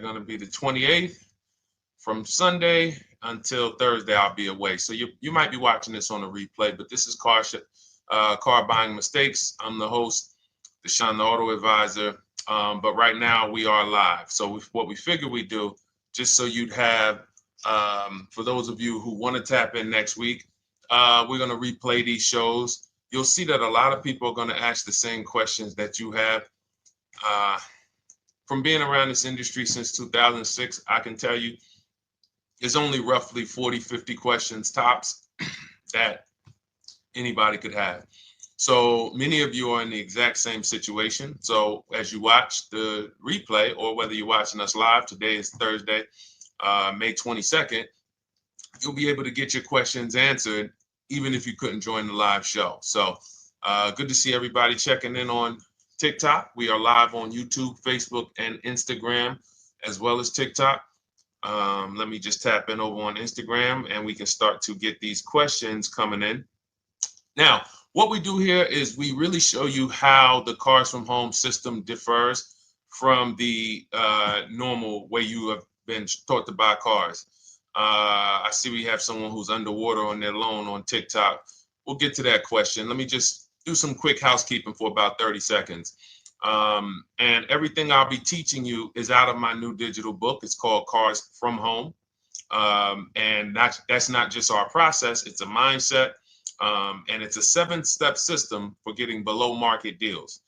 going to be the 28th. From Sunday until Thursday, I'll be away. So you might be watching this on a replay, but this is Car Buying Mistakes. I'm the host, Deshone the Auto Advisor. But right now we are live. So what we figured we'd do, just so you'd have, for those of you who want to tap in next week, we're going to replay these shows. You'll see that a lot of people are going to ask the same questions that you have. From being around this industry since 2006, I can tell you there's only roughly 40, 50 questions tops that anybody could have. So many of you are in the exact same situation. So as you watch the replay, or whether you're watching us live, today is Thursday, May 22nd, you'll be able to get your questions answered, even if you couldn't join the live show. So good to see everybody checking in on TikTok. We are live on YouTube, Facebook, and Instagram, as well as TikTok. Let me just tap in over on Instagram and we can start to get these questions coming in. Now, what we do here is we really show you how the Cars from Home system differs from the normal way you have been taught to buy cars. I see we have someone who's underwater on their loan on TikTok. We'll get to that question. Let me just do some quick housekeeping for about 30 seconds. And everything I'll be teaching you is out of my new digital book. It's called Cars from Home. And that's not just our process, it's a mindset. And it's a 7-step system for getting below market deals.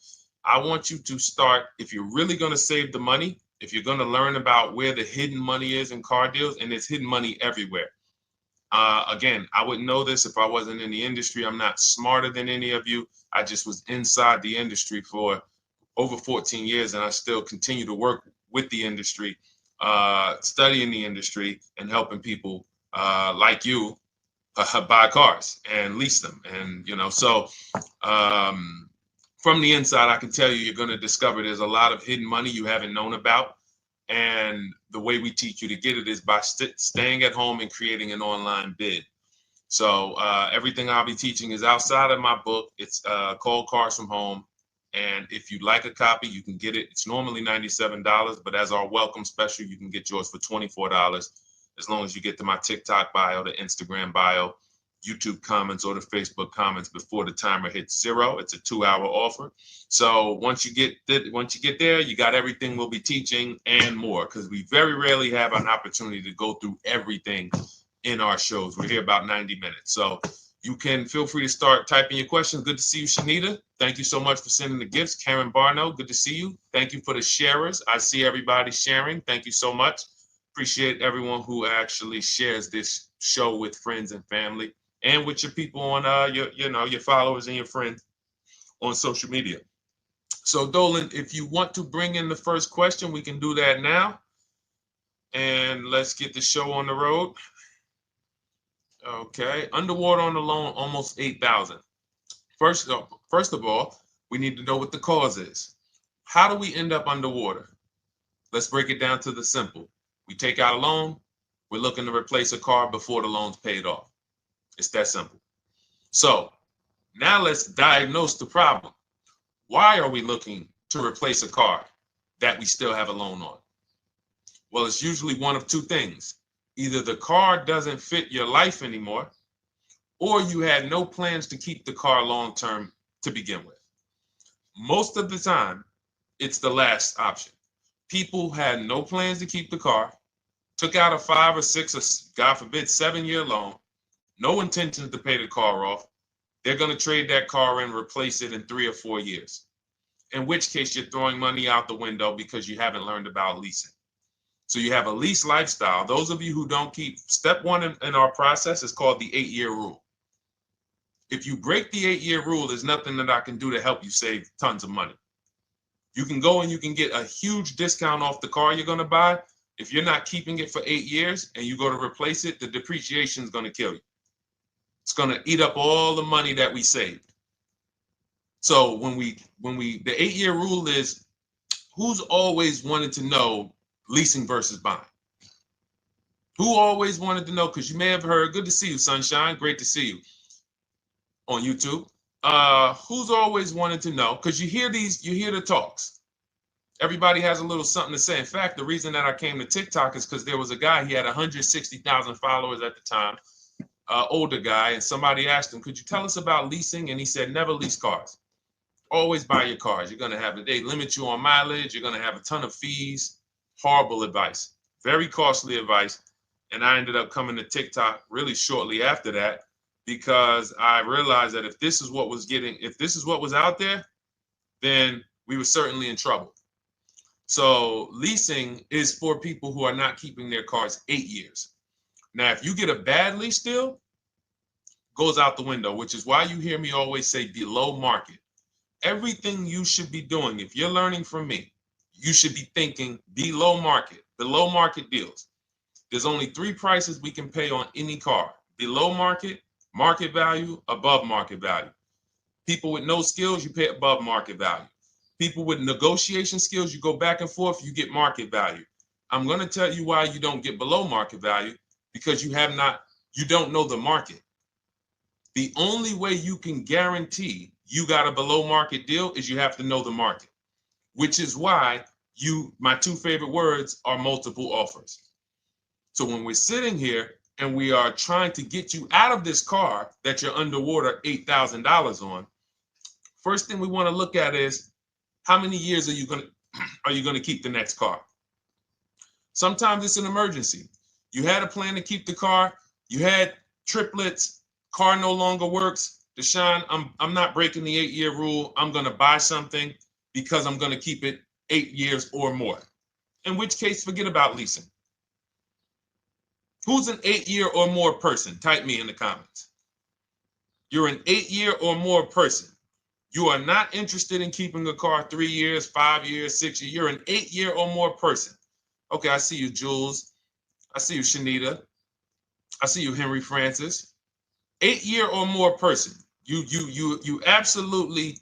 I want you to start, if you're really going to save the money, if you're going to learn about where the hidden money is in car deals, and there's hidden money everywhere. Again, I wouldn't know this if I wasn't in the industry. I'm not smarter than any of you. I just was inside the industry for over 14 years, and I still continue to work with the industry, studying the industry and helping people like you buy cars and lease them. And, so from the inside, I can tell you, you're going to discover there's a lot of hidden money you haven't known about. And the way we teach you to get it is by staying at home and creating an online bid. So everything I'll be teaching is outside of my book. It's called Cars from Home. And if you'd like a copy, you can get it. It's normally $97, but as our welcome special, you can get yours for $24, as long as you get to my TikTok bio, the Instagram bio, YouTube comments, or the Facebook comments before the timer hits 0. It's a 2-hour offer. So once you get there, you got everything we'll be teaching and more, because we very rarely have an opportunity to go through everything in our shows. We're here about 90 minutes. So you can feel free to start typing your questions. Good to see you, Shanita. Thank you so much for sending the gifts. Karen Barno, good to see you. Thank you for the sharers. I see everybody sharing. Thank you so much. Appreciate everyone who actually shares this show with friends and family, and with your people on your followers and your friends on social media. So Dolan, if you want to bring in the first question, we can do that now. And let's get the show on the road. Okay, underwater on the loan, almost 8,000. First of all, we need to know what the cause is. How do we end up underwater? Let's break it down to the simple. We take out a loan, we're looking to replace a car before the loan's paid off. It's that simple. So now let's diagnose the problem. Why are we looking to replace a car that we still have a loan on? Well, it's usually one of two things. Either the car doesn't fit your life anymore, or you had no plans to keep the car long-term to begin with. Most of the time, it's the last option. People had no plans to keep the car, took out a 5 or 6 or, God forbid, 7-year loan, no intention to pay the car off. They're going to trade that car and replace it in 3 or 4 years, in which case you're throwing money out the window because you haven't learned about leasing. So you have a lease lifestyle. Those of you who don't keep, step 1 in our process is called the 8-year rule. If you break the 8-year rule, there's nothing that I can do to help you save tons of money. You can go and you can get a huge discount off the car you're going to buy. If you're not keeping it for 8 years and you go to replace it, the depreciation is going to kill you. It's going to eat up all the money that we saved. So the 8-year rule is, who's always wanted to know leasing versus buying? Who always wanted to know? Because you may have heard, good to see you, Sunshine. Great to see you on YouTube. Who's always wanted to know? Because you hear the talks. Everybody has a little something to say. In fact, the reason that I came to TikTok is because there was a guy, he had 160,000 followers at the time, older guy, and somebody asked him, could you tell us about leasing? And he said, never lease cars. Always buy your cars. You're going to have, they limit you on mileage. You're going to have a ton of fees. Horrible advice. Very costly advice. And I ended up coming to TikTok really shortly after that because I realized that if this is what was out there, then we were certainly in trouble. So leasing is for people who are not keeping their cars 8 years. Now, if you get a bad lease deal, goes out the window, which is why you hear me always say below market. Everything you should be doing, if you're learning from me, you should be thinking below market deals. There's only 3 prices we can pay on any car: below market, market value, above market value. People with no skills, you pay above market value. People with negotiation skills, you go back and forth, you get market value. I'm going to tell you why you don't get below market value, because you don't know the market. The only way you can guarantee you got a below market deal is you have to know the market, which is why my 2 favorite words are multiple offers. So when we're sitting here and we are trying to get you out of this car that you're underwater $8,000 on, first thing we want to look at is how many years are you going to keep the next car? Sometimes it's an emergency. You had a plan to keep the car. You had triplets. Car no longer works. Deshone, I'm not breaking the 8-year rule. I'm going to buy something because I'm going to keep it 8 years or more. In which case, forget about leasing. Who's an 8-year or more person? Type me in the comments. You're an 8-year or more person. You are not interested in keeping a car 3 years, 5 years, 6 years. You're an 8-year or more person. Okay, I see you, Jules. I see you, Shanita. I see you, Henry Francis. 8-year or more person. You absolutely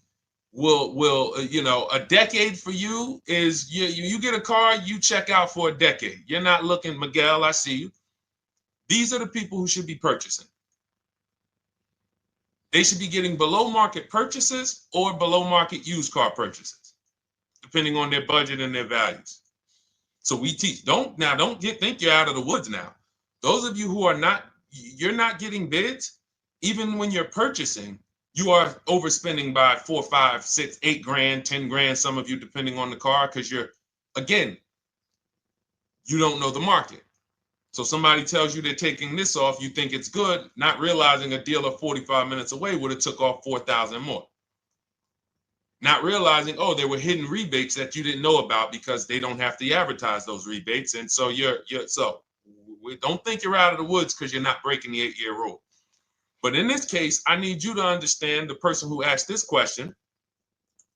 will a decade for you is you get a car, you check out for a decade. You're not looking, Miguel, I see you. These are the people who should be purchasing. They should be getting below market purchases or below market used car purchases, depending on their budget and their values. So we teach, think you're out of the woods now. Those of you who you're not getting bids, even when you're purchasing, you are overspending by 4, 5, 6, 8 grand, 10 grand, some of you, depending on the car, because you don't know the market. So somebody tells you they're taking this off, you think it's good, not realizing a dealer 45 minutes away would have took off 4,000 more. Not realizing, there were hidden rebates that you didn't know about because they don't have to advertise those rebates. And so don't think you're out of the woods because you're not breaking the 8-year rule. But in this case, I need you to understand, the person who asked this question,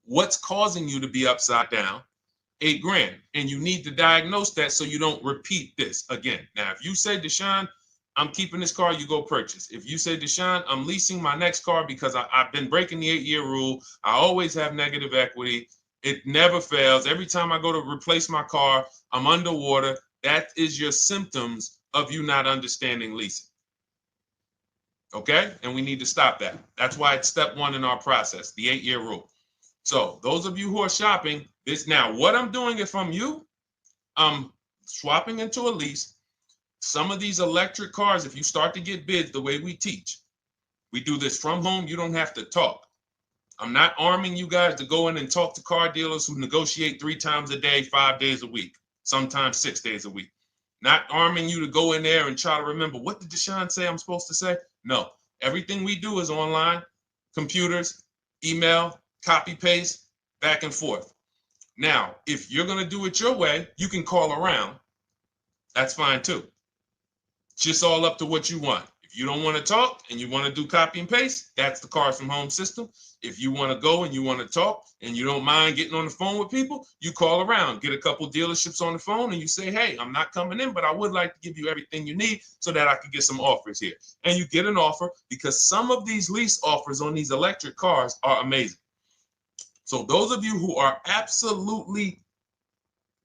what's causing you to be upside down 8 grand? And you need to diagnose that so you don't repeat this again. Now, if you say, Deshone, I'm keeping this car, you go purchase. If you say, Deshone, I'm leasing my next car because I've been breaking the 8-year rule. I always have negative equity. It never fails. Every time I go to replace my car, I'm underwater. That is your symptoms of you not understanding leasing. Okay? And we need to stop that. That's why it's step 1 in our process, the 8-year rule. So those of you who are shopping this now, what I'm doing if I'm you, I'm swapping into a lease. Some of these electric cars, if you start to get bids the way we teach, we do this from home. You don't have to talk. I'm not arming you guys to go in and talk to car dealers who negotiate 3 times a day, 5 days a week, sometimes 6 days a week. Not arming you to go in there and try to remember, what did Deshone say I'm supposed to say? No, everything we do is online, computers, email, copy, paste, back and forth. Now, if you're going to do it your way, you can call around. That's fine too. It's just all up to what you want. If you don't want to talk and you want to do copy and paste, that's the Cars from Home system. If you want to go and you want to talk and you don't mind getting on the phone with people, you call around, get a couple dealerships on the phone and you say, hey, I'm not coming in, but I would like to give you everything you need so that I could get some offers here. And you get an offer, because some of these lease offers on these electric cars are amazing. So those of you who are absolutely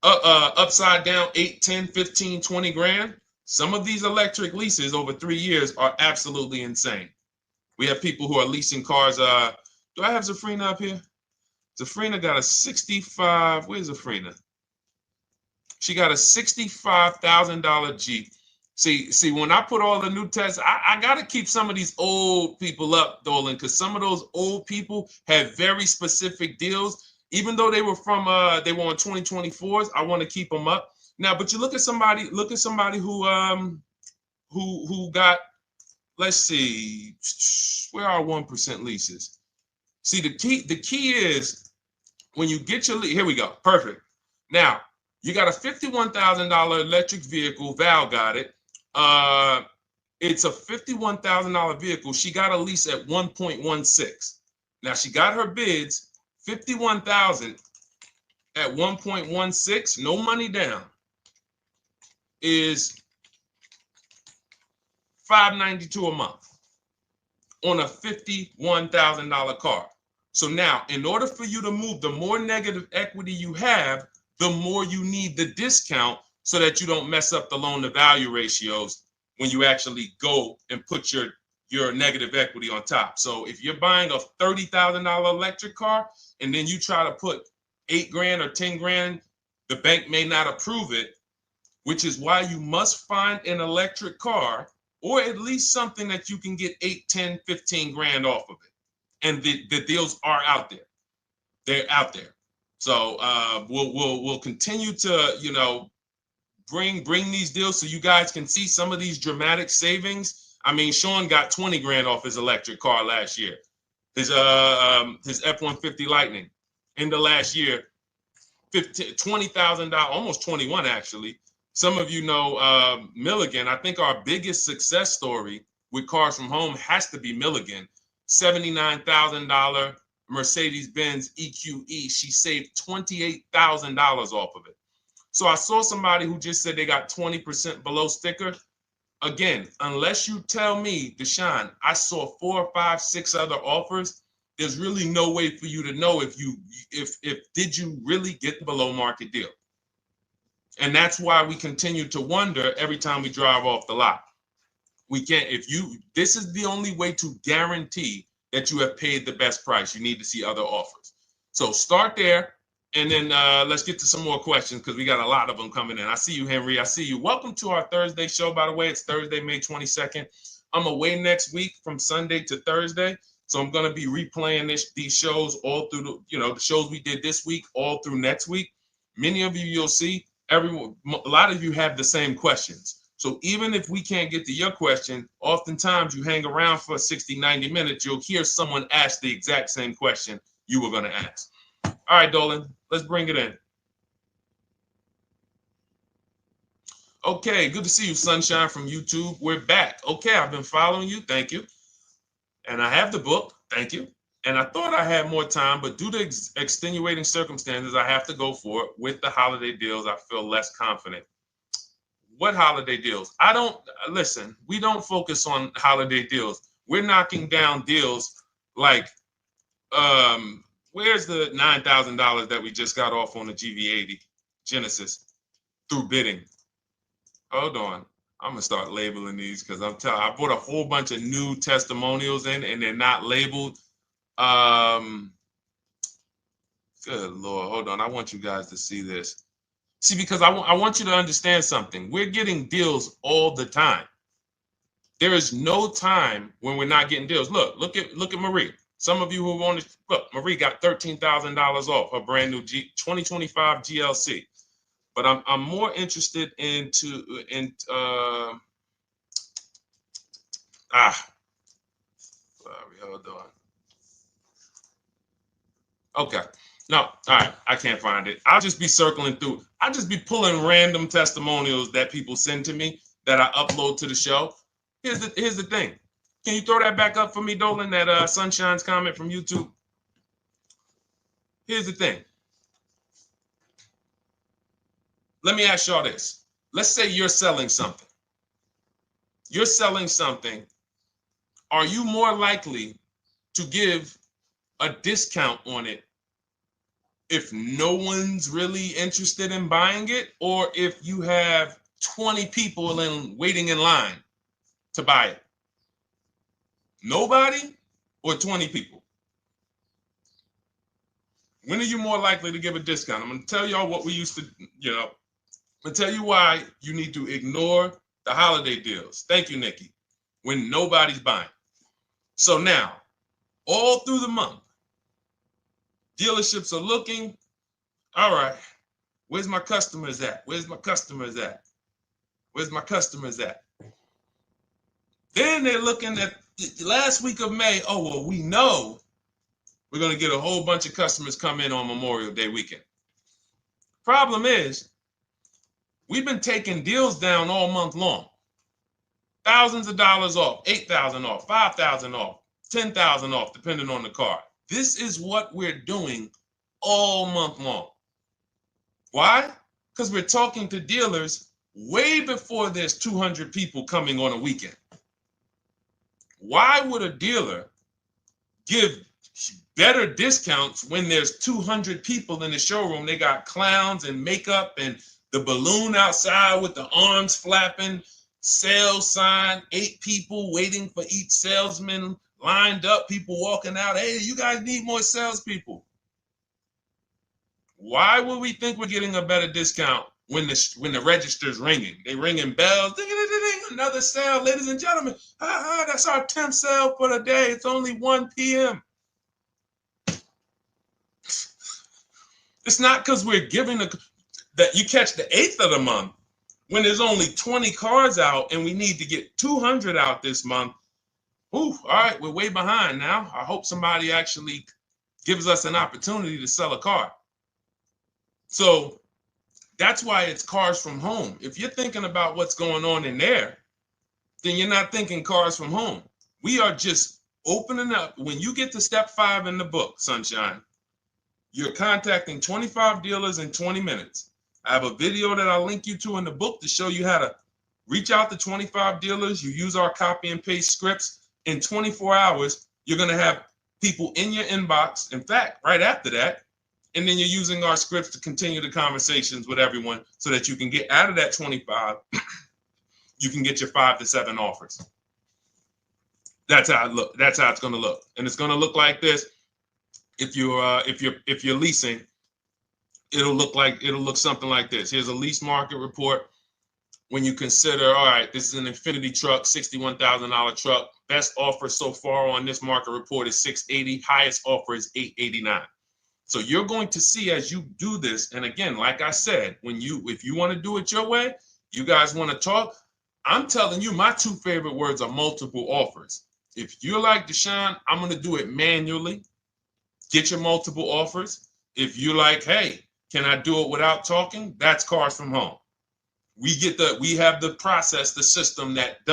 upside down 8, 10, 15, 20 grand, some of these electric leases over 3 years are absolutely insane. We have people who are leasing cars. Do I have Zafrina up here? Zafrina got a 65. Where's Zafrina? She got a $65,000 Jeep. See, when I put all the new tests, I got to keep some of these old people up, Dolan, because some of those old people have very specific deals. Even though they were on 2024s, I want to keep them up. Now, but you look at somebody who got, let's see, where are 1% leases? See, the key is when you get your lease, here we go, perfect. Now, you got a $51,000 electric vehicle, Val got it. It's a $51,000 vehicle. She got a lease at 1.16. Now she got her bids, 51,000 at 1.16, no money down, is $592 a month on a $51,000 car. So now, in order for you to move, the more negative equity you have, the more you need the discount so that you don't mess up the loan to value ratios when you actually go and put your negative equity on top. So if you're buying a $30,000 electric car and then you try to put $8,000 or $10,000, the bank may not approve it, which is why you must find an electric car or at least something that you can get 8, 10, 15 grand off of it. And the deals are out there. They're out there. So we'll continue to, bring these deals so you guys can see some of these dramatic savings. I mean, Sean got 20 grand off his electric car last year. His F-150 Lightning in the last year, $20,000, almost 21 actually. Some of you know Milligan. I think our biggest success story with Cars from Home has to be Milligan. $79,000 Mercedes-Benz EQE. She saved $28,000 off of it. So I saw somebody who just said they got 20% below sticker. Again, unless you tell me, Deshone, I saw 4, 5, 6 other offers, there's really no way for you to know if did you really get the below market deal. And that's why we continue to wonder every time we drive off the lot. We can't, this is the only way to guarantee that you have paid the best price. You need to see other offers. So start there. And then let's get to some more questions because we got a lot of them coming in. I see you, Henry. I see you. Welcome to our Thursday show, by the way. It's Thursday, May 22nd. I'm away next week from Sunday to Thursday. So I'm going to be replaying these shows all through, the shows we did this week, all through next week. Many of you, you'll see, a lot of you have the same questions. So even if we can't get to your question, oftentimes you hang around for 60, 90 minutes, you'll hear someone ask the exact same question you were going to ask. All right, Dolan, let's bring it in. Okay, good to see you, Sunshine from YouTube. We're back. Okay, I've been following you. Thank you. And I have the book. Thank you. And I thought I had more time, but due to extenuating circumstances, I have to go for it. With the holiday deals, I feel less confident. What holiday deals? Listen, we don't focus on holiday deals. We're knocking down deals like, where's the $9,000 that we just got off on the GV80 Genesis through bidding? Hold on. I'm going to start labeling these because I bought a whole bunch of new testimonials in and they're not labeled. Good Lord. Hold on. I want you guys to see this. See, because I want you to understand something. We're getting deals all the time. There is no time when we're not getting deals. Look at Marie. Some of you who want to look, Marie got $13,000 off her brand new 2025 GLC. But I'm more interested sorry, hold on. Okay. No, all right. I can't find it. I'll just be circling through. I'll just be pulling random testimonials that people send to me that I upload to the show. Here's the thing. Can you throw that back up for me, Dolan, that Sunshine's comment from YouTube? Here's the thing. Let me ask y'all this. Let's say you're selling something. You're selling something. Are you more likely to give a discount on it if no one's really interested in buying it, or if you have 20 people waiting in line to buy it? Nobody or 20 people? When are you more likely to give a discount? I'm going to tell y'all what we used to, I'm going to tell you why you need to ignore the holiday deals. Thank you, Nikki. When nobody's buying. So now, all through the month, dealerships are looking, all right, where's my customers at? Where's my customers at? Where's my customers at? Then they're looking at the last week of May. Oh, well, we know we're going to get a whole bunch of customers come in on Memorial Day weekend. Problem is, we've been taking deals down all month long. Thousands of dollars off, 8,000 off, 5,000 off, 10,000 off, depending on the car. This is what we're doing all month long. Why? Because we're talking to dealers way before there's 200 people coming on a weekend. Why would a dealer give better discounts when there's 200 people in the showroom? They got clowns and makeup and the balloon outside with the arms flapping, sales sign, 8 people waiting for each salesman lined up, people walking out. Hey, you guys need more salespeople. Why would we think we're getting a better discount when the register's ringing? They ringing bells, ding, ding, ding, ding, another sale, ladies and gentlemen. That's our 10th sale for the day. It's only 1 p.m. It's not because we're giving that you catch the 8th of the month when there's only 20 cars out and we need to get 200 out this month. Ooh, all right, we're way behind now. I hope somebody actually gives us an opportunity to sell a car. So that's why it's cars from home. If you're thinking about what's going on in there, then you're not thinking cars from home. We are just opening up. When you get to step 5 in the book, Sunshine, you're contacting 25 dealers in 20 minutes. I have a video that I'll link you to in the book to show you how to reach out to 25 dealers. You use our copy and paste scripts. In 24 hours, you're going to have people in your inbox. In fact, right after that, and then you're using our scripts to continue the conversations with everyone so that you can get out of that 25, you can get your 5 to 7 offers. That's how it look. That's how it's going to look. And it's going to look like this. If you're leasing, it'll look something like this. Here's a lease market report. When you consider, all right, this is an Infinity truck, $61,000 truck. Best offer so far on this market report is $680. Highest offer is $889. So you're going to see as you do this, and again, like I said, if you want to do it your way, you guys want to talk, I'm telling you, my 2 favorite words are multiple offers. If you're like Deshone, I'm going to do it manually. Get your multiple offers. If you're like, hey, can I do it without talking? That's cars from home. We have the process, the system that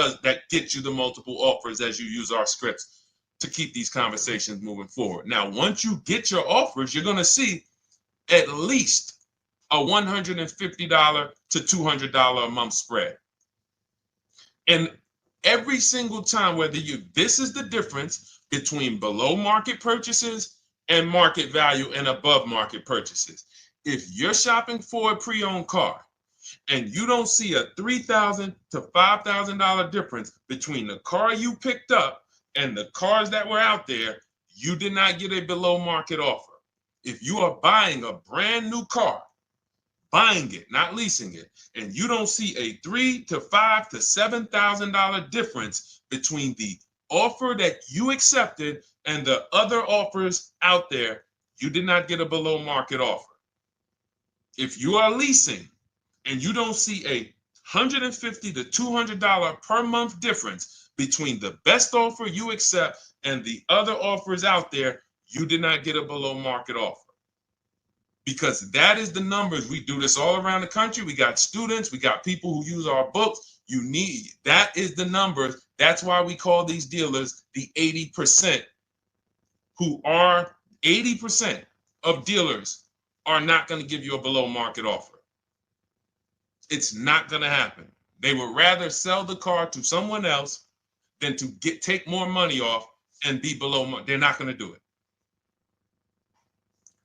gets you the multiple offers as you use our scripts to keep these conversations moving forward. Now, once you get your offers, you're going to see at least a $150 to $200 a month spread. And every single time, this is the difference between below market purchases and market value and above market purchases. If you're shopping for a pre-owned car and you don't see a $3,000 to $5,000 difference between the car you picked up and the cars that were out there, you did not get a below market offer. If you are buying a brand new car, buying it, not leasing it, and you don't see a $3,000 to $5,000 to $7,000 difference between the offer that you accepted and the other offers out there, you did not get a below market offer. If you are leasing and you don't see a $150 to $200 per month difference between the best offer you accept and the other offers out there, you did not get a below market offer. Because that is the numbers. We do this all around the country. We got students, we got people who use our books. That is the numbers. That's why we call these dealers the 80%, who are 80% of dealers are not going to give you a below market offer. It's not going to happen. They would rather sell the car to someone else than to take more money off and be below market. They're not going to do it.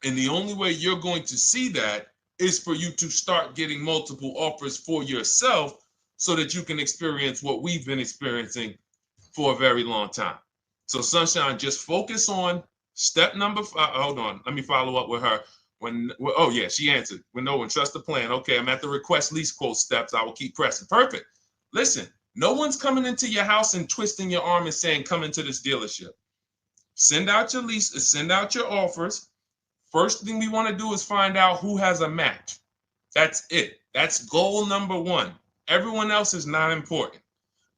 And the only way you're going to see that is for you to start getting multiple offers for yourself so that you can experience what we've been experiencing for a very long time. So Sunshine, just focus on Step number five, hold on, let me follow up with her. Oh yeah, she answered. When no one trusts the plan. Okay, I'm at the request lease quote steps. I will keep pressing. Perfect. Listen, no one's coming into your house and twisting your arm and saying, come into this dealership. Send out your leases, send out your offers. First thing we want to do is find out who has a match. That's it. That's goal number one. Everyone else is not important.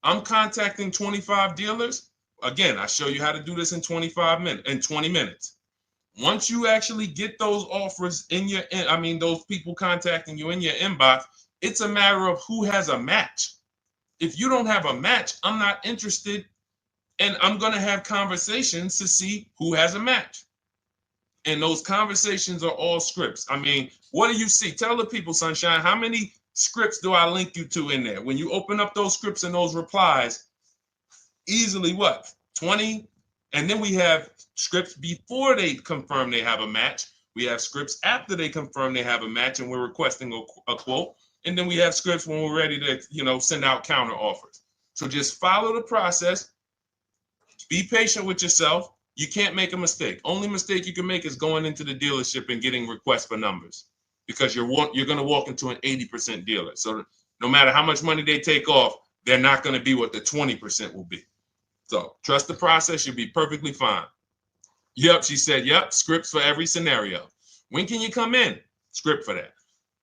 I'm contacting 25 dealers. Again, I show you how to do this in 20 minutes. Once you actually get those offers in your, those people contacting you in your inbox, it's a matter of who has a match. If you don't have a match, I'm not interested, and I'm going to have conversations to see who has a match. And those conversations are all scripts. I mean, what do you see? Tell the people, Sunshine, how many scripts do I link you to in there? When you open up those scripts and those replies, easily what? 20? And then we have scripts before they confirm they have a match. We have scripts after they confirm they have a match and we're requesting a quote. And then we have scripts when we're ready to, send out counter offers. So just follow the process. Be patient with yourself. You can't make a mistake. Only mistake you can make is going into the dealership and getting requests for numbers, because you're going to walk into an 80% dealer. So no matter how much money they take off, they're not going to be what the 20% will be. So trust the process. You'll be perfectly fine. Yep, she said, yep, scripts for every scenario. When can you come in? Script for that.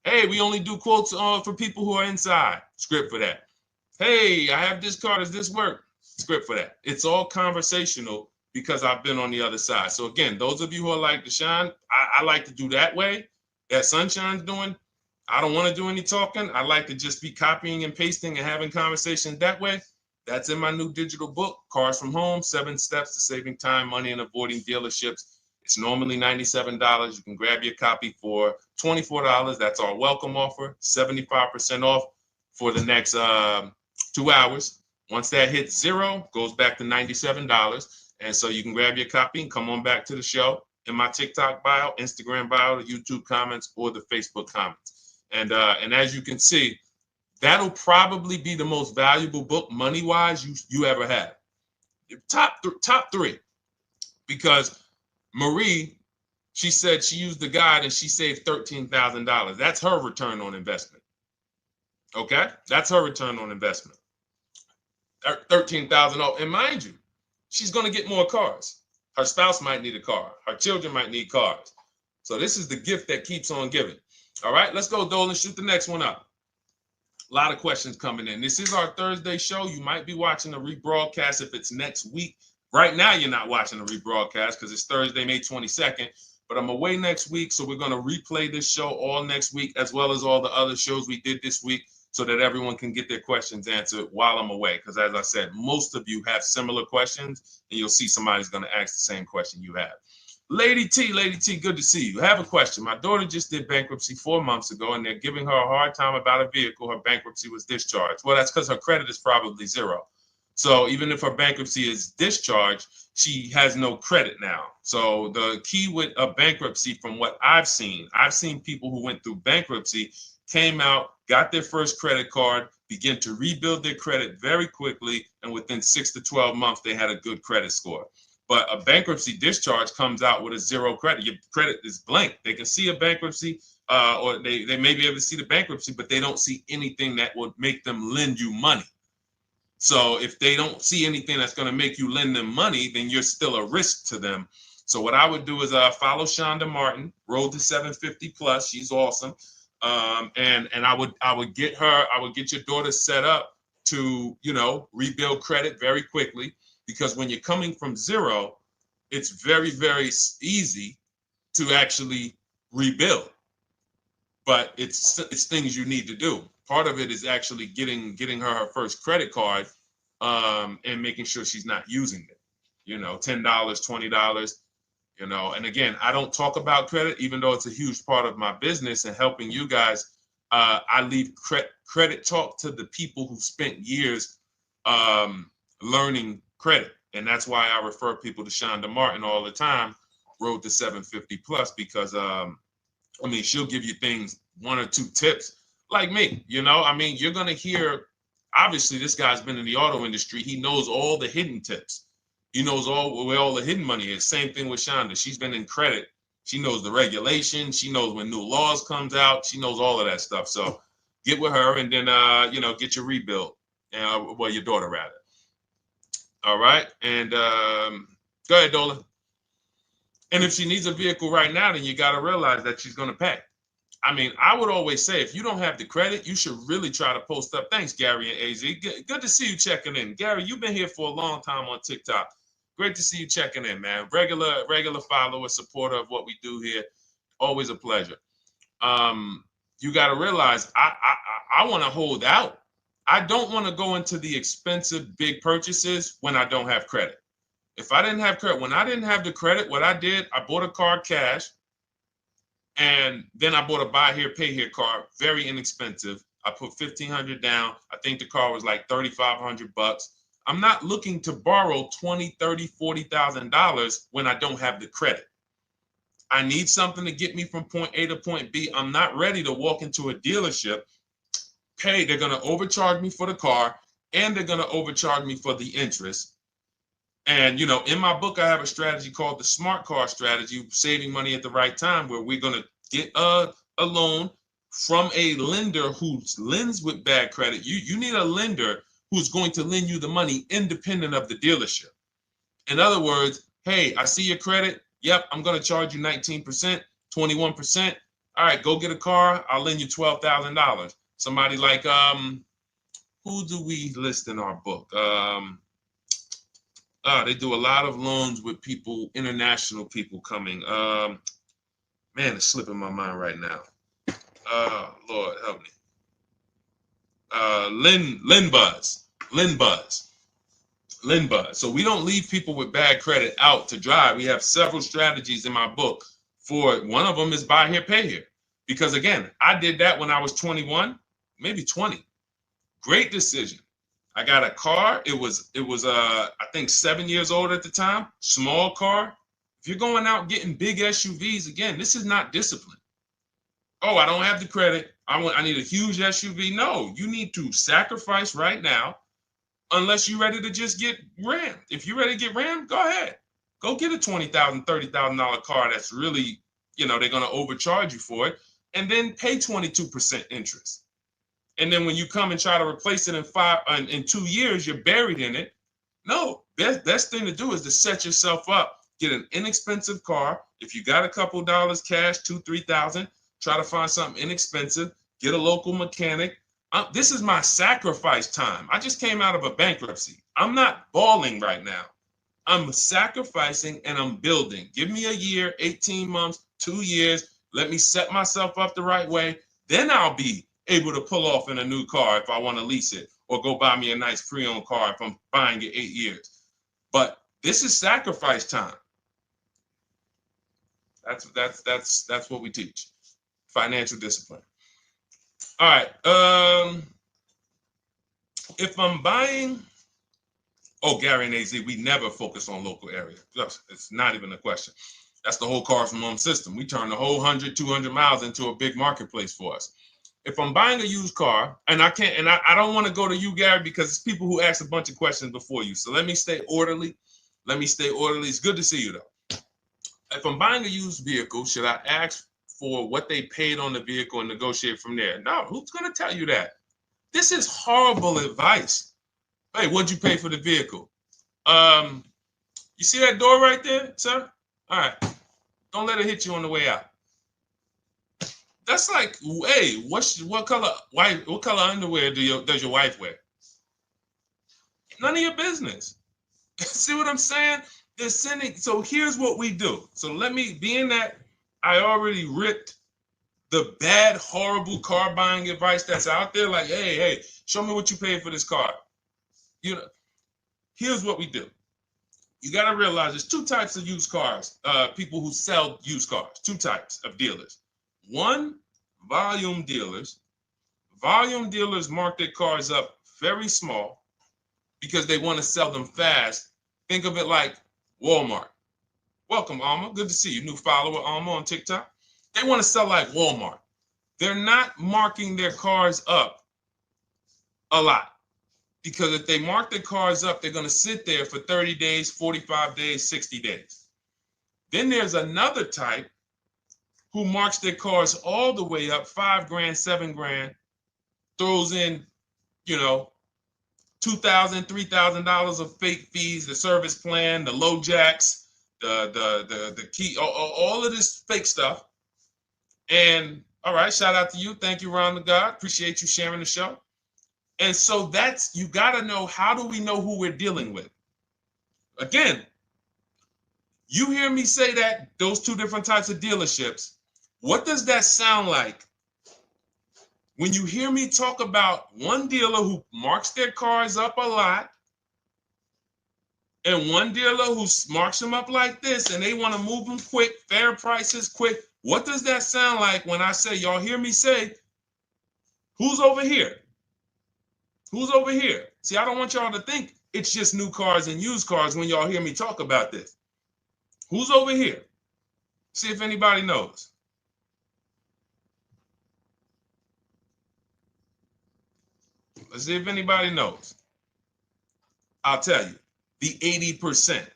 Hey, we only do quotes for people who are inside. Script for that. Hey, I have this car. Does this work? Script for that. It's all conversational because I've been on the other side. So again, those of you who are like Deshone, I like to do that way, that Sunshine's doing. I don't want to do any talking. I like to just be copying and pasting and having conversations that way. That's in my new digital book, Cars from Home, 7 Steps to Saving Time, Money, and Avoiding Dealerships. It's normally $97. You can grab your copy for $24. That's our welcome offer, 75% off for the next 2 hours. Once that hits zero, goes back to $97. And so you can grab your copy and come on back to the show in my TikTok bio, Instagram bio, the YouTube comments, or the Facebook comments. And as you can see, that'll probably be the most valuable book money-wise you ever have. Top three. Because Marie, she said she used the guide and she saved $13,000. That's her return on investment. Okay? That's her return on investment. $13,000. And mind you, she's going to get more cars. Her spouse might need a car. Her children might need cars. So this is the gift that keeps on giving. All right, let's go, Dolan. Shoot the next one up. A lot of questions coming in. This is our Thursday show. You might be watching a rebroadcast if it's next week. Right now, you're not watching a rebroadcast because it's Thursday, May 22nd. But I'm away next week, so we're going to replay this show all next week, as well as all the other shows we did this week, so that everyone can get their questions answered while I'm away. Because as I said, most of you have similar questions, and you'll see somebody's going to ask the same question you have. Lady T, good to see you. I have a question. My daughter just did bankruptcy 4 months ago, and they're giving her a hard time about a vehicle. Her bankruptcy was discharged. Well, that's because her credit is probably zero. So even if her bankruptcy is discharged, she has no credit now. So the key with a bankruptcy, from what I've seen people who went through bankruptcy, came out, got their first credit card, began to rebuild their credit very quickly, and within 6 to 12 months, they had a good credit score. But a bankruptcy discharge comes out with a zero credit. Your credit is blank. They can see a bankruptcy, or they may be able to see the bankruptcy, but they don't see anything that would make them lend you money. So if they don't see anything that's going to make you lend them money, then you're still a risk to them. So what I would do is follow Shonda Martin, Road to 750 Plus. She's awesome. And I would get your daughter set up to, rebuild credit very quickly, because when you're coming from zero, it's very, very easy to actually rebuild. But it's things you need to do. Part of it is actually getting her first credit card, and making sure she's not using it. $10, $20. And again, I don't talk about credit, even though it's a huge part of my business and helping you guys. I leave credit talk to the people who spent years learning credit. And that's why I refer people to Shonda Martin all the time, Road to 750 Plus, because she'll give you things, 1 or 2 tips, like me. You're going to hear, obviously this guy's been in the auto industry. He knows all the hidden tips. He knows where all the hidden money is. Same thing with Shonda. She's been in credit. She knows the regulations. She knows when new laws comes out. She knows all of that stuff. So get with her and then, get your rebuild. Well, your daughter rather. All right. And go ahead, Dola. And if she needs a vehicle right now, then you got to realize that she's going to pay. I mean, I would always say if you don't have the credit, you should really try to post up. Thanks, Gary and AZ. Good to see you checking in. Gary, you've been here for a long time on TikTok. Great to see you checking in, man. Regular follower, supporter of what we do here. Always a pleasure. You got to realize I want to hold out. I don't want to go into the expensive big purchases when I don't have credit. If I didn't have credit, when I didn't have the credit, what I did, I bought a car cash. And then I bought a buy here, pay here car, very inexpensive. I put $1,500 down. I think the car was like $3,500. I'm not looking to borrow $20,000, $30,000, $40,000 when I don't have the credit. I need something to get me from point A to point B. I'm not ready to walk into a dealership, pay. They're going to overcharge me for the car, and they're going to overcharge me for the interest. And, in my book, I have a strategy called the smart car strategy, saving money at the right time, where we're going to get a loan from a lender who lends with bad credit. You need a lender who's going to lend you the money independent of the dealership. In other words, hey, I see your credit. Yep, I'm going to charge you 19%, 21%. All right, go get a car. I'll lend you $12,000. Somebody like, who do we list in our book? They do a lot of loans with people, international people coming. Man, it's slipping my mind right now. Lord help me. LendBuzz. So we don't leave people with bad credit out to dry. We have several strategies in my book. For one of them is buy here, pay here. Because again, I did that when I was 21, maybe 20. Great decision. I got a car. It was I think 7 years old at the time. Small car. If you're going out getting big SUVs, again, this is not discipline. Oh, I don't have the credit. I need a huge SUV. No, you need to sacrifice right now, unless you're ready to just get rammed. If you're ready to get rammed, go ahead. Go get a $20,000, $30,000 car that's really, they're going to overcharge you for it, and then pay 22% interest. And then when you come and try to replace it in 2 years, you're buried in it. No, best thing to do is to set yourself up. Get an inexpensive car. If you got a couple dollars cash, $2,000, $3,000, try to find something inexpensive. Get a local mechanic. This is my sacrifice time. I just came out of a bankruptcy. I'm not balling right now. I'm sacrificing and I'm building. Give me a year, 18 months, 2 years. Let me set myself up the right way. Then I'll be able to pull off in a new car if I want to lease it, or go buy me a nice pre-owned car if I'm buying it 8 years. But this is sacrifice time. That's what we teach. Financial discipline. All right. If I'm buying, Gary and AZ, we never focus on local area. It's not even a question. That's the whole car from home system. We turn the whole 100, 200 miles into a big marketplace for us. If I'm buying a used car, and I don't want to go to you, Gary, because it's people who ask a bunch of questions before you. So let me stay orderly. It's good to see you, though. If I'm buying a used vehicle, should I ask for what they paid on the vehicle and negotiate from there? No, who's going to tell you that? This is horrible advice. Hey, what'd you pay for the vehicle? You see that door right there, sir? All right. Don't let it hit you on the way out. That's like, hey, what color underwear does your wife wear? None of your business. See what I'm saying? They're sending. So here's what we do. So being that I already ripped the bad, horrible car buying advice that's out there, like, hey, show me what you paid for this car. Here's what we do. You got to realize there's two types of used cars, people who sell used cars, two types of dealers. One, volume dealers. Volume dealers mark their cars up very small because they want to sell them fast. Think of it like Walmart. Welcome, Alma. Good to see you. New follower, Alma, on TikTok. They want to sell like Walmart. They're not marking their cars up a lot. Because if they mark their cars up, they're going to sit there for 30 days, 45 days, 60 days. Then there's another type who marks their cars all the way up, 5 grand, 7 grand, throws in, you know, $2,000, $3,000 of fake fees, the service plan, the low jacks, the key, all of this fake stuff. And all right, shout out to you. Thank you, Ron the God. Appreciate you sharing the show. And so that's, you got to know, how do we know who we're dealing with? Again, you hear me say that, those two different types of dealerships. What does that sound like when you hear me talk about one dealer who marks their cars up a lot and one dealer who marks them up like this and they want to move them quick, fair prices, quick? What does that sound like when I say, y'all hear me say, who's over here? Who's over here? See, I don't want y'all to think it's just new cars and used cars when y'all hear me talk about this. Who's over here? See if anybody knows. Let's see if anybody knows. I'll tell you, the 80%.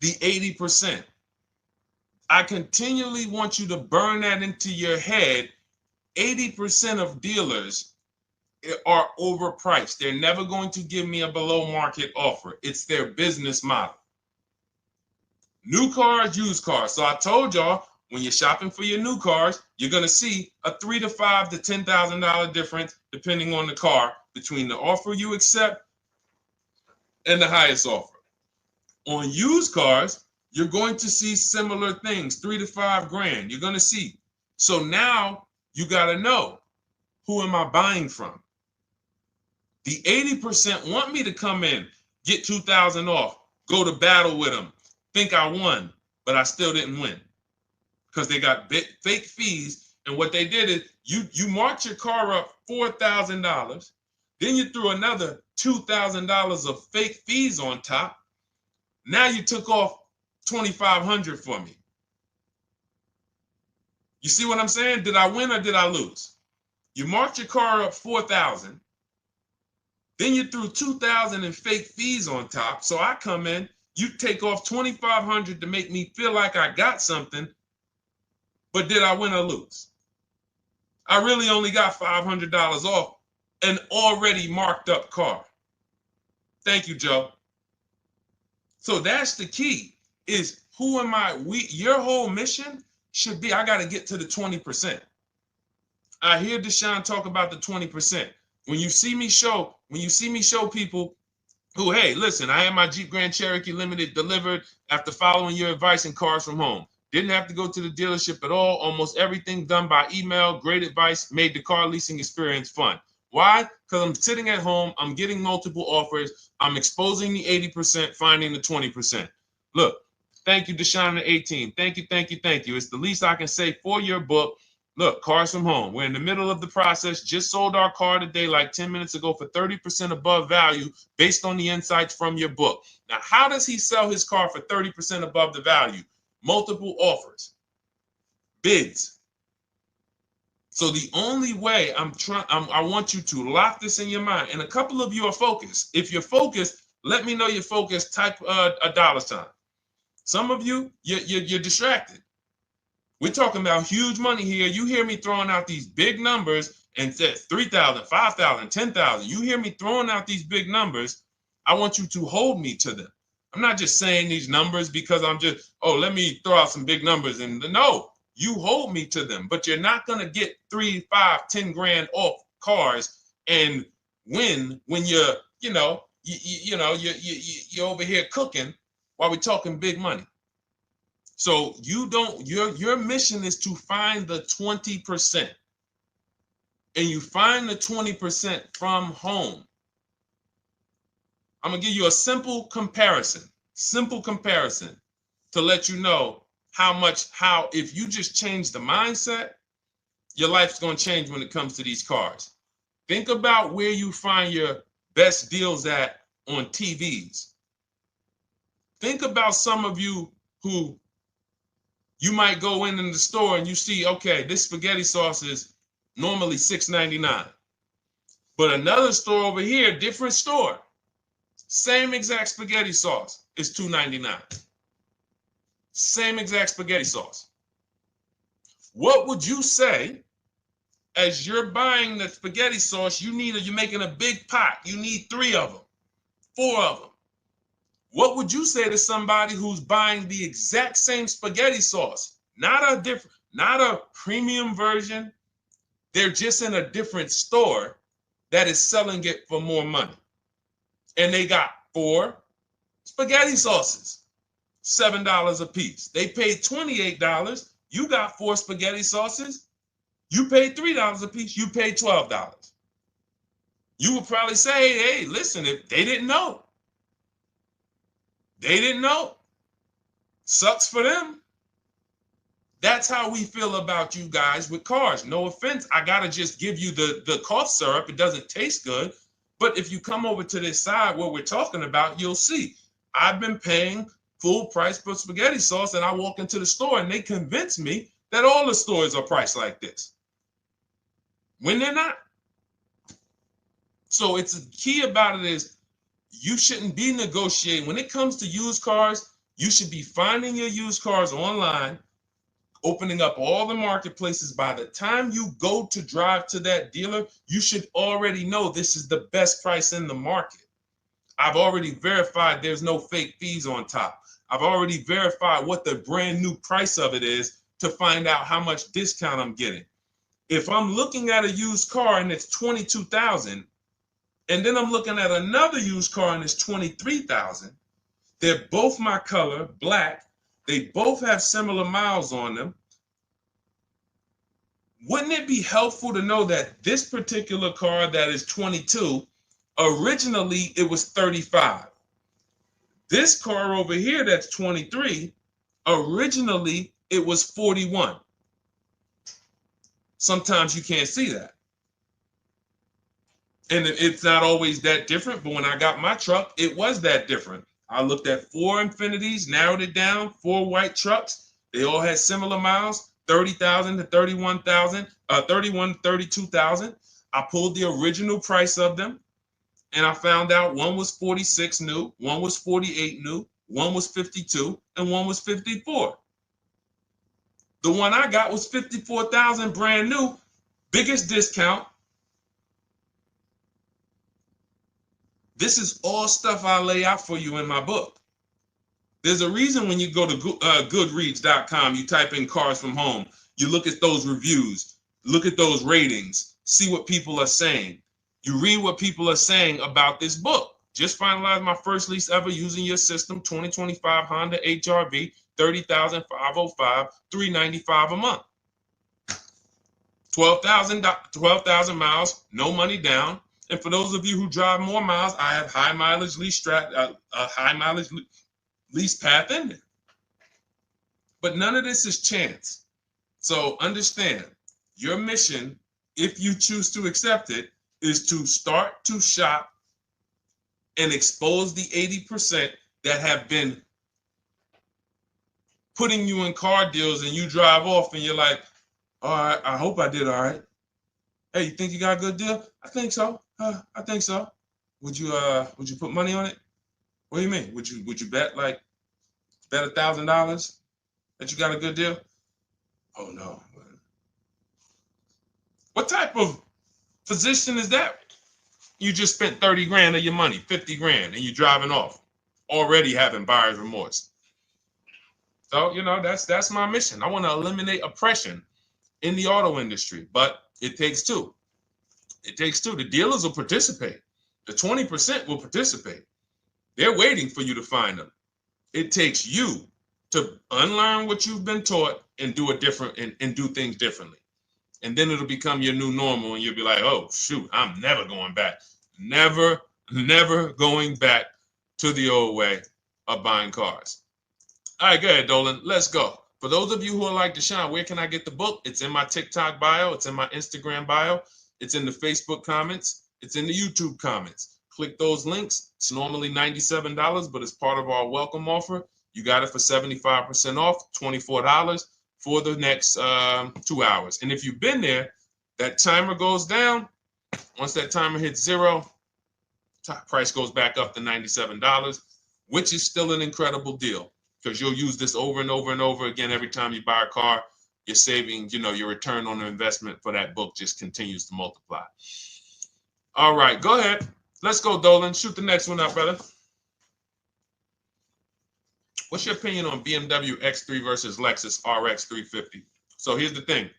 The 80%. I continually want you to burn that into your head. 80% of dealers are overpriced. They're never going to give me a below market offer. It's their business model. New cars, used cars. So I told y'all, when you're shopping for your new cars, you're going to see a $3,000 to $5,000 to $10,000 difference, depending on the car, between the offer you accept and the highest offer. On used cars, you're going to see similar things, 3 to 5 grand. You're going to see. So now you got to know, who am I buying from? The 80% want me to come in, get 2,000 off, go to battle with them, think I won, but I still didn't win because they got fake fees. And what they did is you marked your car up $4,000, then you threw another $2,000 of fake fees on top. Now you took off $2,500 for me. You see what I'm saying? Did I win or did I lose? You marked your car up $4,000. Then you threw $2,000 in fake fees on top. So I come in, you take off $2,500 to make me feel like I got something. But did I win or lose? I really only got $500 off an already marked up car. Thank you, Joe. So that's the key, is who am I? Your whole mission should be, I got to get to the 20%. I hear Deshone talk about the 20%. When you see me show people who, hey, listen, I had my Jeep Grand Cherokee Limited delivered after following your advice and cars from home. Didn't have to go to the dealership at all. Almost everything done by email. Great advice. Made the car leasing experience fun. Why? Because I'm sitting at home. I'm getting multiple offers. I'm exposing the 80%, finding the 20%. Look, thank you, Deshone the 18. Thank you, thank you, thank you. It's the least I can say for your book. Look, cars from home. We're in the middle of the process. Just sold our car today, like 10 minutes ago, for 30% above value based on the insights from your book. Now, how does he sell his car for 30% above the value? Multiple offers, bids. So the only way I want you to lock this in your mind. And a couple of you are focused. If you're focused, let me know you're focused. Type a $. Some of you, you're distracted. We're talking about huge money here. You hear me throwing out these big numbers and said 3,000, 5,000, 10,000. You hear me throwing out these big numbers. I want you to hold me to them. I'm not just saying these numbers because I'm just, let me throw out some big numbers. And no, you hold me to them, but you're not going to get 3, 5, 10 grand off cars and win when you're over here cooking while we're talking big money. So your mission is to find the 20%. And you find the 20% from home. I'm going to give you a simple comparison to let you know how if you just change the mindset, your life's going to change when it comes to these cars. Think about where you find your best deals at on TVs. Think about some of you who you might go in the store and you see, okay, this spaghetti sauce is normally $6.99. But another store over here, different store, same exact spaghetti sauce is $2.99. Same exact spaghetti sauce. What would you say as you're buying the spaghetti sauce? You're making a big pot. You need 3 of them, 4 of them. What would you say to somebody who's buying the exact same spaghetti sauce? Not a premium version. They're just in a different store that is selling it for more money. And they got 4 spaghetti sauces, $7 a piece. They paid $28. You got 4 spaghetti sauces. You paid $3 a piece. You paid $12. You would probably say, hey, listen, if they didn't know. They didn't know. Sucks for them. That's how we feel about you guys with cars. No offense. I got to just give you the cough syrup. It doesn't taste good. But if you come over to this side where we're talking about, you'll see. I've been paying full price for spaghetti sauce, and I walk into the store and they convince me that all the stores are priced like this, when they're not. So it's the key about it is you shouldn't be negotiating. When it comes to used cars, you should be finding your used cars online, opening up all the marketplaces. By the time you go to drive to that dealer, you should already know this is the best price in the market. I've already verified there's no fake fees on top. I've already verified what the brand new price of it is to find out how much discount I'm getting. If I'm looking at a used car and it's $22,000, and then I'm looking at another used car and it's $23,000, they're both my color, black. They both have similar miles on them. Wouldn't it be helpful to know that this particular car that is 22, originally it was 35? This car over here that's 23, originally it was 41. Sometimes you can't see that. And it's not always that different, but when I got my truck, it was that different. I looked at 4 Infinities, narrowed it down, 4 white trucks. They all had similar miles, 30,000 to 31,000, 31, 32,000. I pulled the original price of them, and I found out one was 46 new, one was 48 new, one was 52, and one was 54. The one I got was 54,000 brand new, biggest discount. This is all stuff I lay out for you in my book. There's a reason when you go to Goodreads.com, you type in cars from home, you look at those reviews, look at those ratings, see what people are saying. You read what people are saying about this book. Just finalized my first lease ever using your system, 2025 Honda HRV, 30,505, $395 a month. 12,000 miles, no money down. And for those of you who drive more miles, I have high mileage lease lease path in there. But none of this is chance. So understand, your mission, if you choose to accept it, is to start to shop and expose the 80% that have been putting you in car deals, and you drive off and you're like, all right, I hope I did all right. Hey, you think you got a good deal? I think so. I think so. Would you put money on it? What do you mean? Would you bet $1,000 that you got a good deal? Oh no. What type of position is that? You just spent 30 grand of your money, 50 grand, and you're driving off, already having buyer's remorse. So, that's my mission. I want to eliminate oppression in the auto industry, but it takes two. It takes two. The dealers will participate. The 20% will participate. They're waiting for you to find them. It takes you to unlearn what you've been taught and do it different and do things differently. And then it'll become your new normal, and you'll be like, oh, shoot, I'm never going back. Never going back to the old way of buying cars. All right, go ahead, Dolan. Let's go. For those of you who are like Deshone, where can I get the book? It's in my TikTok bio. It's in my Instagram bio. It's in the Facebook comments. It's in the YouTube comments. Click those links. It's normally $97, but it's part of our welcome offer. You got it for 75% off, $24 for the next 2 hours. And if you've been there, that timer goes down. Once that timer hits 0, top price goes back up to $97, which is still an incredible deal because you'll use this over and over and over again every time you buy a car. You're saving, your return on the investment for that book just continues to multiply. All right, go ahead. Let's go, Dolan. Shoot the next one up, brother. What's your opinion on BMW X3 versus Lexus RX 350? So here's the thing.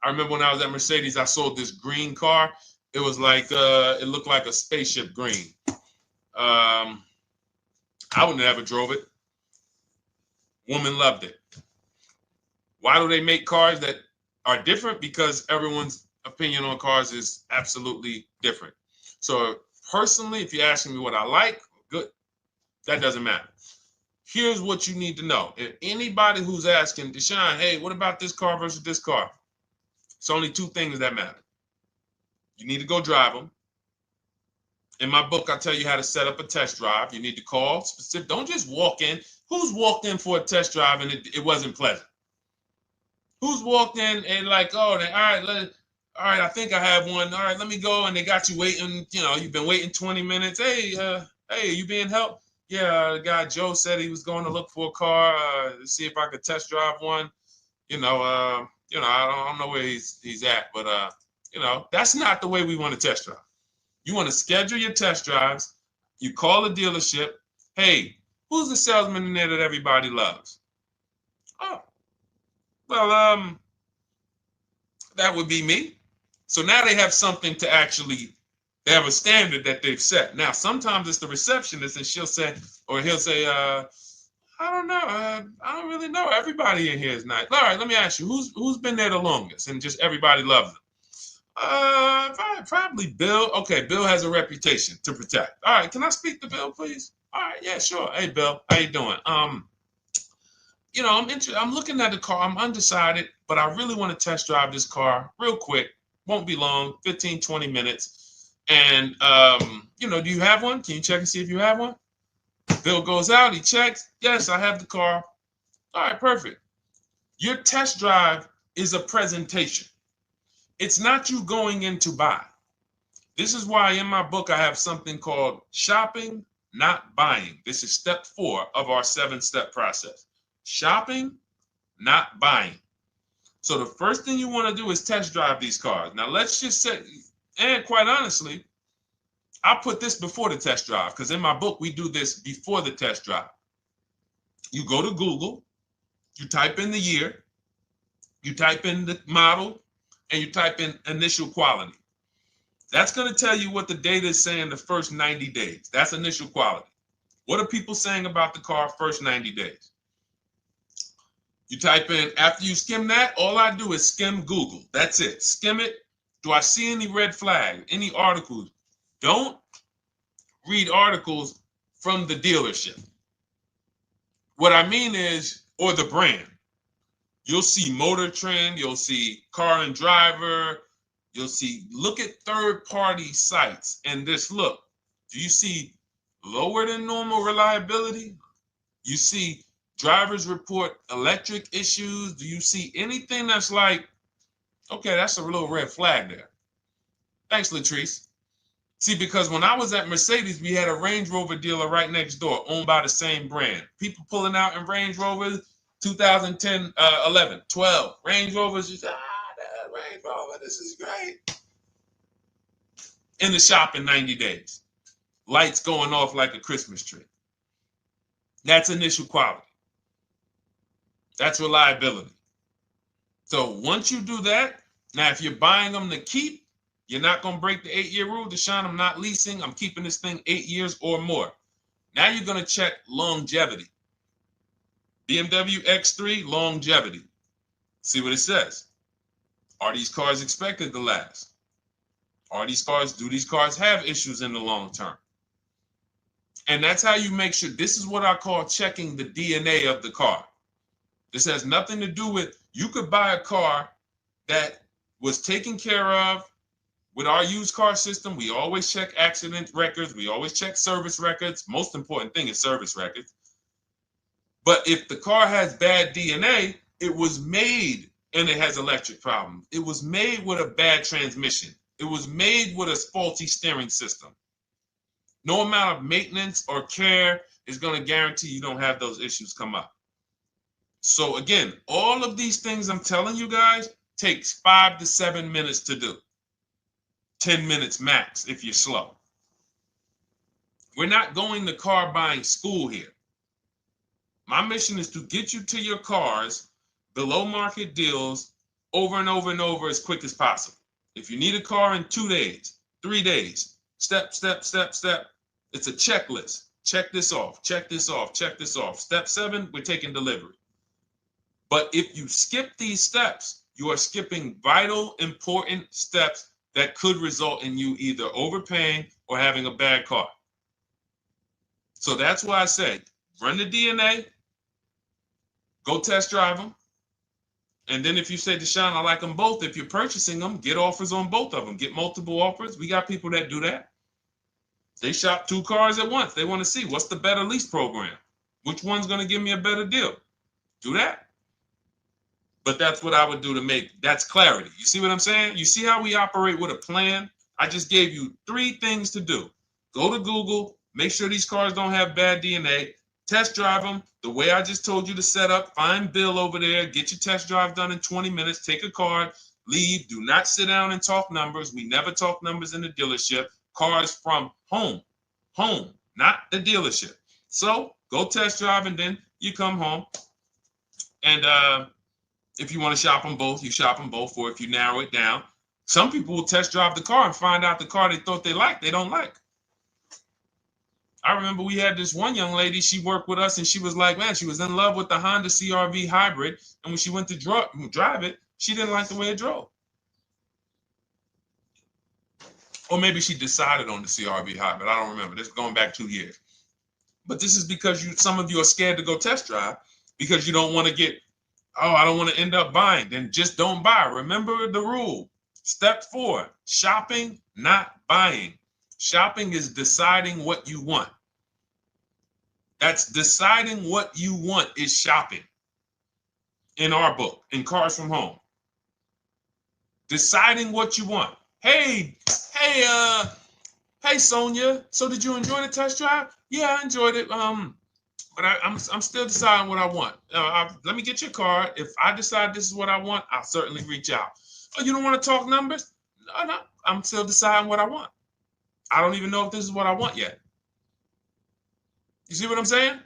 I remember when I was at Mercedes, I sold this green car. It was like, it looked like a spaceship green. I would never drove it. Woman loved it. Why do they make cars that are different? Because everyone's opinion on cars is absolutely different. So personally, if you're asking me what I like, good. That doesn't matter. Here's what you need to know. If anybody who's asking, Deshone, hey, what about this car versus this car? It's only two things that matter. You need to go drive them. In my book, I tell you how to set up a test drive. You need to call specific. Don't just walk in. Who's walked in for a test drive and it wasn't pleasant? Who's walked in and like, oh, all right, I think I have one. All right, let me go. And they got you waiting. You've been waiting 20 minutes. Hey, you being helped? Yeah, the guy Joe said he was going to look for a car to see if I could test drive one. I don't know where he's at, but that's not the way we want to test drive. You want to schedule your test drives. You call the dealership. Hey, who's the salesman in there that everybody loves? Oh, well, that would be me. So now they have something to actually, they have a standard that they've set. Now, sometimes it's the receptionist and he'll say, I don't know. I don't really know. Everybody in here is nice. All right, let me ask you, who's been there the longest? And just everybody loves them. Probably Bill. Okay, Bill has a reputation to protect. All right, can I speak to Bill, please? All right, yeah, sure. Hey, Bill, how you doing? I'm looking at the car. I'm undecided, but I really want to test drive this car real quick. Won't be long, 15, 20 minutes. And, do you have one? Can you check and see if you have one? Bill goes out, he checks. Yes, I have the car. All right, perfect. Your test drive is a presentation. It's not you going in to buy. This is why in my book I have something called shopping, not buying. This is step 4 of our 7-step process. Shopping, not buying. So the first thing you want to do is test drive these cars. Now let's just say, and quite honestly, I put this before the test drive because in my book we do this before the test drive. You go to Google, you type in the year, you type in the model, and you type in initial quality. That's going to tell you what the data is saying the first 90 days. That's initial quality. What are people saying about the car first 90 days? You type in, after you skim that, all I do is skim Google. That's it. Skim it. Do I see any red flag, any articles? Don't read articles from the dealership. What I mean is, or the brand. You'll see Motor Trend, you'll see Car and Driver, look at third-party sites and just look. Do you see lower than normal reliability? You see drivers report electric issues? Do you see anything that's like, okay, that's a little red flag there? Thanks, Latrice. See, because when I was at Mercedes, we had a Range Rover dealer right next door owned by the same brand. People pulling out in Range Rovers, 2010, 11, 12. Range Rovers, that Range Rover, this is great. In the shop in 90 days. Lights going off like a Christmas tree. That's initial quality. That's reliability. So once you do that, now if you're buying them to keep, you're not going to break the 8-year rule. Deshone, I'm not leasing. I'm keeping this thing 8 years or more. Now you're going to check longevity. BMW X3, longevity. See what it says. Are these cars expected to last? Do these cars have issues in the long term? And that's how you make sure. This is what I call checking the DNA of the car. This has nothing to do with, you could buy a car that was taken care of. With our used car system, we always check accident records. We always check service records. Most important thing is service records. But if the car has bad DNA, it was made and it has electric problems. It was made with a bad transmission. It was made with a faulty steering system. No amount of maintenance or care is going to guarantee you don't have those issues come up. So again, all of these things I'm telling you guys takes 5 to 7 minutes to do. 10 minutes max if you're slow. We're not going to car buying school here. My mission is to get you to your cars below market deals over and over and over as quick as possible. If you need a car in 2 days, 3 days, step, step, step, step. It's a checklist. Check this off, check this off, check this off. Step 7, we're taking delivery. But if you skip these steps, you are skipping vital, important steps that could result in you either overpaying or having a bad car. So that's why I say, run the DNA, go test drive them. And then if you say, Deshone, I like them both, if you're purchasing them, get offers on both of them. Get multiple offers. We got people that do that. They shop 2 cars at once. They want to see what's the better lease program. Which one's going to give me a better deal? Do that. But that's what I would do to make, that's clarity. You see what I'm saying? You see how we operate with a plan? I just gave you 3 things to do. Go to Google, make sure these cars don't have bad DNA, test drive them the way I just told you to set up, find Bill over there, get your test drive done in 20 minutes, take a card, leave, do not sit down and talk numbers. We never talk numbers in the dealership. Cars from home, not the dealership. So go test drive and then you come home. And if you want to shop them both, you shop them both. Or if you narrow it down, some people will test drive the car and find out the car they thought they liked, they don't like. I remember we had this one young lady, she worked with us and she was like, man, she was in love with the Honda CR-V hybrid. And when she went to drive it, she didn't like the way it drove. Or maybe she decided on the CR-V hybrid. I don't remember. This is going back 2 years. But this is because some of you are scared to go test drive because you don't want to get, oh, I don't want to end up buying. Then just don't buy. Remember the rule. Step 4, shopping, not buying. Shopping is deciding what you want. That's deciding what you want is shopping. In our book, in Cars from Home. Deciding what you want. Hey, Sonia. So did you enjoy the test drive? Yeah, I enjoyed it. But I'm still deciding what I want. Let me get your card. If I decide this is what I want, I'll certainly reach out. Oh, you don't want to talk numbers? No. I'm still deciding what I want. I don't even know if this is what I want yet. You see what I'm saying?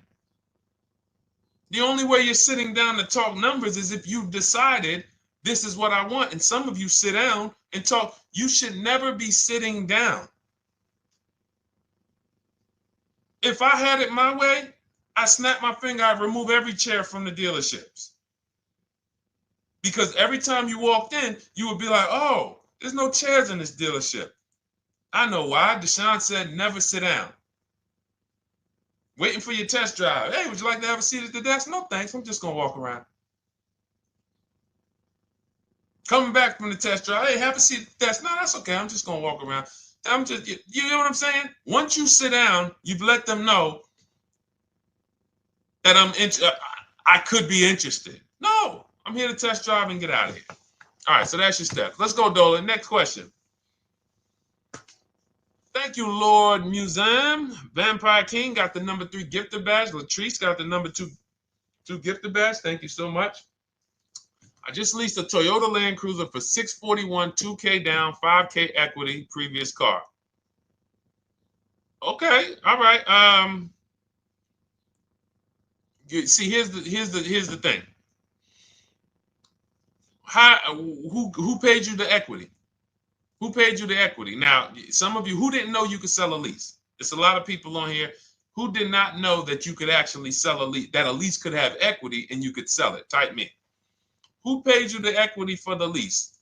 The only way you're sitting down to talk numbers is if you've decided this is what I want. And some of you sit down and talk. You should never be sitting down. If I had it my way, I snap my finger, I'd remove every chair from the dealerships. Because every time you walked in, you would be like, oh, there's no chairs in this dealership. I know why. Deshone said never sit down. Waiting for your test drive. Hey, would you like to have a seat at the desk? No, thanks. I'm just going to walk around. Coming back from the test drive. Hey, have a seat at the desk. No, that's okay. I'm just going to walk around. You know what I'm saying? Once you sit down, you've let them know that I could be interested. No, I'm here to test drive and get out of here. All right, so that's your steps. Let's go, Dolan. Next question. Thank you, Lord Museum. Vampire King got the number 3 gifter badge. Latrice got the number 2 gifter badge. Thank you so much. I just leased a Toyota Land Cruiser for $641, $2K down, $5K equity, previous car. Okay, all right. See, here's the thing. Who paid you the equity? Who paid you the equity? Now, some of you who didn't know you could sell a lease. There's a lot of people on here who did not know that you could actually sell a lease, that a lease could have equity and you could sell it. Type me. Who paid you the equity for the lease?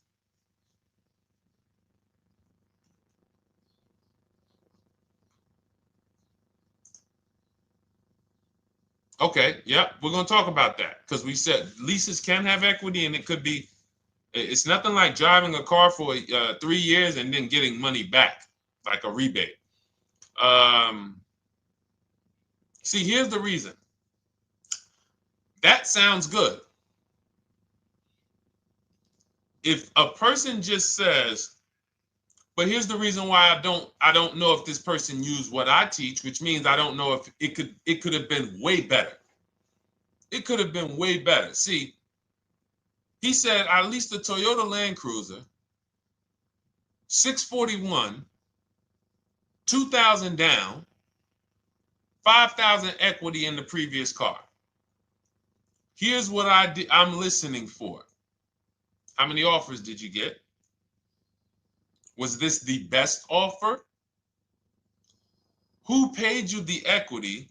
Okay, yep, we're going to talk about that because we said leases can have equity and it could be, it's nothing like driving a car for 3 years and then getting money back, like a rebate. See, here's the reason. That sounds good. If a person just says, But here's the reason why I don't know if this person used what I teach, which means I don't know if it could have been way better. It could have been way better. See, he said I leased a Toyota Land Cruiser, 641, 2,000 down, 5,000 equity in the previous car. Here's what I'm listening for. How many offers did you get? Was this the best offer? Who paid you the equity?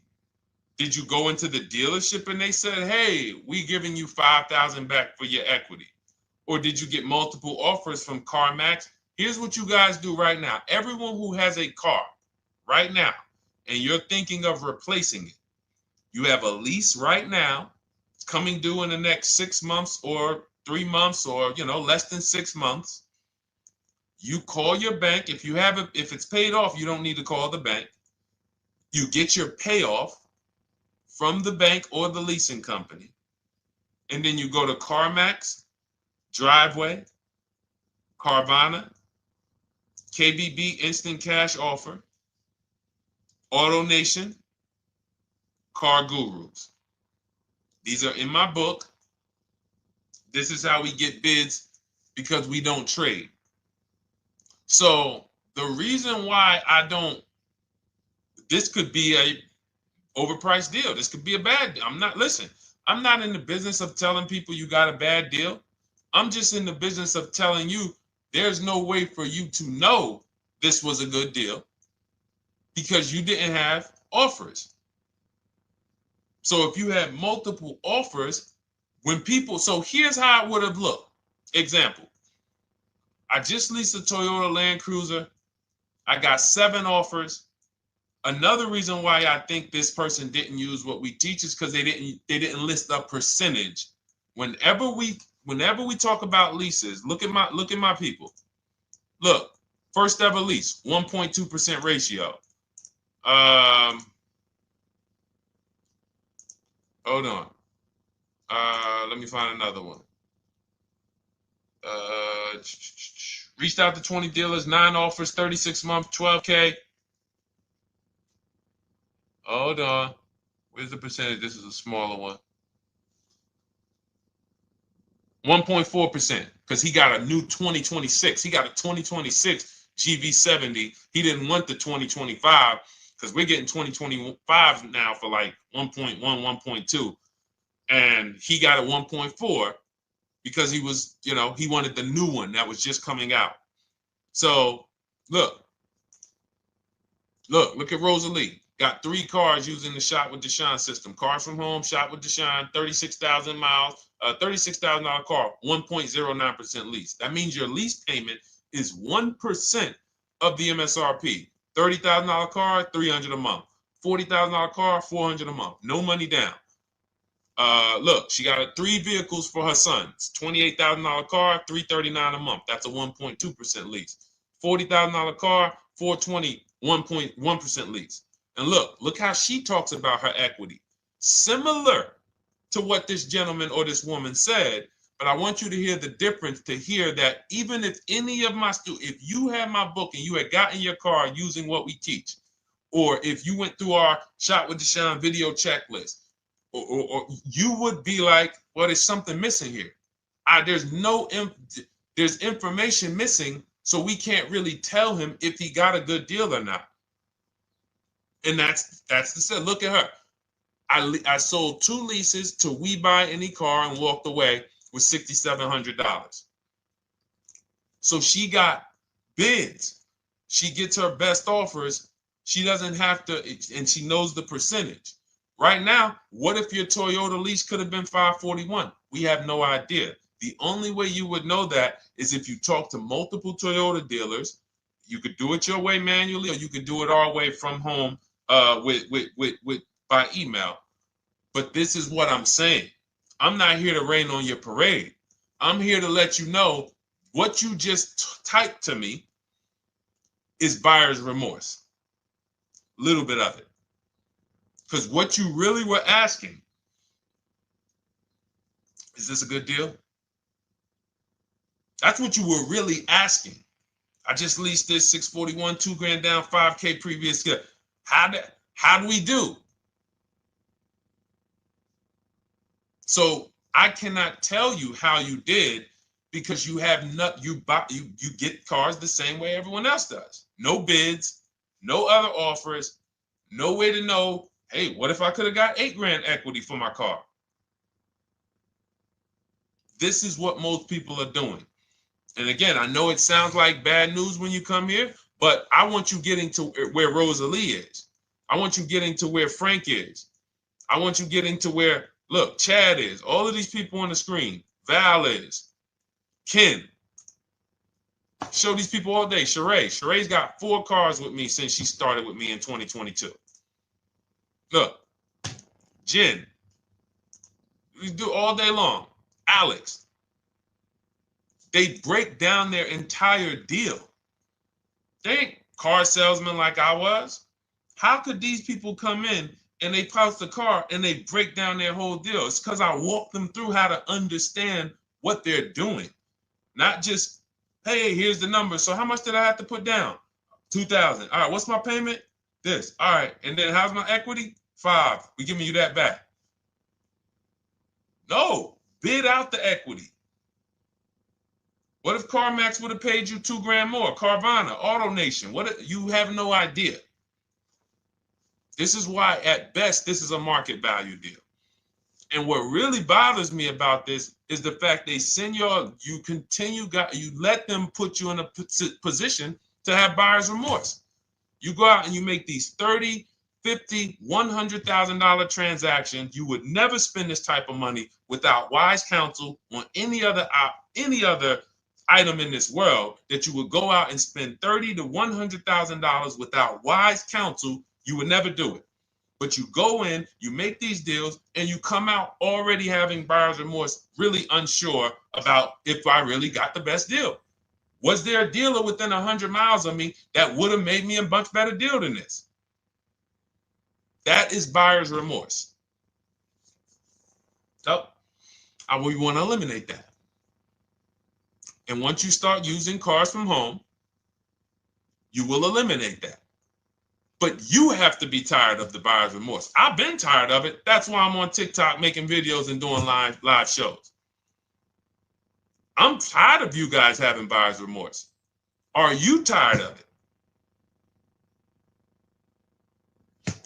Did you go into the dealership and they said, hey, we giving you 5,000 back for your equity? Or did you get multiple offers from CarMax? Here's what you guys do right now. Everyone who has a car right now, and you're thinking of replacing it, you have a lease right now. It's coming due in the next 6 months or 3 months or, less than 6 months. You call your bank. If it's paid off, you don't need to call the bank. You get your payoff from the bank or the leasing company. And then you go to CarMax, Driveway, Carvana, KBB Instant Cash Offer, AutoNation, Car Gurus. These are in my book. This is how we get bids because we don't trade. So the reason why this could be a overpriced deal. This could be a bad deal. I'm not in the business of telling people you got a bad deal. I'm just in the business of telling you there's no way for you to know this was a good deal because you didn't have offers. So if you had multiple offers, so here's how it would have looked. Example, I just leased a Toyota Land Cruiser. I got 7 offers. Another reason why I think this person didn't use what we teach is because they didn't list a percentage. Whenever we talk about leases, look at my people. Look, first ever lease, 1.2% ratio. Hold on. Let me find another one. Reached out to 20 dealers, 9 offers, 36 months, 12K. Hold on. Where's the percentage? This is a smaller one. 1.4%, because he got a new 2026. He got a 2026 GV70. He didn't want the 2025 because we're getting 2025 now for like 1.1, 1.2. And he got a 1.4 because he was, he wanted the new one that was just coming out. So look at Rosalie. Got 3 cars using the Shop with Deshone system. Cars from home, Shop with Deshone, 36,000 miles, $36,000 car, 1.09% lease. That means your lease payment is 1% of the MSRP. $30,000 car, $300 a month. $40,000 car, $400 a month. No money down. Look, she got 3 vehicles for her sons. $28,000 car, $339 a month. That's a 1.2% lease. $40,000 car, $420, 1.1% lease. And look how she talks about her equity. Similar to what this gentleman or this woman said, but I want you to hear the difference, to hear that even if any of my students, if you had my book and you had gotten your car using what we teach, or if you went through our Shop with Deshone video checklist, or you would be like, well, there's something missing here. There's information missing, so we can't really tell him if he got a good deal or not. And that's the set. Look at her. I sold 2 leases to We Buy Any Car and walked away with $6,700. So she got bids. She gets her best offers. She doesn't have to, and she knows the percentage. Right now, what if your Toyota lease could have been 541? We have no idea. The only way you would know that is if you talk to multiple Toyota dealers. You could do it your way manually, or you could do it our way from home by email. But this is what I'm saying. I'm not here to rain on your parade. I'm here to let you know what you just typed to me is buyer's remorse. A little bit of it. Because what you really were asking, is this a good deal? That's what you were really asking. I just leased this 641, 2 grand down, 5K previous. How do we do? So I cannot tell you how you did because you have not you get cars the same way everyone else does. No bids, no other offers, no way to know, hey, what if I could have got 8 grand equity for my car? This is what most people are doing. And again, I know it sounds like bad news when you come here, but I want you getting to where Rosalie is. I want you getting to where Frank is. I want you getting to where, look, Chad is. All of these people on the screen. Val is. Ken. Show these people all day. Sheree. Sheree's got 4 cars with me since she started with me in 2022. Look. Jen. We do all day long. Alex. They break down their entire deal. They ain't car salesmen like I was. How could these people come in and they post the car and they break down their whole deal? It's because I walk them through how to understand what they're doing. Not just, hey, here's the number. So how much did I have to put down? 2,000. All right, what's my payment? This. All right, and then how's my equity? 5. We giving you that back. No, bid out the equity. What if CarMax would have paid you 2 grand more? Carvana, AutoNation, what? You have no idea. This is why, at best, this is a market value deal. And what really bothers me about this is the fact they send you let them put you in a position to have buyer's remorse. You go out and you make these $30,000, $50,000, $100,000 transactions. You would never spend this type of money without wise counsel on any other item in this world, that you would go out and spend $30,000 to $100,000 without wise counsel. You would never do it. But you go in, you make these deals, and you come out already having buyer's remorse, really unsure about if I really got the best deal. Was there a dealer within 100 miles of me that would have made me a much better deal than this? That is buyer's remorse. So we want to eliminate that. And once you start using cars from home, you will eliminate that. But you have to be tired of the buyer's remorse. I've been tired of it. That's why I'm on TikTok making videos and doing live shows. I'm tired of you guys having buyer's remorse. Are you tired of it?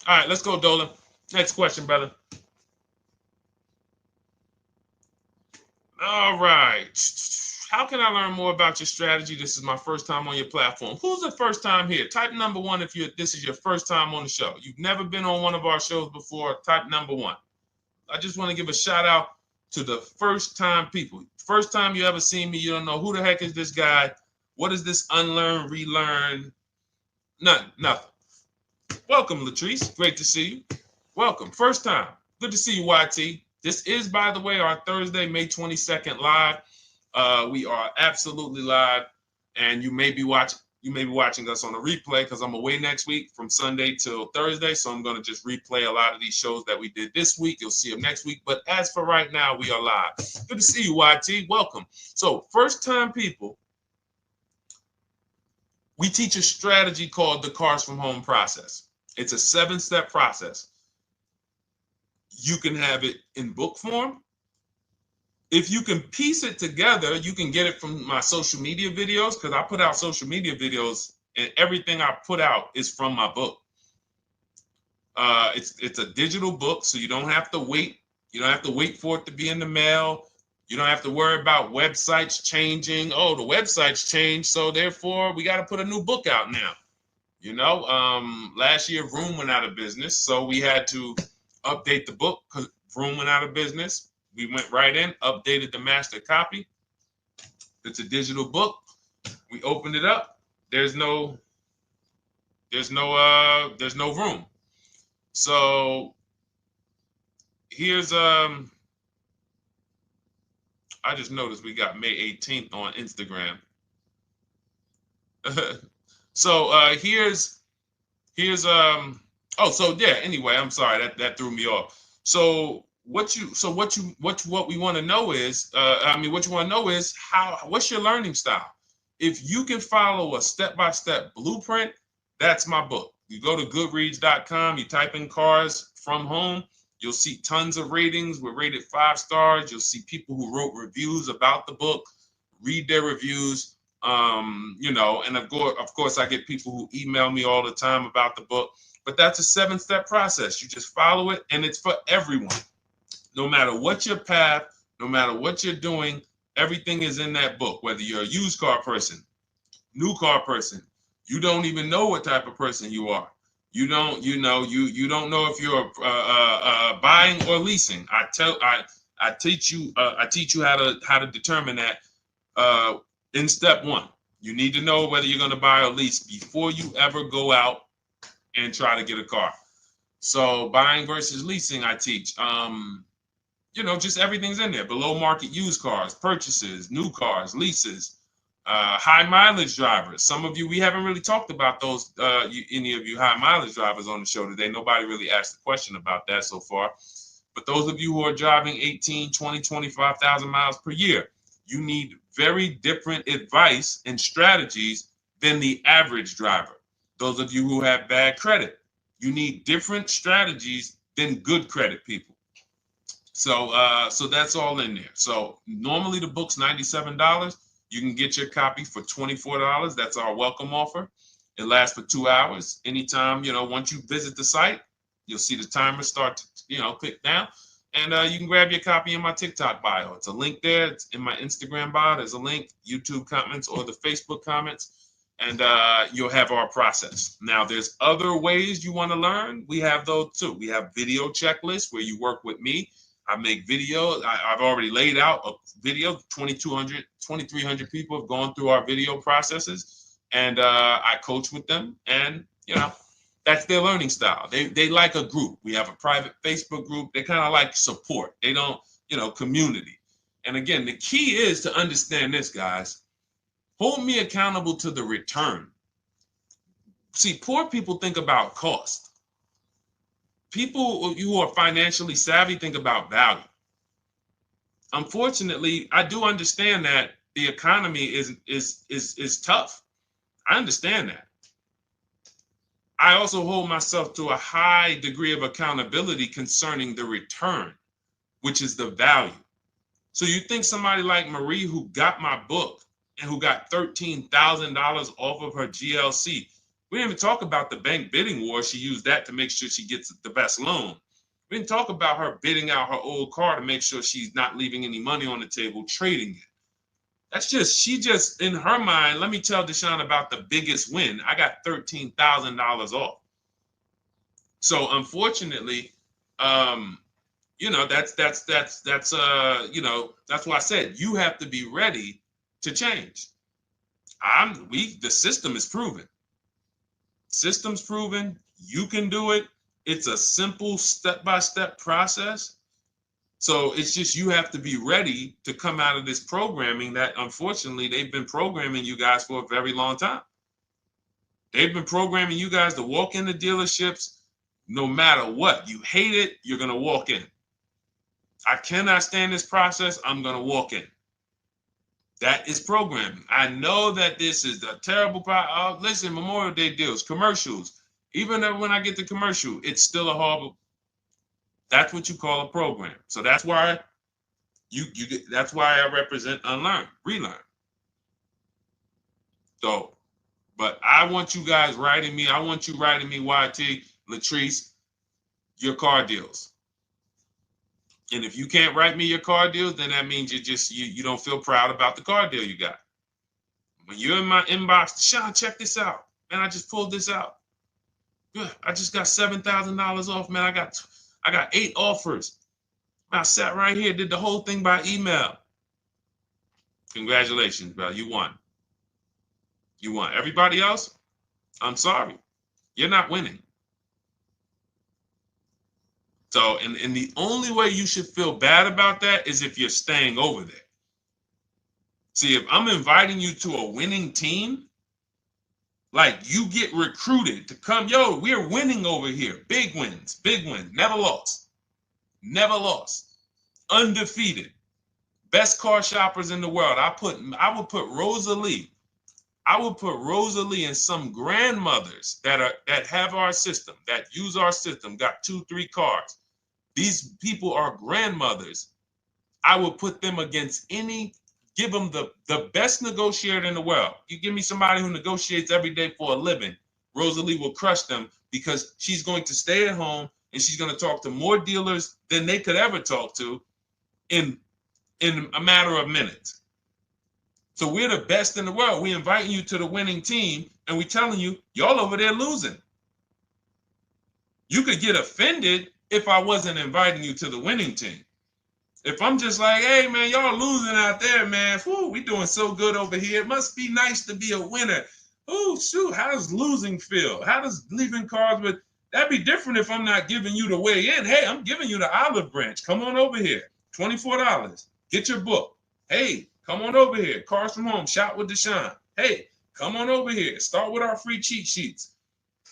All right, let's go, Dolan. Next question, brother. All right. How can I learn more about your strategy? This is my first time on your platform. Who's the first time here? Type number 1 if this is your first time on the show. You've never been on one of our shows before. Type number 1. I just want to give a shout out to the first time people. First time you ever seen me, you don't know who the heck is this guy. What is this unlearn, relearn? Nothing. Welcome, Latrice. Great to see you. Welcome. First time. Good to see you, YT. This is, by the way, our Thursday, May 22nd live. We are absolutely live, and you may be watching us on a replay because I'm away next week from Sunday till Thursday, so I'm going to just replay a lot of these shows that we did this week. You'll see them next week, but as for right now, we are live. Good to see you, YT. Welcome. So, first-time people, we teach a strategy called the Cars from Home process. It's a 7-step process. You can have it in book form. If you can piece it together, you can get it from my social media videos, because I put out social media videos and everything I put out is from my book. It's a digital book, so you don't have to wait. You don't have to wait for it to be in the mail. You don't have to worry about websites changing. Oh, the website's changed, so therefore we got to put a new book out now. You know, last year Vroom went out of business, so we had to update the book because Vroom went out of business. We went right in, updated the master copy. It's a digital book. We opened it up. There's no room. So here's I just noticed we got May 18th on Instagram. So here's anyway, I'm sorry, that threw me off. So what we want to know is, what's your learning style? If you can follow a step-by-step blueprint, that's my book. You go to goodreads.com, you type in cars from home, you'll see tons of ratings. We're rated 5 stars. You'll see people who wrote reviews about the book, read their reviews. And of course, I get people who email me all the time about the book. But that's a 7-step process. You just follow it, and it's for everyone. No matter what your path, no matter what you're doing, everything is in that book. Whether you're a used car person, new car person, you don't even know what type of person you are. You don't know if you're buying or leasing. I teach you how to determine that in step 1. You need to know whether you're going to buy or lease before you ever go out and try to get a car. So buying versus leasing, I teach. Just everything's in there. Below market used cars, purchases, new cars, leases, high mileage drivers. Some of you, we haven't really talked about those, any of you high mileage drivers on the show today. Nobody really asked a question about that so far. But those of you who are driving 18, 20, 25,000 miles per year, you need very different advice and strategies than the average driver. Those of you who have bad credit, you need different strategies than good credit people. So that's all in there. So normally the book's $97. You can get your copy for $24. That's our welcome offer. It lasts for 2 hours. Anytime, once you visit the site, you'll see the timer start to, click down. And you can grab your copy in my TikTok bio. It's a link there. It's in my Instagram bio. There's a link, YouTube comments or the Facebook comments. And you'll have our process. Now, there's other ways you want to learn. We have those too. We have video checklists where you work with me. I make videos. I've already laid out a video. 2,300 people have gone through our video processes, and I coach with them. And that's their learning style. They like a group. We have a private Facebook group. They kind of like support. They don't, community. And again, the key is to understand this, guys. Hold me accountable to the return. See, poor people think about cost. People who are financially savvy think about value. Unfortunately, I do understand that the economy is tough. I understand that. I also hold myself to a high degree of accountability concerning the return, which is the value. So you think somebody like Marie, who got my book and who got $13,000 off of her GLC, we didn't even talk about the bank bidding war. She used that to make sure she gets the best loan. We didn't talk about her bidding out her old car to make sure she's not leaving any money on the table, trading it. She just, in her mind, let me tell Deshone about the biggest win. I got $13,000 off. So unfortunately, that's why I said you have to be ready to change. The system is proven. System's proven. You can do it. It's a simple step-by-step process. So it's just you have to be ready to come out of this programming that, unfortunately, they've been programming you guys for a very long time. They've been programming you guys to walk into dealerships no matter what. You hate it, you're going to walk in. I cannot stand this process, I'm going to walk in. That is programming. I know that this is a terrible problem. Listen, Memorial Day deals, commercials. Even when I get the commercial, it's still a horrible. That's what you call a program. So that's why that's why I represent unlearn, relearn. So, but I want you guys writing me. I want you writing me, YT, Latrice, your car deals. And if you can't write me your car deals, then that means you don't feel proud about the car deal you got. When you're in my inbox, Deshone, check this out. Man, I just pulled this out. Yeah, I just got $7,000 off, man. I got 8 offers. I sat right here, did the whole thing by email. Congratulations, bro. You won. You won. Everybody else, I'm sorry. You're not winning. So, and the only way you should feel bad about that is if you're staying over there. See, if I'm inviting you to a winning team, like you get recruited to come, yo, we're winning over here. Big wins, never lost. Never lost. Undefeated. Best car shoppers in the world. I would put Rosalie I will put Rosalie and some grandmothers that have our system, that use our system, got 2-3 cars. These people are grandmothers. I will put them against give them the best negotiator in the world. You give me somebody who negotiates every day for a living, Rosalie will crush them because she's going to stay at home and she's going to talk to more dealers than they could ever talk to in a matter of minutes. So we're the best in the world. We're inviting you to the winning team, and we're telling you, y'all over there losing. You could get offended if I wasn't inviting you to the winning team. If I'm just like, hey, man, y'all losing out there, man. Whew, we doing so good over here. It must be nice to be a winner. Oh, shoot, how does losing feel? How does leaving cars with... That'd be different if I'm not giving you the way in. Hey, I'm giving you the olive branch. Come on over here. $24. Get your book. Hey, come on over here. Cars from Home. Shop with Deshone. Hey, come on over here. Start with our free cheat sheets.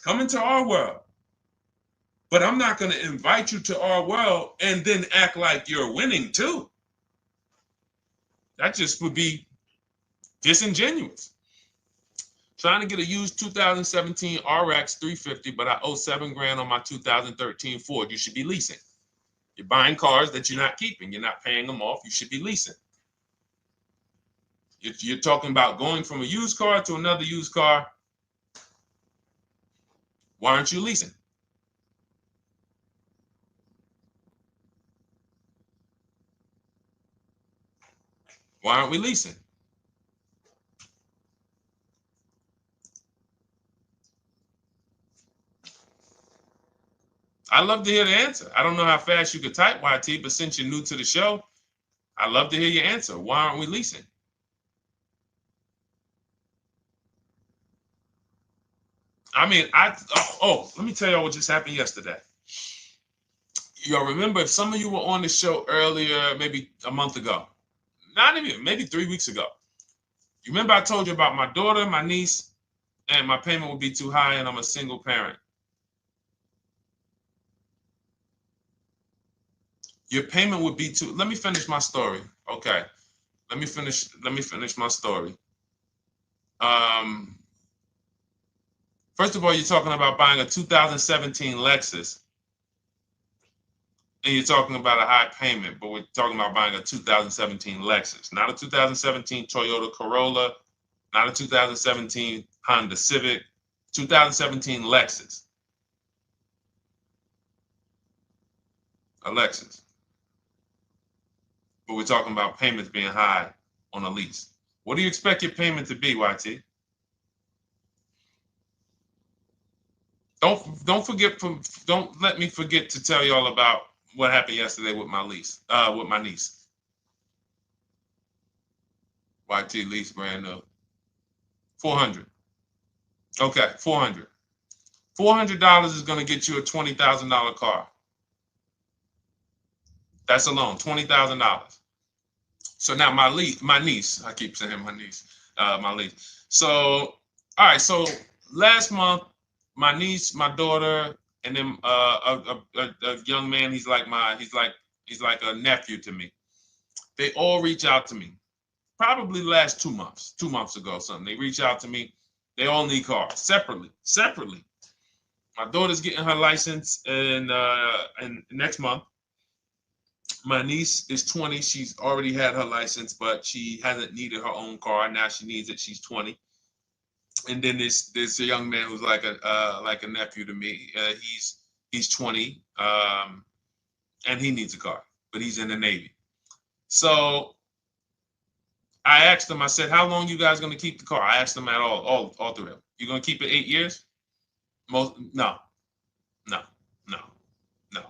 Come into our world. But I'm not going to invite you to our world and then act like you're winning too. That just would be disingenuous. Trying to get a used 2017 RX 350, but I owe $7,000 on my 2013 Ford. You should be leasing. You're buying cars that you're not keeping. You're not paying them off. You should be leasing. You're talking about going from a used car to another used car. Why aren't you leasing? Why aren't we leasing? I'd love to hear the answer. I don't know how fast you could type, YT, but since you're new to the show, I'd love to hear your answer. Why aren't we leasing? I mean, let me tell y'all what just happened yesterday. Y'all remember, if some of you were on the show earlier, maybe a month ago, not even, maybe 3 weeks ago. You remember I told you about my daughter, my niece, and my payment would be too high, and I'm a single parent. Your payment would be too... Let me finish my story. Okay. Let me finish my story. First of all, you're talking about buying a 2017 Lexus, and you're talking about a high payment, but we're talking about buying a 2017 Lexus, not a 2017 Toyota Corolla, not a 2017 Honda Civic, 2017 Lexus. A Lexus. But we're talking about payments being high on a lease. What do you expect your payment to be, YT? Don't let me forget to tell y'all about what happened yesterday with my niece. YT lease brand new. $400. Okay, $400. $400 is going to get you a $20,000 car. That's alone, $20,000. So now my niece, I keep saying my niece, my niece. So, all right, so last month, my niece, my daughter, and then a young man, he's like a nephew to me. They all reach out to me. Probably the last 2 months ago, something. They reach out to me. They all need cars separately. My daughter's getting her license in next month. My niece is 20. She's already had her license, but she hasn't needed her own car. Now she needs it. She's 20. And then there's a young man who's like a nephew to me. He's 20, and he needs a car, but he's in the Navy. So I asked them. I said, "How long you guys gonna keep the car?" I asked them at all three of them. You gonna keep it 8 years? No.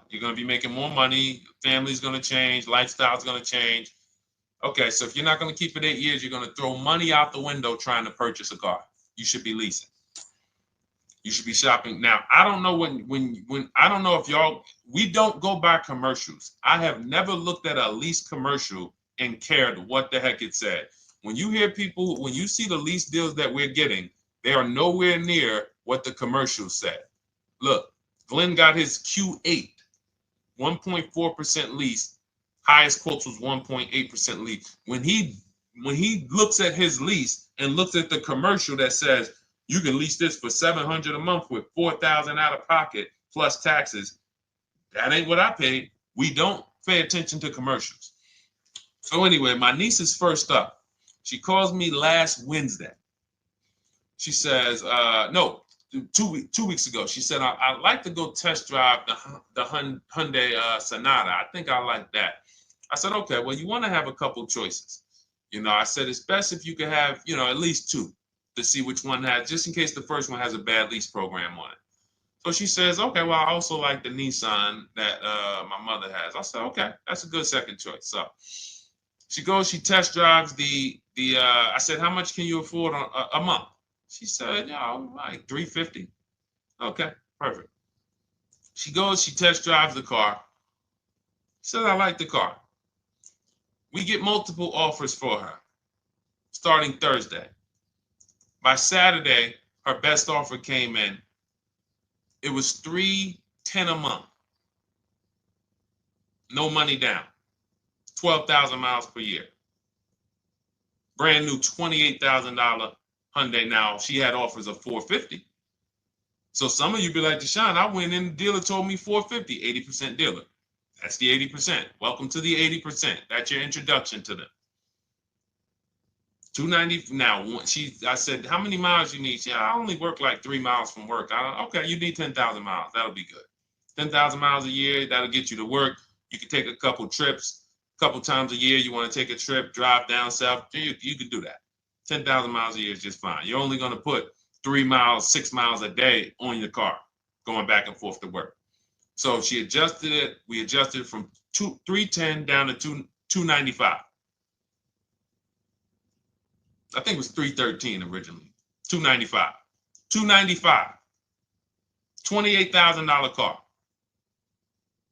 You're gonna be making more money. Family's gonna change. Lifestyle's gonna change. Okay, so if you're not gonna keep it 8 years, you're gonna throw money out the window trying to purchase a car. You should be leasing. You should be shopping. Now, I don't know when I don't know if y'all, we don't go by commercials. I have never looked at a lease commercial and cared what the heck it said. When you hear people, when you see the lease deals that we're getting, they are nowhere near what the commercial said. Look, Glenn got his Q8, 1.4% lease. Highest quotes was 1.8% lease. When he looks at his lease, and looks at the commercial that says you can lease this for $700 a month with $4,000 out of pocket plus taxes, that ain't what I paid. We don't pay attention to commercials. So anyway, my niece is first up. She calls me last Wednesday. She says, no, 2 weeks ago. She said, I'd like to go test drive the Hyundai Sonata. I think I like that. I said, okay, well, you want to have a couple choices. I said, it's best if you could have, at least two to see which one has, just in case the first one has a bad lease program on it. So she says, okay, well, I also like the Nissan that my mother has. I said, okay, that's a good second choice. So she goes, she test drives I said, how much can you afford a month? She said, like $350. Okay, perfect. She goes, she test drives the car. She said, I like the car. We get multiple offers for her starting Thursday. By Saturday, her best offer came in. It was $310 a month. No money down. 12,000 miles per year. Brand new $28,000 Hyundai. Now, she had offers of $450. So some of you be like, Deshone, I went in, the dealer told me $450, 80% dealer. That's the 80%. Welcome to the 80%. That's your introduction to them. $290. Now, I said, how many miles you need? She said, I only work like 3 miles from work. Okay, you need 10,000 miles. That'll be good. 10,000 miles a year, that'll get you to work. You can take a couple trips, a couple times a year. You want to take a trip, drive down south. You can do that. 10,000 miles a year is just fine. You're only going to put 3 miles, 6 miles a day on your car, going back and forth to work. So she adjusted it. We adjusted it from 310 down to 295. I think it was 313 originally. 295. 295. $28,000 car.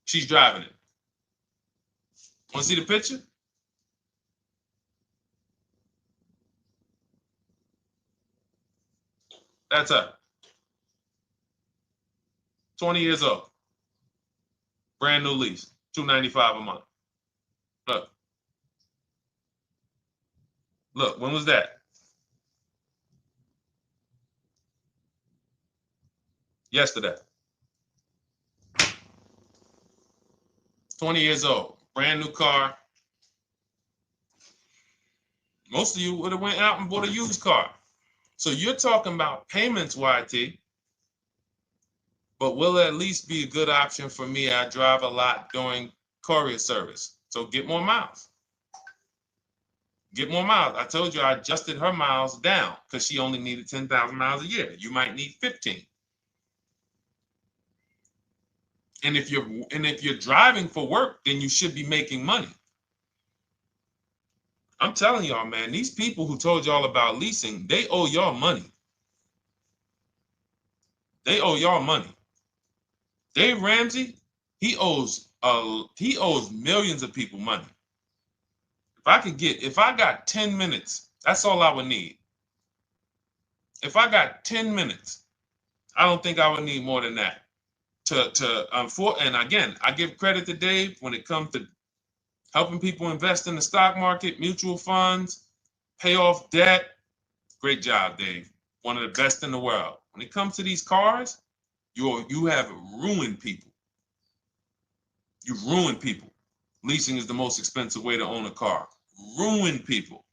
She's driving it. Want to see the picture? That's her. 20 years old. Brand new lease. $295 a month. Look. Look, when was that? Yesterday. 20 years old. Brand new car. Most of you would have went out and bought a used car. So you're talking about payments, YT. But will it at least be a good option for me? I drive a lot during courier service. So get more miles. Get more miles. I told you I adjusted her miles down because she only needed 10,000 miles a year. You might need 15. And if you're driving for work, then you should be making money. I'm telling y'all, man, these people who told y'all about leasing, they owe y'all money. They owe y'all money. Dave Ramsey, he owes millions of people money. If I got 10 minutes, that's all I would need. If I got 10 minutes, I don't think I would need more than that. And again, I give credit to Dave when it comes to helping people invest in the stock market, mutual funds, pay off debt. Great job, Dave. One of the best in the world. When it comes to these cars, you have ruined people. You've ruined people. Leasing is the most expensive way to own a car. Ruined people.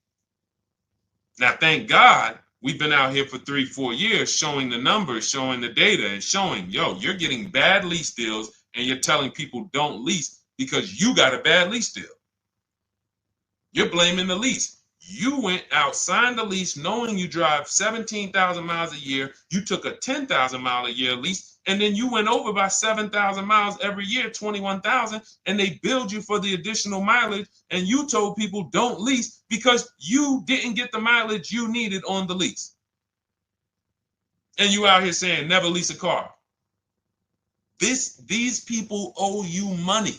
Now, thank God, we've been out here for 3-4 years showing the numbers, showing the data, and showing, you're getting bad lease deals, and you're telling people don't lease because you got a bad lease deal. You're blaming the lease. You went out, signed the lease, knowing you drive 17,000 miles a year. You took a 10,000 mile a year lease, and then you went over by 7,000 miles every year, 21,000, and they billed you for the additional mileage, and you told people don't lease because you didn't get the mileage you needed on the lease. And you out here saying never lease a car. These people owe you money.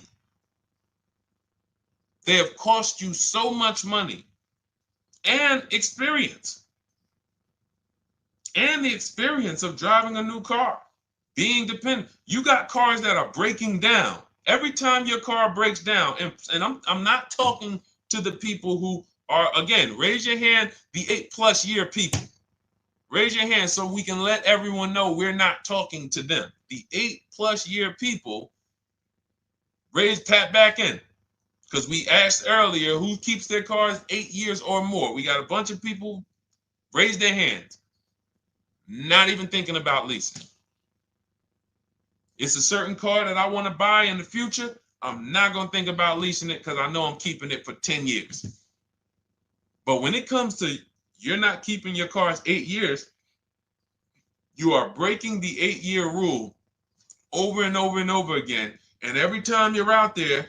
They have cost you so much money and experience. And the experience of driving a new car, being dependent. You got cars that are breaking down. Every time your car breaks down, and I'm not talking to the people who Or again, raise your hand, the 8+ year people. Raise your hand so we can let everyone know we're not talking to them. The 8+ year people, tap back in. Because we asked earlier who keeps their cars 8 years or more. We got a bunch of people raise their hands, not even thinking about leasing. It's a certain car that I want to buy in the future. I'm not going to think about leasing it because I know I'm keeping it for 10 years. But when it comes to you're not keeping your cars 8 years, you are breaking the 8-year rule over and over and over again. And every time you're out there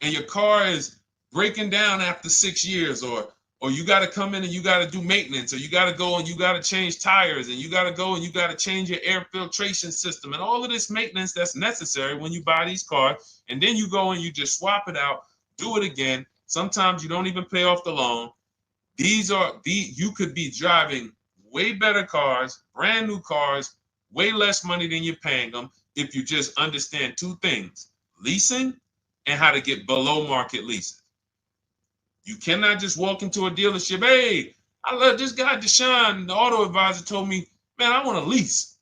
and your car is breaking down after 6 years, or you got to come in and you got to do maintenance, or you got to go and you got to change tires, and you got to go and you got to change your air filtration system, and all of this maintenance that's necessary when you buy these cars, and then you go and you just swap it out, do it again. Sometimes you don't even pay off the loan. You could be driving way better cars, brand new cars, way less money than you're paying them if you just understand two things: leasing and how to get below market leases. You cannot just walk into a dealership. Hey, I love this guy, Deshone, the auto advisor, told me, man, I want to lease.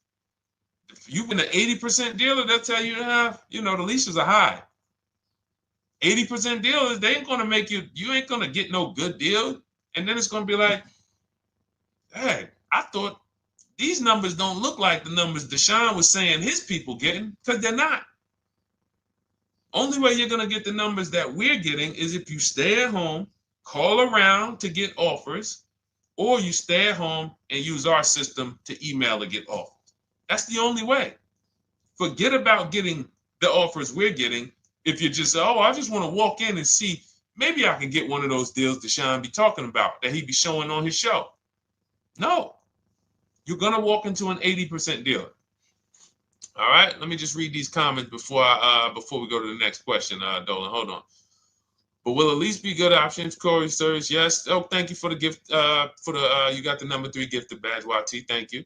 If you've been an 80% dealer, they'll tell you, the leases are high. 80% dealers, they ain't going to make you ain't going to get no good deal. And then it's going to be like, hey, I thought these numbers don't look like the numbers Deshone was saying his people getting, because they're not. Only way you're going to get the numbers that we're getting is if you stay at home, call around to get offers, or you stay at home and use our system to email to get offers. That's the only way. Forget about getting the offers we're getting. If you just say, oh, I just want to walk in and see, maybe I can get one of those deals Deshone be talking about that he be showing on his show. No, you're going to walk into an 80% dealer. All right, let me just read these comments before we go to the next question, Dolan. Hold on. But will a lease be good options? Corey Sirs, yes. Oh, thank you for the gift. You got the number 3 gifted badge, YT. Thank you.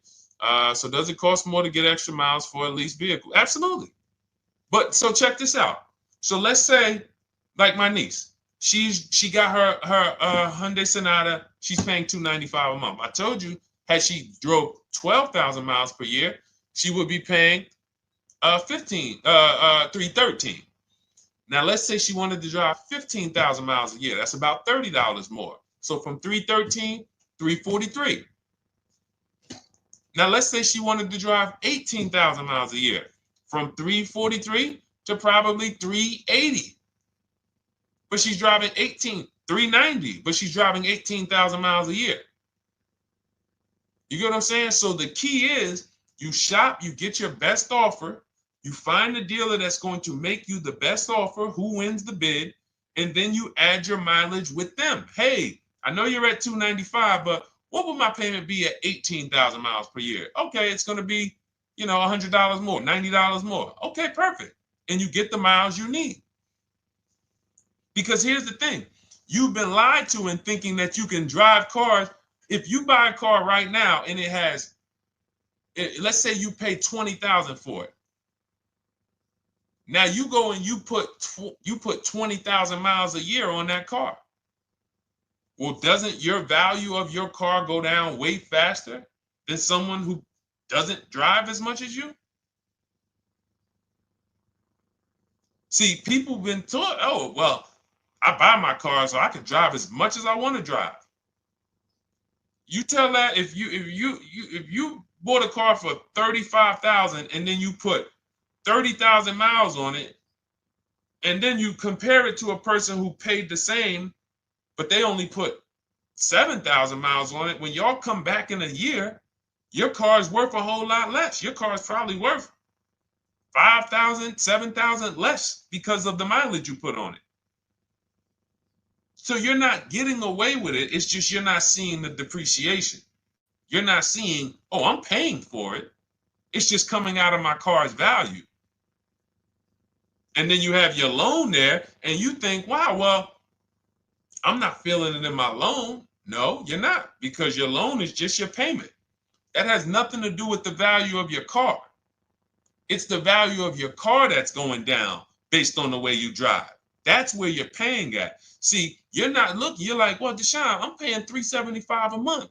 So does it cost more to get extra miles for a leased vehicle? Absolutely. But so check this out. So let's say, like my niece, she got her Hyundai Sonata. She's paying $295 a month. I told you, had she drove 12,000 miles per year, she would be paying $313. Now let's say she wanted to drive 15,000 miles a year. That's about $30 more. So from $313, $343. Now let's say she wanted to drive 18,000 miles a year, from $343 to probably $380. But she's driving $390, but she's driving 18,000 miles a year. You get what I'm saying? So the key is you shop, you get your best offer, you find the dealer that's going to make you the best offer, who wins the bid, and then you add your mileage with them. Hey, I know you're at $295, but what would my payment be at 18,000 miles per year? Okay, it's going to be, $100 more, $90 more. Okay, perfect. And you get the miles you need. Because here's the thing. You've been lied to in thinking that you can drive cars. If you buy a car right now and it has, let's say you pay $20,000 for it. Now you go and you put 20,000 miles a year on that car. Well, doesn't your value of your car go down way faster than someone who doesn't drive as much as you? See, people have been taught, oh, well, I buy my car so I can drive as much as I want to drive. You tell that if you bought a car for $35,000 and then you put 30,000 miles on it, and then you compare it to a person who paid the same, but they only put 7,000 miles on it. When y'all come back in a year, your car is worth a whole lot less. Your car is probably worth 5,000, 7,000 less because of the mileage you put on it. So you're not getting away with it. It's just you're not seeing the depreciation. You're not seeing, oh, I'm paying for it. It's just coming out of my car's value. And then you have your loan there and you think, wow, well, I'm not feeling it in my loan. No, you're not, because your loan is just your payment. That has nothing to do with the value of your car. It's the value of your car that's going down based on the way you drive. That's where you're paying at. See, you're not looking, you're like, well, Deshone, I'm paying $375 a month.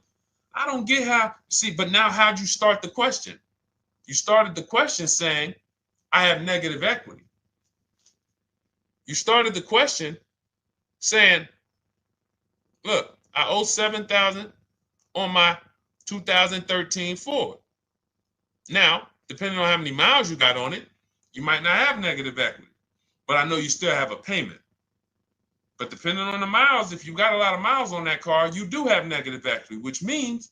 I don't get how, see, but now how'd you start the question? You started the question saying, I have negative equity. You started the question saying, look, I owe $7,000 on my 2013 Ford. Now, depending on how many miles you got on it, you might not have negative equity, but I know you still have a payment. But depending on the miles, if you got a lot of miles on that car, you do have negative equity, which means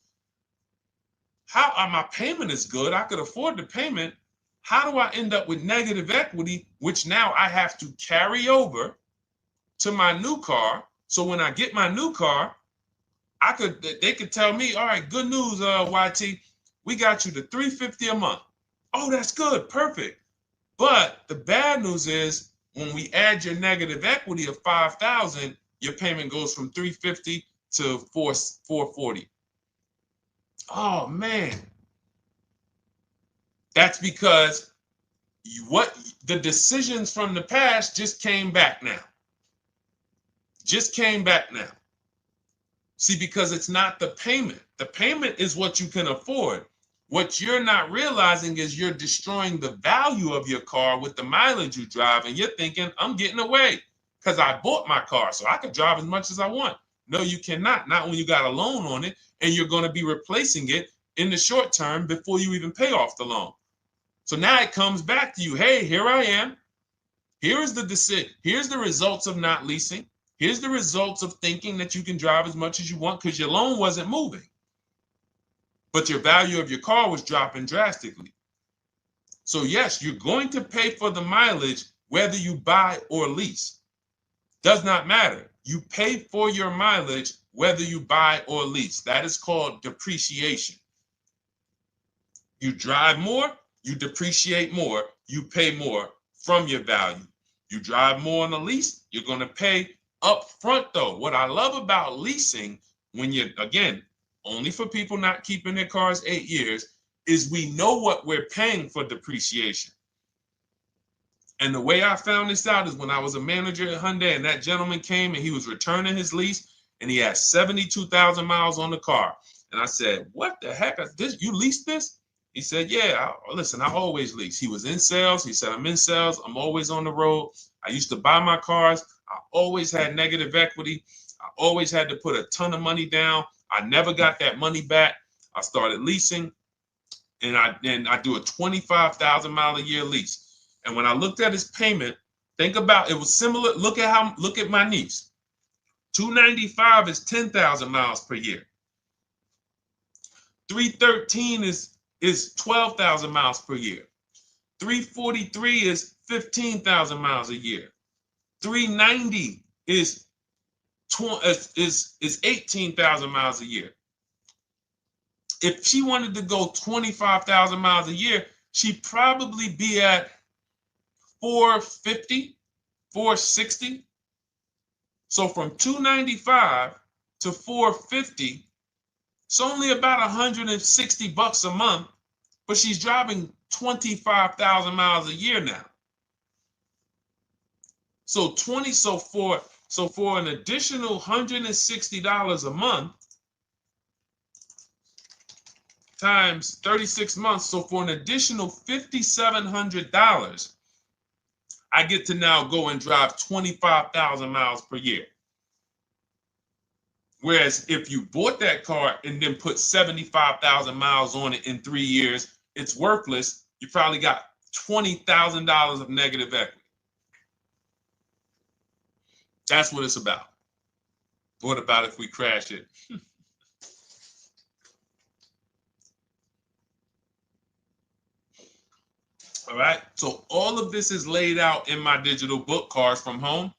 my payment is good. I could afford the payment. How do I end up with negative equity, which now I have to carry over to my new car? So when I get my new car, they could tell me, all right, good news, YT, we got you to $350 a month. Oh, that's good, perfect. But the bad news is when we add your negative equity of $5,000, your payment goes from $350 to $440. Oh man, that's because the decisions from the past just came back now. Just came back now. See, because it's not the payment. The payment is what you can afford. What you're not realizing is you're destroying the value of your car with the mileage you drive, and you're thinking, I'm getting away because I bought my car, so I can drive as much as I want. No, you cannot. Not when you got a loan on it, and you're going to be replacing it in the short term before you even pay off the loan. So now it comes back to you. Hey, here I am. Here's the decision. Here's the results of not leasing. Here's the results of thinking that you can drive as much as you want because your loan wasn't moving. But your value of your car was dropping drastically. So yes, you're going to pay for the mileage whether you buy or lease. Does not matter. You pay for your mileage whether you buy or lease. That is called depreciation. You drive more, you depreciate more, you pay more from your value. You drive more on a lease, you're going to pay up front though. What I love about leasing, when you're, again, only for people not keeping their cars 8 years, is we know what we're paying for depreciation. And the way I found this out is when I was a manager at Hyundai and that gentleman came and he was returning his lease and he had 72,000 miles on the car. And I said, what the heck? You leased this? He said, yeah, listen, I always lease. He was in sales. He said, I'm in sales. I'm always on the road. I used to buy my cars. I always had negative equity. I always had to put a ton of money down. I never got that money back. I started leasing, and I do a 25,000 mile a year lease. And when I looked at his payment, think about it was similar. Look at my niece. 295 is 10,000 miles per year. 313 is 12,000 miles per year. 343 is 15,000 miles a year. 390 is 18,000 miles a year. If she wanted to go 25,000 miles a year, she'd probably be at 450, 460. So from 295 to 450, it's only about 160 bucks a month, but she's driving 25,000 miles a year now. So for an additional $160 a month times 36 months, so for an additional $5,700, I get to now go and drive 25,000 miles per year. Whereas if you bought that car and then put 75,000 miles on it in 3 years, it's worthless. You probably got $20,000 of negative equity. That's what it's about. What about if we crash it? All right. So all of this is laid out in my digital book, Cars from Home.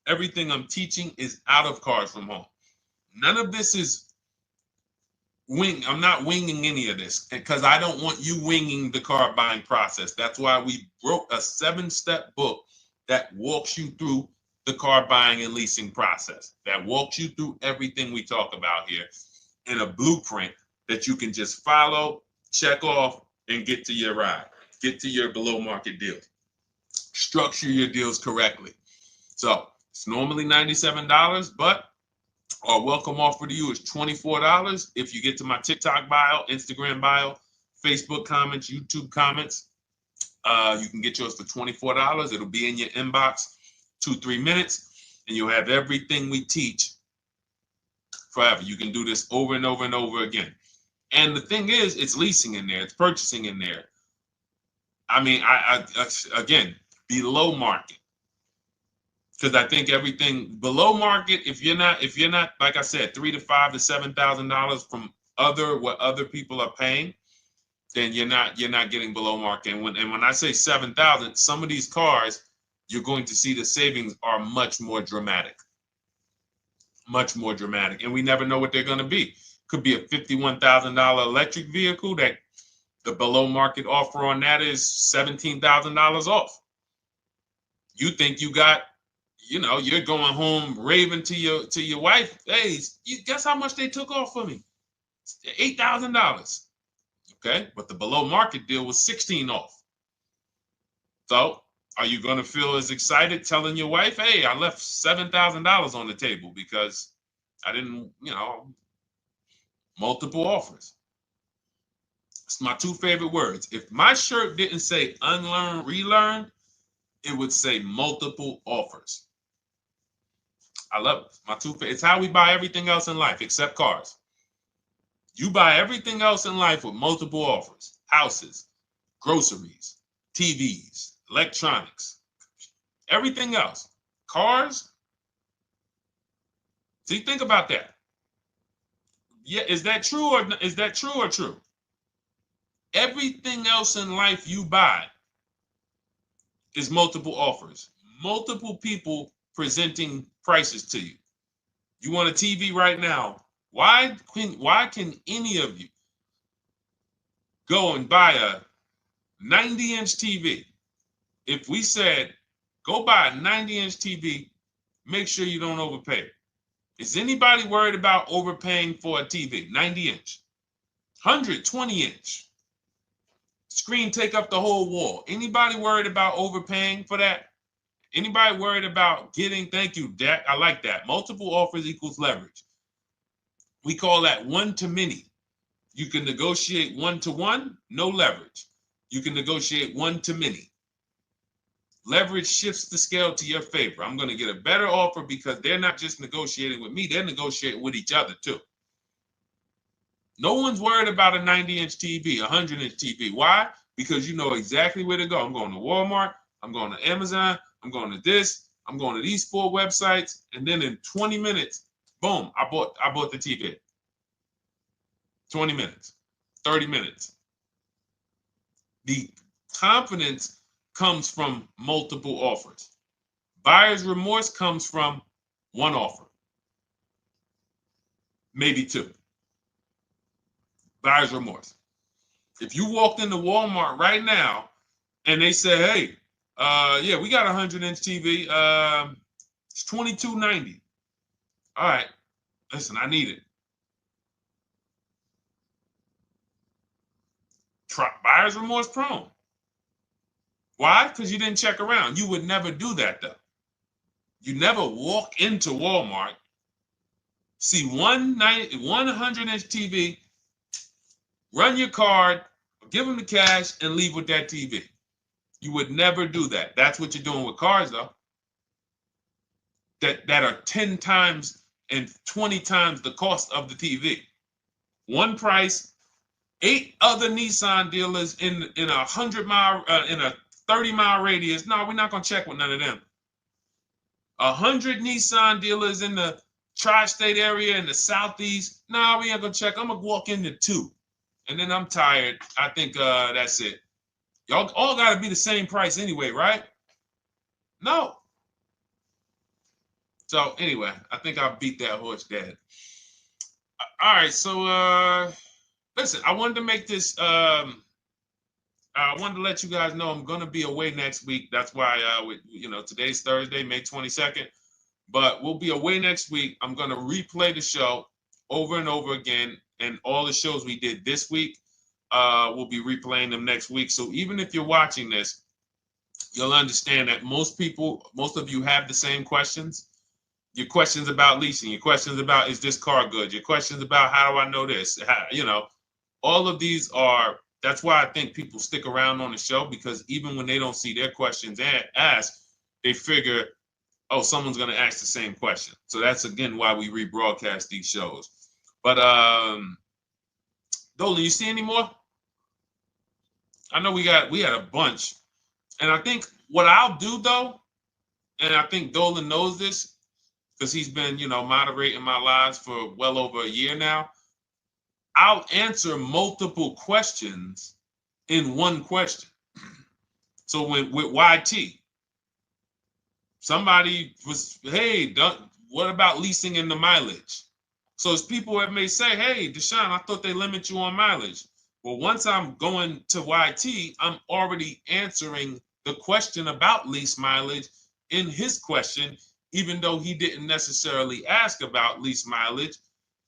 Everything I'm teaching is out of Cars from Home. None of this is I'm not winging any of this because I don't want you winging the car buying process. That's why we wrote a 7-step book that walks you through the car buying and leasing process, that walks you through everything we talk about here in a blueprint that you can just follow, check off, and get to your ride, get to your below market deals, structure your deals correctly. So it's normally $97, but our welcome offer to you is $24 if you get to my TikTok bio, Instagram bio, Facebook comments, YouTube comments. You can get yours for $24. It'll be in your inbox 2-3 minutes, and you'll have everything we teach forever. You can do this over and over and over again. And the thing is, it's leasing in there, it's purchasing in there. I mean, I again, below market. Because I think everything below market, if you're not, like I said, $3,000 to $5,000 to $7,000 from what other people are paying, then you're not getting below market. And when I say 7,000, some of these cars, you're going to see the savings are much more dramatic. Much more dramatic. And we never know what they're going to be. Could be a $51,000 electric vehicle that the below market offer on that is $17,000 off. You think you got, you're going home raving to your wife. Hey, guess how much they took off for me? $8,000. Okay, but the below market deal was $16,000 off. So are you going to feel as excited telling your wife, hey, I left $7,000 on the table because I didn't, multiple offers? It's my two favorite words. If my shirt didn't say unlearn, relearn, it would say multiple offers. I love it. My two favorite. It's how we buy everything else in life except cars. You buy everything else in life with multiple offers. Houses, groceries, TVs, electronics, everything else. Cars. See, think about that. Yeah, is that true or true? Everything else in life you buy is multiple offers. Multiple people presenting prices to you. You want a TV right now. Why can any of you go and buy a 90-inch TV? If we said, go buy a 90-inch TV, make sure you don't overpay. Is anybody worried about overpaying for a TV? 90-inch, 120-inch. Screen take up the whole wall. Anybody worried about overpaying for that? Anybody worried about getting, thank you, Dak, I like that. Multiple offers equals leverage. We call that one to many. You can negotiate 1-to-1, no leverage. You can negotiate 1 to many. Leverage shifts the scale to your favor. I'm going to get a better offer because they're not just negotiating with me, they're negotiating with each other too. No one's worried about a 90-inch TV, a 100-inch TV. Why? Because you know exactly where to go. I'm going to Walmart, I'm going to Amazon, I'm going to this, I'm going to these 4 websites, and then in 20 minutes, boom, I bought the TV. 20 minutes, 30 minutes. The confidence comes from multiple offers. Buyer's remorse comes from one offer, maybe 2. Buyer's remorse. If you walked into Walmart right now and they say, hey, yeah, we got a 100-inch TV. It's $22.90. All right, listen, I need it. Buyer's remorse prone. Why? Because you didn't check around. You would never do that, though. You never walk into Walmart, see one 100-inch TV, run your card, give them the cash, and leave with that TV. You would never do that. That's what you're doing with cars, though. That are 10 times and 20 times the cost of the TV. One price, 8 other Nissan dealers in a 100-mile, in a 30-mile radius. No, we're not gonna check with none of them. 100 Nissan dealers in the tri-state area in the southeast. No, we ain't gonna check. I'm gonna walk into 2, and then I'm tired. I think that's it. Y'all all gotta be the same price anyway, right? No. So anyway, I think I beat that horse dead. All right, so listen, I wanted to make this. I wanted to let you guys know I'm gonna be away next week. That's why today's Thursday, May 22nd, but we'll be away next week. I'm gonna replay the show over and over again, and all the shows we did this week, we'll be replaying them next week. So even if you're watching this you'll understand that most of you have the same questions. Your questions about leasing, your questions about, is this car good? Your questions about, how do I know this? All of these are, that's why I think people stick around on the show, because even when they don't see their questions asked, they figure, oh, someone's going to ask the same question. So that's, again, why we rebroadcast these shows. But Dolan, you see any more? I know we had a bunch. And I think what I'll do, though, and I think Dolan knows this because he's been, moderating my lives for well over a year now, I'll answer multiple questions in one question. So with YT, somebody was, hey, what about leasing in the mileage? So as people that may say, hey, Deshone, I thought they limit you on mileage. Well, once I'm going to YT, I'm already answering the question about lease mileage in his question, even though he didn't necessarily ask about lease mileage.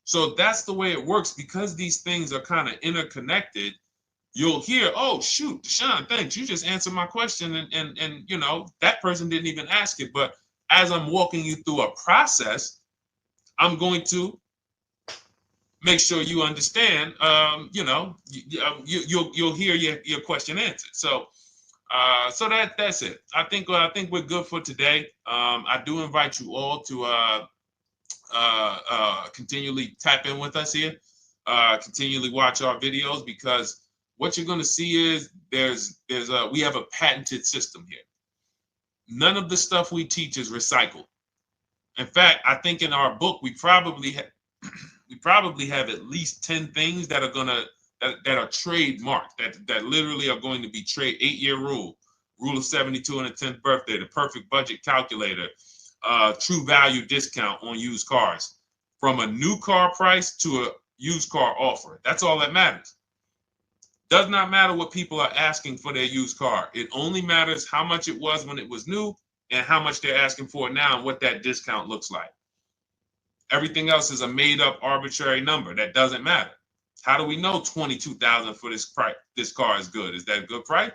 So that's the way it works. Because these things are kind of interconnected, you'll hear, oh, shoot, Deshone, thanks. You just answered my question. And that person didn't even ask it. But as I'm walking you through a process, I'm going to make sure you understand, you'll hear your question answered. So that's it. I think we're good for today. I do invite you all to continually tap in with us here, continually watch our videos, because what you're going to see is we have a patented system here. None of the stuff we teach is recycled. In fact, I think in our book we probably have at least 10 things that are that are trademarked, that literally are going to be 8-year rule of 72 on the 10th birthday, the perfect budget calculator, true value discount on used cars, from a new car price to a used car offer. That's all that matters. Does not matter what people are asking for their used car. It only matters how much it was when it was new and how much they're asking for it now and what that discount looks like. Everything else is a made up arbitrary number that doesn't matter. How do we know $22,000 for this price? This car is good. Is that a good price?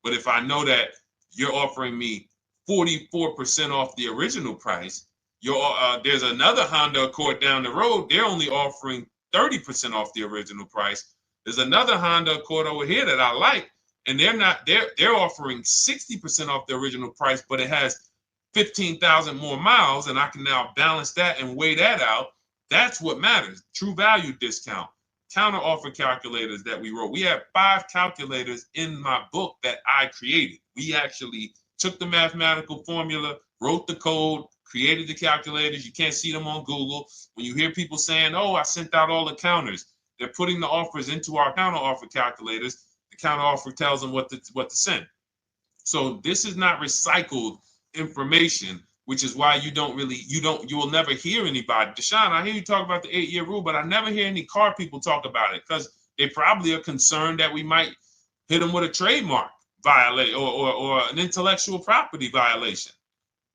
But if I know that you're offering me 44% off the original price, there's another Honda Accord down the road. They're only offering 30% off the original price. There's another Honda Accord over here that I like, and they're offering 60% off the original price, but it has 15,000 more miles, and I can now balance that and weigh that out. That's what matters. True value discount, counter offer calculators that we wrote. We have 5 calculators in my book that I created. We actually took the mathematical formula, wrote the code, created the calculators. You can't see them on Google. When you hear people saying, oh, I sent out all the counters, they're putting the offers into our counter offer calculators. The counter offer tells them what to send. So this is not recycled information, which is why you will never hear anybody. Deshone, I hear you talk about the 8-year rule, but I never hear any car people talk about it, because they probably are concerned that we might hit them with a trademark violation or an intellectual property violation,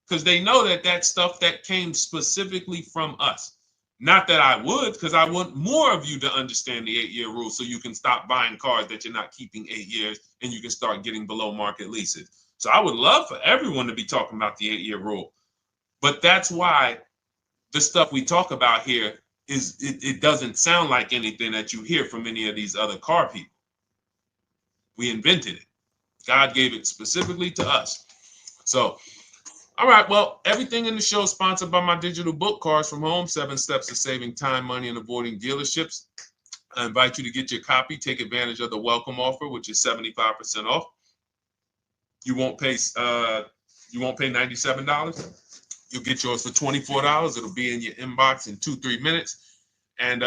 because they know that stuff that came specifically from us. Not that I would, because I want more of you to understand the 8-year rule, so you can stop buying cars that you're not keeping 8 years and you can start getting below market leases. So I would love for everyone to be talking about the 8-year rule. But that's why the stuff we talk about here it doesn't sound like anything that you hear from any of these other car people. We invented it. God gave it specifically to us. So, all right, well, everything in the show is sponsored by my digital book, Cars from Home, 7 Steps to Saving Time, Money, and Avoiding Dealerships. I invite you to get your copy. Take advantage of the welcome offer, which is 75% off. You won't pay $97. You'll get yours for $24. It'll be in your inbox in 2-3 minutes. And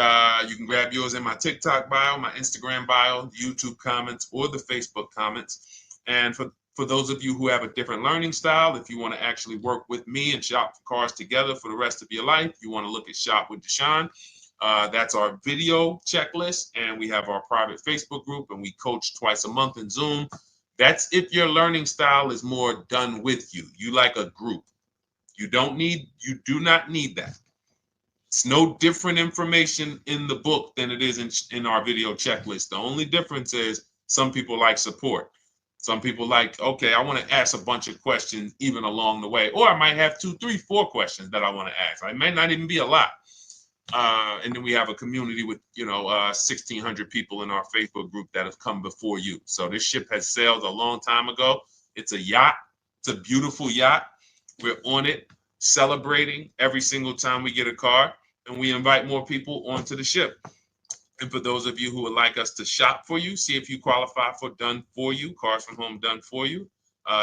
you can grab yours in my TikTok bio, my Instagram bio, YouTube comments, or the Facebook comments. And for those of you who have a different learning style, if you want to actually work with me and shop for cars together for the rest of your life, you want to look at Shop with Deshone. That's our video checklist. And we have our private Facebook group, and we coach twice a month in Zoom. That's if your learning style is more done with you. You like a group. You do not need that. It's no different information in the book than it is in our video checklist. The only difference is some people like support. Some people like, okay, I want to ask a bunch of questions even along the way, or I might have 2, 3, 4 questions that I want to ask. It might not even be a lot. And then we have a community with 1,600 people in our Facebook group that have come before you. So this ship has sailed a long time ago. It's a yacht. It's a beautiful yacht. We're on it, celebrating every single time we get a car, and we invite more people onto the ship. And for those of you who would like us to shop for you, see if you qualify for Done For You, Cars from Home Done For You.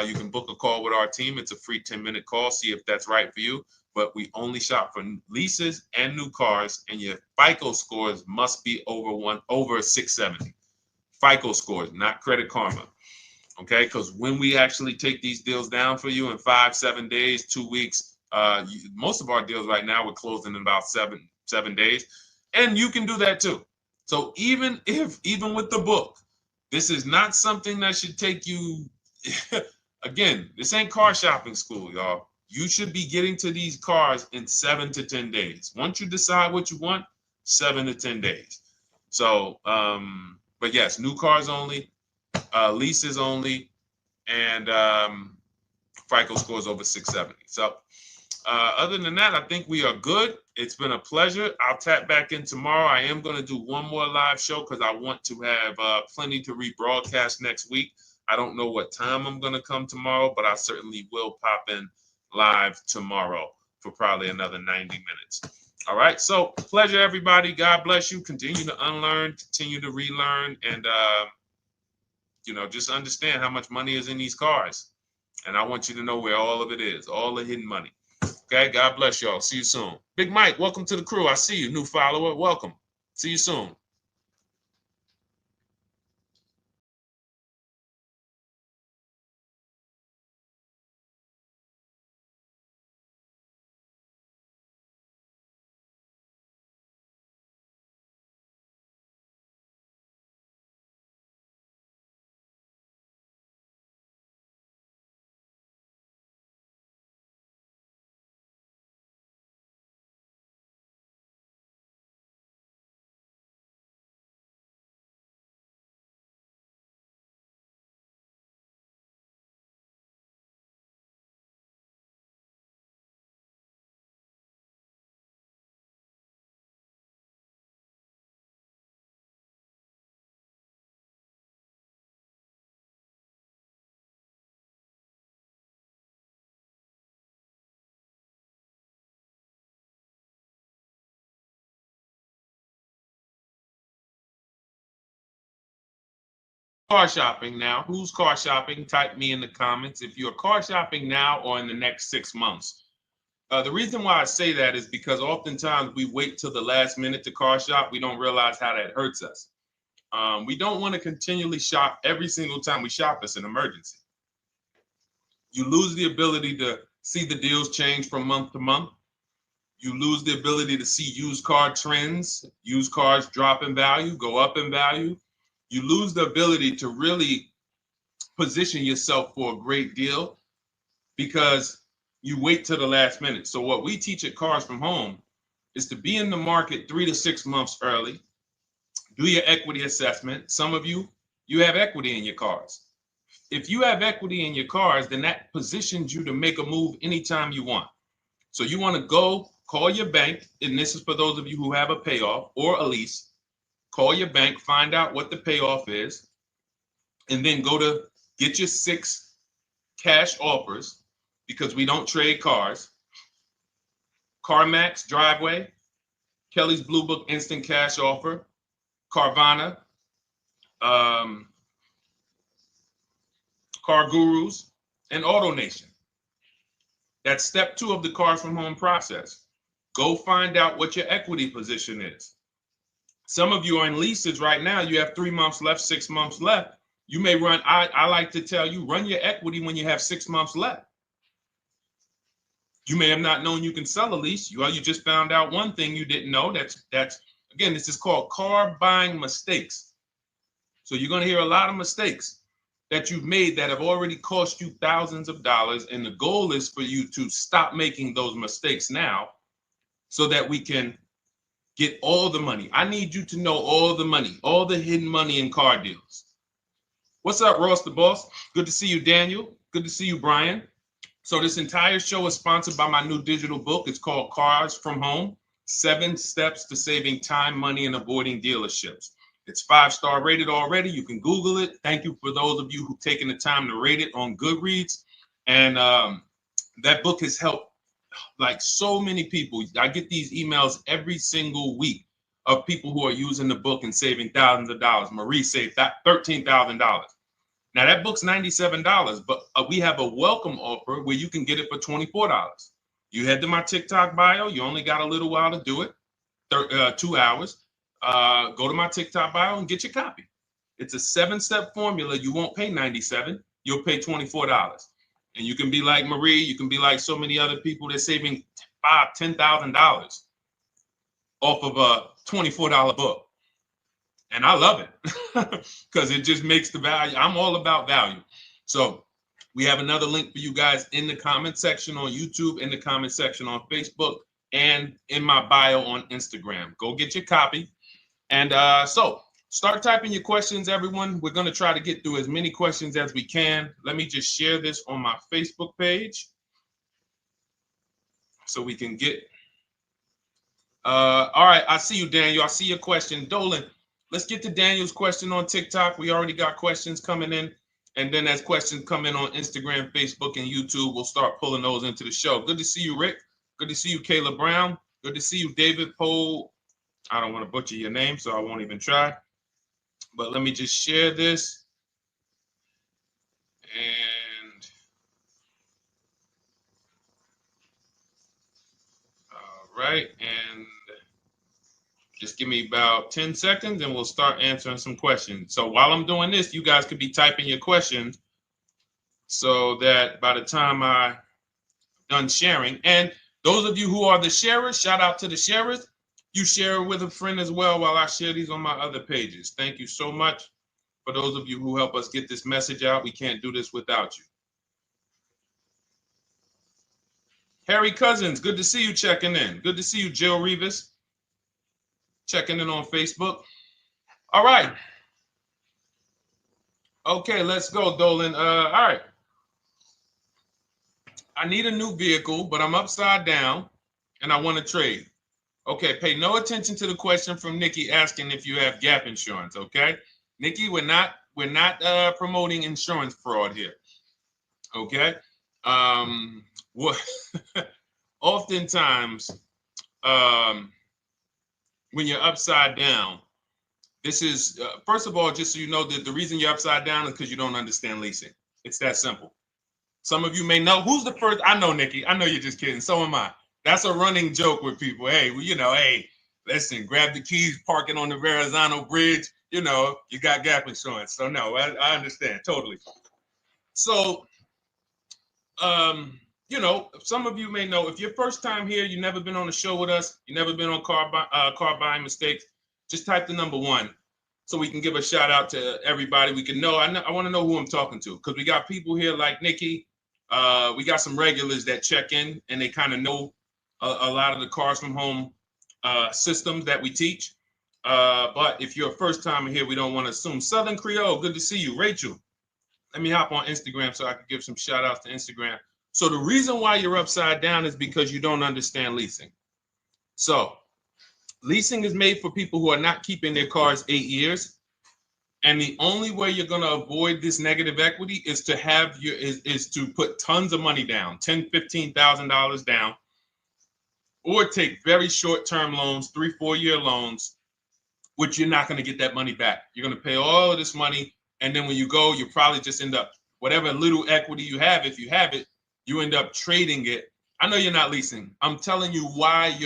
You can book a call with our team. It's a free 10-minute call. See if that's right for you. But we only shop for leases and new cars, and your FICO scores must be over 670. FICO scores, not Credit Karma. Okay, because when we actually take these deals down for you in 5, 7 days, 2 weeks, most of our deals right now we're closing in about seven days, and you can do that too. So even with the book, this is not something that should take you. Again, this ain't car shopping school, y'all. You should be getting to these cars in 7 to 10 days. Once you decide what you want, 7 to 10 days. So, but yes, new cars only, leases only, and FICO scores over 670. So other than that, I think we are good. It's been a pleasure. I'll tap back in tomorrow. I am going to do one more live show because I want to have plenty to rebroadcast next week. I don't know what time I'm going to come tomorrow, but I certainly will pop in live tomorrow for probably another 90 minutes. All right. So pleasure, everybody. God bless you. Continue to unlearn, continue to relearn, and, just understand how much money is in these cars. And I want you to know where all of it is, all the hidden money. Okay. God bless y'all. See you soon. Big Mike, welcome to the crew. I see you. New follower. Welcome. See you soon. Car shopping now. Who's car shopping? Type me in the comments if you're car shopping now or in the next 6 months. The reason why I say that is because oftentimes we wait till the last minute to car shop. We don't realize how that hurts us. We don't want to continually shop every single time we shop. It's an emergency. You lose the ability to see the deals change from month to month. You lose the ability to see used car trends, used cars drop in value, go up in value. You lose the ability to really position yourself for a great deal because you wait till the last minute. So what we teach at Cars from Home is to be in the market 3 to 6 months early. Do your equity assessment. Some of you have equity in your cars. If you have equity in your cars, then that positions you to make a move anytime you want. So you want to go call your bank, and this is for those of you who have a payoff or a lease. Call your bank, find out what the payoff is, and then go to get your 6 cash offers, because we don't trade cars. CarMax Driveway, Kelly's Blue Book Instant Cash Offer, Carvana, Car Gurus, and AutoNation. That's step 2 of the Cars from Home process. Go find out what your equity position is. Some of you are in leases right now. You have 3 months left, 6 months left. You may run, I like to tell you, run your equity when you have 6 months left. You may have not known you can sell a lease. You just found out one thing you didn't know. That's again, this is called car buying mistakes. So you're going to hear a lot of mistakes that you've made that have already cost you thousands of dollars. And the goal is for you to stop making those mistakes now so that we can get all the money. I need you to know all the money, all the hidden money in car deals. What's up, Ross the Boss? Good to see you, Daniel. Good to see you, Brian. So this entire show is sponsored by my new digital book. It's called Cars from Home, 7 Steps to Saving Time, Money, and Avoiding Dealerships. It's 5-star rated already. You can Google it. Thank you for those of you who've taken the time to rate it on Goodreads. And that book has helped like so many people. I get these emails every single week of people who are using the book and saving thousands of dollars. Marie saved $13,000. Now that book's $97, but we have a welcome offer where you can get it for $24. You head to my TikTok bio. You only got a little while to do it, 2 hours. Go to my TikTok bio and get your copy. It's a 7-step formula. You won't pay $97. You'll pay $24. And you can be like Marie. You can be like so many other people. They're saving $5,000, $10,000 off of a $24 book. And I love it because it just makes the value. I'm all about value. So we have another link for you guys in the comment section on YouTube, in the comment section on Facebook, and in my bio on Instagram. Go get your copy. And so start typing your questions, everyone. We're going to try to get through as many questions as we can. Let me just share this on my Facebook page so we can get. All right. I see you, Daniel. I see your question. Dolan, let's get to Daniel's question on TikTok. We already got questions coming in. And then as questions come in on Instagram, Facebook, and YouTube, we'll start pulling those into the show. Good to see you, Rick. Good to see you, Kayla Brown. Good to see you, David Poe. I don't want to butcher your name, so I won't even try. But let me just share this. And all right. And just give me about 10 seconds and we'll start answering some questions. So while I'm doing this, you guys could be typing your questions so that by the time I'm done sharing, and those of you who are the sharers, shout out to the sharers. You share it with a friend as well while I share these on my other pages. Thank you so much for those of you who help us get this message out. We can't do this without you. Harry Cousins, good to see you checking in. Good to see you, Jill Rivas, checking in on Facebook. All right. Okay, let's go, Dolan. All right. I need a new vehicle, but I'm upside down and I want to trade. Okay, pay no attention to the question from Nikki asking if you have gap insurance, okay? Nikki, we're not promoting insurance fraud here, okay? Oftentimes, when you're upside down, this is, first of all, just so you know that the reason you're upside down is because you don't understand leasing. It's that simple. Some of you may know, who's the first? I know, Nikki. I know you're just kidding. So am I. That's a running joke with people. Hey, well, you know, hey, listen, grab the keys, park it on the Verrazano Bridge. You know, you got gap insurance. So no, I understand totally. So, you know, some of you may know, if you're first time here, you've never been on a show with us, you've never been on car buying mistakes, just type the number 1 so we can give a shout out to everybody. We can know. I want to know who I'm talking to because we got people here like Nikki. We got some regulars that check in and they kind of know a lot of the Cars from Home systems that we teach. But if you're a first timer here, we don't want to assume. Southern Creole, good to see you. Rachel, let me hop on Instagram so I can give some shout outs to Instagram. So the reason why you're upside down is because you don't understand leasing. So leasing is made for people who are not keeping their cars 8 years. And the only way you're going to avoid this negative equity is to have is to put tons of money down, $10,000, $15,000 down, or take very short-term loans, 3-4 year loans, which you're not going to get that money back. You're going to pay all of this money. And then when you go, you probably just end up, whatever little equity you have, if you have it, you end up trading it. I know you're not leasing. I'm telling you why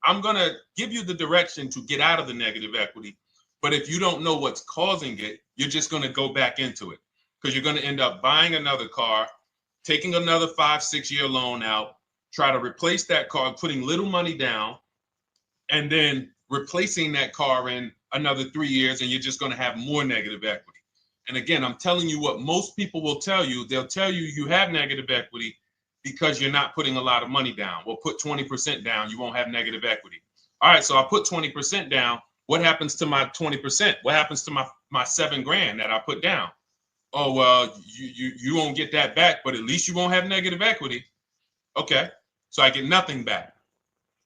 I'm going to give you the direction to get out of the negative equity. But if you don't know what's causing it, you're just going to go back into it because you're going to end up buying another car, taking another 5-6 year loan out, try to replace that car, putting little money down, and then replacing that car in another 3 years, and you're just going to have more negative equity. And again, I'm telling you what most people will tell you. They'll tell you you have negative equity because you're not putting a lot of money down. Well, put 20% down, you won't have negative equity. All right, so I put 20% down. What happens to my 20%? What happens to my my $7,000 that I put down. Oh, well, you won't get that back, but at least you won't have negative equity. Okay, so I get nothing back.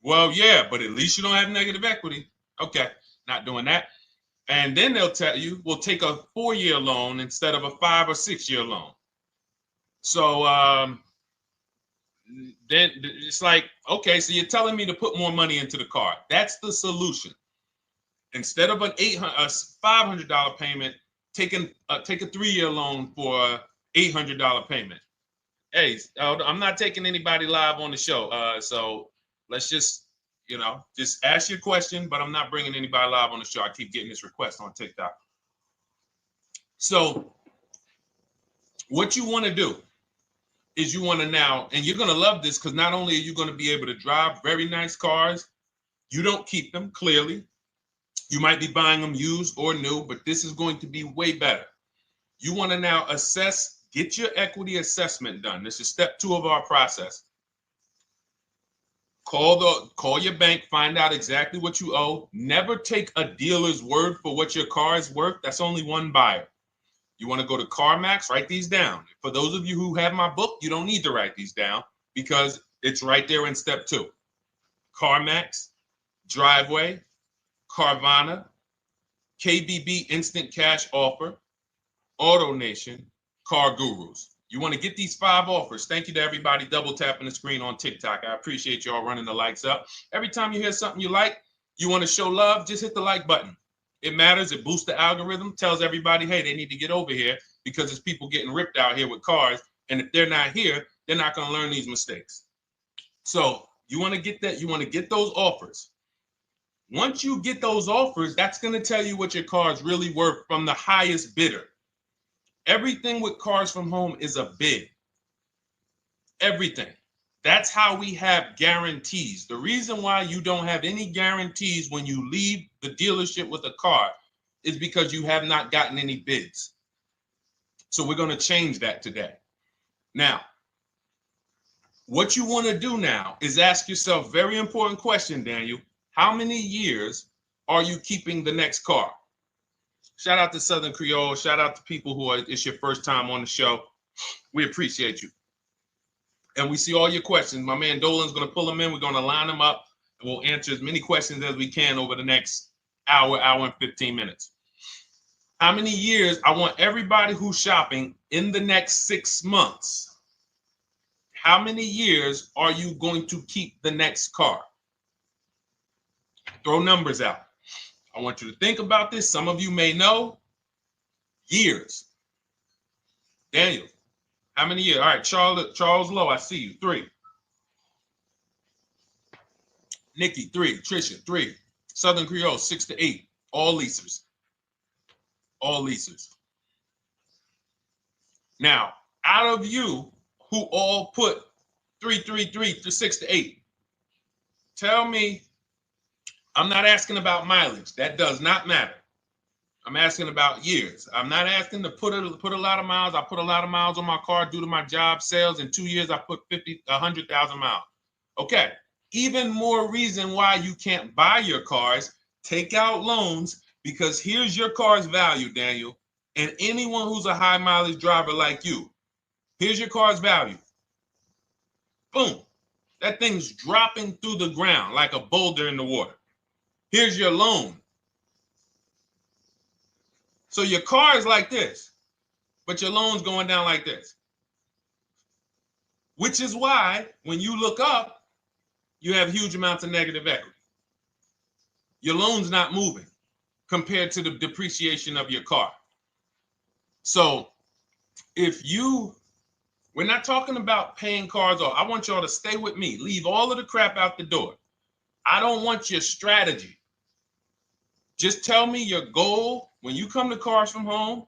Well, yeah, but at least you don't have negative equity. Okay, not doing that. And then they'll tell you, we'll take a 4-year loan instead of a 5 or 6-year loan. So then it's like, okay, so you're telling me to put more money into the car. That's the solution. Instead of a $500 payment, take a 3-year loan for a $800 payment. Hey, I'm not taking anybody live on the show. So let's just, just ask your question, but I'm not bringing anybody live on the show. I keep getting this request on TikTok. So what you want to do is you want to now, and you're going to love this because not only are you going to be able to drive very nice cars, you don't keep them, clearly. You might be buying them used or new, but this is going to be way better. You want to now assess, get your equity assessment done. This is step 2 of our process. Call your bank, find out exactly what you owe. Never take a dealer's word for what your car is worth. That's only one buyer. You want to go to CarMax, write these down. For those of you who have my book, you don't need to write these down because it's right there in step 2. CarMax, Driveway, Carvana, KBB Instant Cash Offer, AutoNation, Car Gurus. You want to get these 5 offers. Thank you to everybody double tapping the screen on TikTok. I appreciate y'all running the likes up. Every time you hear something you like, you want to show love, just hit the like button. It matters. It boosts the algorithm, tells everybody, hey, they need to get over here because there's people getting ripped out here with cars. And if they're not here, they're not going to learn these mistakes. So you want to get that. You want to get those offers. Once you get those offers, that's going to tell you what your car is really worth from the highest bidder. Everything with Cars from Home is a bid. Everything. That's how we have guarantees. The reason why you don't have any guarantees when you leave the dealership with a car is because you have not gotten any bids. So we're going to change that today. Now, what you want to do now is ask yourself, very important question, Daniel. How many years are you keeping the next car? Shout out to Southern Creole. Shout out to people who it's your first time on the show. We appreciate you. And we see all your questions. My man Dolan's going to pull them in. We're going to line them up. And we'll answer as many questions as we can over the next hour and 15 minutes. How many years? I want everybody who's shopping in the next 6 months. How many years are you going to keep the next car? Throw numbers out. I want you to think about this. Some of you may know. Years. Daniel, how many years? All right, Charles Lowe, I see you. 3. Nikki, 3. Trisha, 3. Southern Creole, 6 to 8. All leasers. All leasers. Now, out of you who all put 3 to 6 to 8, tell me. I'm not asking about mileage. That does not matter. I'm asking about years. I'm not asking to put a lot of miles. I put a lot of miles on my car due to my job sales. In 2 years, I put 100,000 miles. Okay. Even more reason why you can't buy your cars. Take out loans because here's your car's value, Daniel. And anyone who's a high mileage driver like you, here's your car's value. Boom. That thing's dropping through the ground like a boulder in the water. Here's your loan. So your car is like this, but your loan's going down like this. Which is why when you look up, you have huge amounts of negative equity. Your loan's not moving compared to the depreciation of your car. So we're not talking about paying cars off. I want y'all to stay with me. Leave all of the crap out the door. I don't want your strategy. Just tell me your goal. When you come to Cars from Home,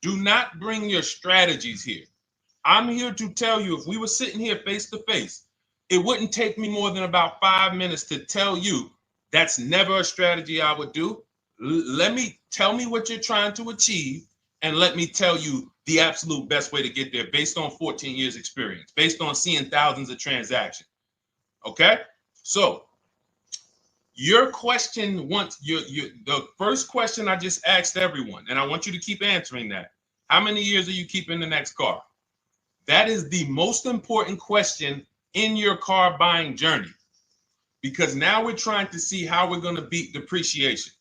do not bring your strategies here. I'm here to tell you, if we were sitting here face to face, it wouldn't take me more than about 5 minutes to tell you that's never a strategy I would do. Tell me what you're trying to achieve, and let me tell you the absolute best way to get there based on 14 years experience, based on seeing thousands of transactions. Okay? So Your question the first question I just asked everyone, and I want you to keep answering that. How many years are you keeping the next car? That is the most important question in your car buying journey, because now we're trying to see how we're going to beat depreciation.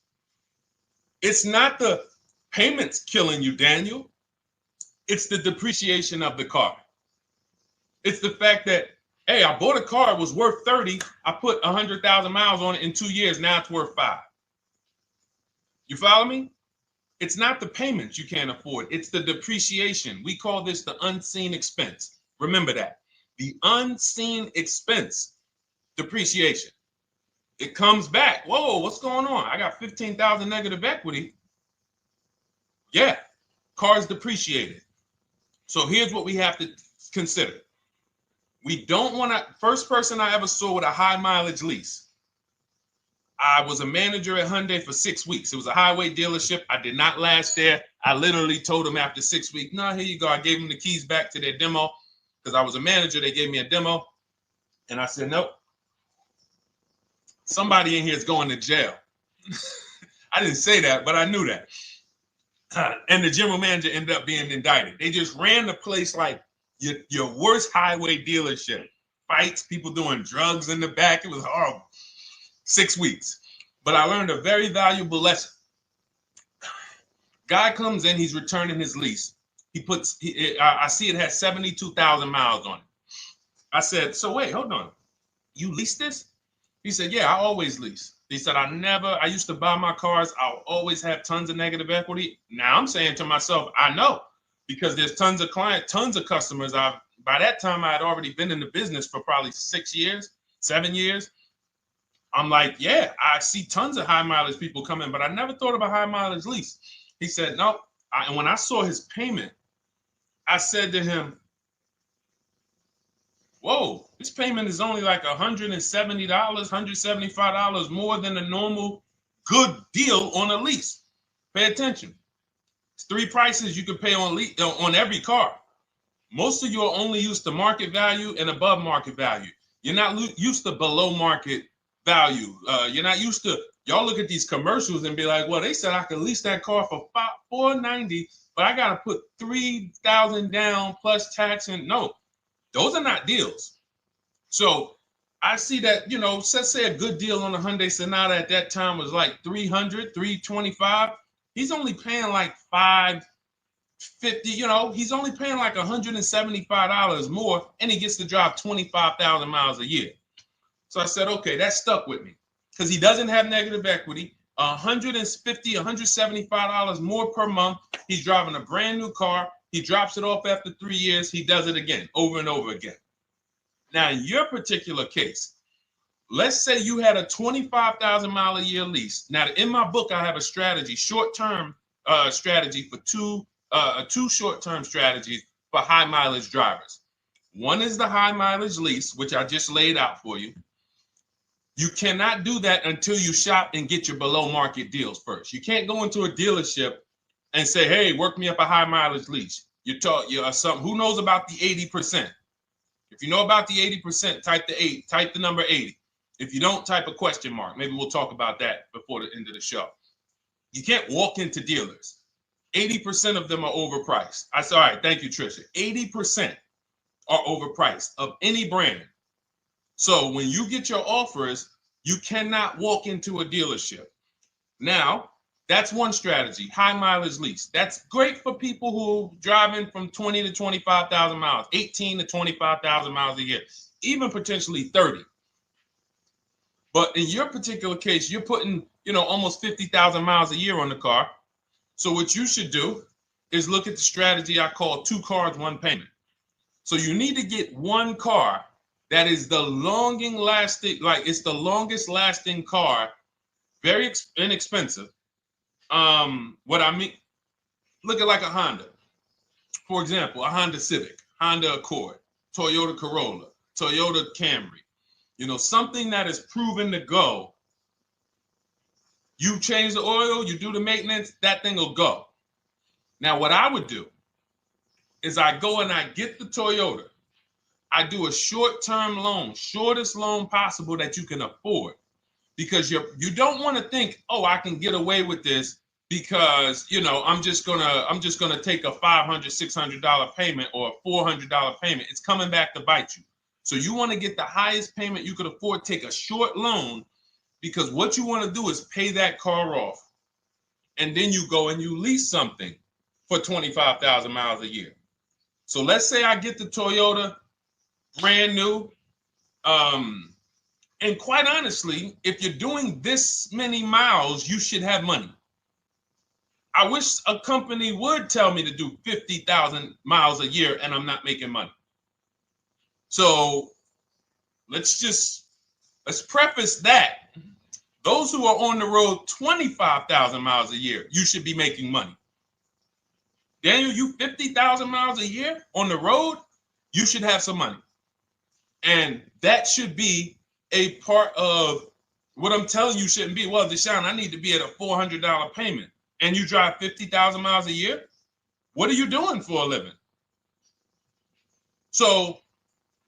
It's not the payments killing you, Daniel. It's the depreciation of the car. It's the fact that, hey, I bought a car, it was worth 30. I put 100,000 miles on it in 2 years. Now it's worth 5. You follow me? It's not the payments you can't afford. It's the depreciation. We call this the unseen expense. Remember that. The unseen expense, depreciation. It comes back. Whoa, what's going on? I got 15,000 negative equity. Yeah, car's depreciated. So here's what we have to consider. We don't want to, first person I ever saw with a high mileage lease. I was a manager at Hyundai for 6 weeks. It was a highway dealership. I did not last there. I literally told them after 6 weeks, no, here you go. I gave them the keys back to their demo because I was a manager. They gave me a demo. And I said, nope. Somebody in here is going to jail. I didn't say that, but I knew that. And the general manager ended up being indicted. They just ran the place like your worst highway dealership. Fights, people doing drugs in the back. It was horrible. 6 weeks. But I learned a very valuable lesson. Guy comes in, he's returning his lease. I see it has 72,000 miles on it. I said, so wait, hold on. You leased this? He said, yeah, I always lease. He said, I used to buy my cars. I'll always have tons of negative equity. Now I'm saying to myself, I know, because there's tons of clients, tons of customers. By that time, I had already been in the business for probably 6 years, 7 years. I'm like, yeah, I see tons of high mileage people coming, but I never thought about high mileage lease. He said, no. And when I saw his payment, I said to him, whoa, this payment is only like $170, $175 more than a normal good deal on a lease. Pay attention. It's 3 prices you can pay on every car. Most of you are only used to market value and above market value. You're not used to below market value. You're not used to, y'all look at these commercials and be like, well, they said I could lease that car for $490, but I got to put $3,000 down plus tax. And no, those are not deals. So I see that, let's say a good deal on a Hyundai Sonata at that time was like $300, $325. He's only paying like $550, he's only paying like $175 more, and he gets to drive 25,000 miles a year. So I said, okay, that stuck with me because he doesn't have negative equity. $150, $175 more per month. He's driving a brand new car. He drops it off after 3 years. He does it again, over and over again. Now, in your particular case, let's say you had a 25,000 mile a year lease. Now, in my book, I have a strategy, short-term strategy for two short-term strategies for high mileage drivers. One is the high mileage lease, which I just laid out for you. You cannot do that until you shop and get your below market deals first. You can't go into a dealership and say, hey, work me up a high mileage lease. You're who knows about the 80%? If you know about the 80%, type the number 80. If you don't, type a question mark. Maybe we'll talk about that before the end of the show. You can't walk into dealers. 80% of them are overpriced. I said, all right, thank you, Trisha. 80% are overpriced of any brand. So when you get your offers, you cannot walk into a dealership. Now, that's one strategy, high mileage lease. That's great for people who are driving from 20 to 25,000 miles, 18 to 25,000 miles a year, even potentially 30. But in your particular case, you're putting, almost 50,000 miles a year on the car. So what you should do is look at the strategy I call 2 cars, 1 payment. So you need to get one car that is the longest lasting car, very inexpensive. What I mean, look at like a Honda. For example, a Honda Civic, Honda Accord, Toyota Corolla, Toyota Camry. Something that is proven to go. You change the oil, you do the maintenance, that thing will go. Now, what I would do is I go and I get the Toyota. I do a short-term loan, shortest loan possible that you can afford. because you don't want to think, oh, I can get away with this because, you know, I'm just gonna take a $500, $600 payment or a $400 payment. It's coming back to bite you. So you want to get the highest payment you could afford, take a short loan, because what you want to do is pay that car off. And then you go and you lease something for 25,000 miles a year. So let's say I get the Toyota brand new. And quite honestly, if you're doing this many miles, you should have money. I wish a company would tell me to do 50,000 miles a year and I'm not making money. So let's preface that. Those who are on the road 25,000 miles a year, you should be making money. Daniel, you 50,000 miles a year on the road, you should have some money. And that should be a part of what I'm telling you shouldn't be. Well, Deshone, I need to be at a $400 payment. And you drive 50,000 miles a year? What are you doing for a living? So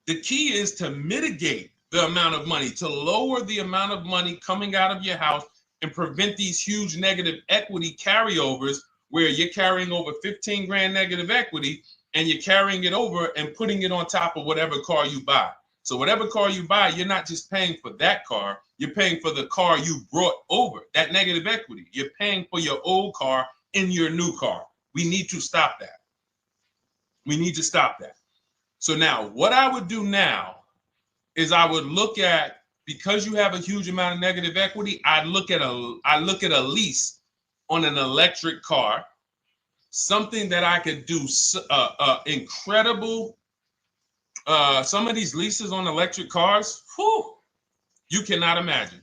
the key is to mitigate the amount of money, to lower the amount of money coming out of your house and prevent these huge negative equity carryovers where you're carrying over 15 grand negative equity and you're carrying it over and putting it on top of whatever car you buy. So whatever car you buy, you're not just paying for that car, you're paying for the car you brought over, that negative equity. You're paying for your old car in your new car. We need to stop that. We need to stop that. So now what I would do now is I would look at, because you have a huge amount of negative equity, I look at a lease on an electric car, something that I could do incredible. Some of these leases on electric cars, whew, you cannot imagine.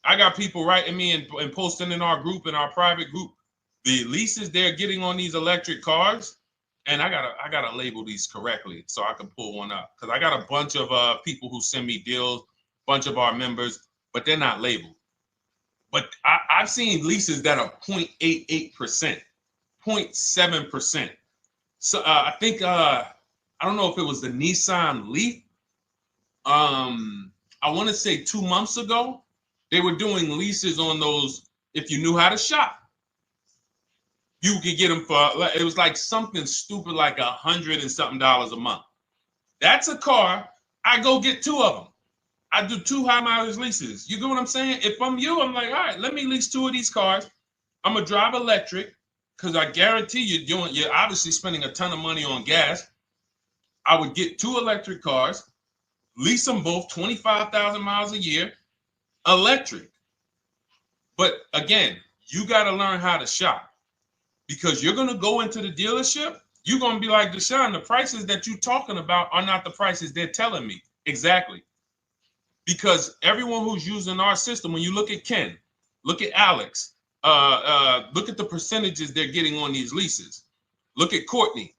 I got people writing me and posting in our group, in our private group, the leases they're getting on these electric cars. And I gotta label these correctly so I can pull one up, because I got a bunch of people who send me deals, bunch of our members, but they're not labeled. But I've seen leases that are 0.88%, 0.7%. So I think I don't know if it was the Nissan Leaf. I want to say 2 months ago, they were doing leases on those. If you knew how to shop, you could get them for, it was like something stupid like $100 and something a month. That's a car. I go get 2 of them. I do 2 high mileage leases. You get what I'm saying? If I'm you, I'm like, all right, let me lease 2 of these cars. I'm gonna drive electric, because I guarantee you're obviously spending a ton of money on gas. I would get 2 electric cars, lease them both 25,000 miles a year, electric. But again, you got to learn how to shop. Because you're going to go into the dealership, you're going to be like, Deshone, the prices that you're talking about are not the prices they're telling me. Exactly. Because everyone who's using our system, when you look at Ken, look at Alex, look at the percentages they're getting on these leases. Look at Courtney.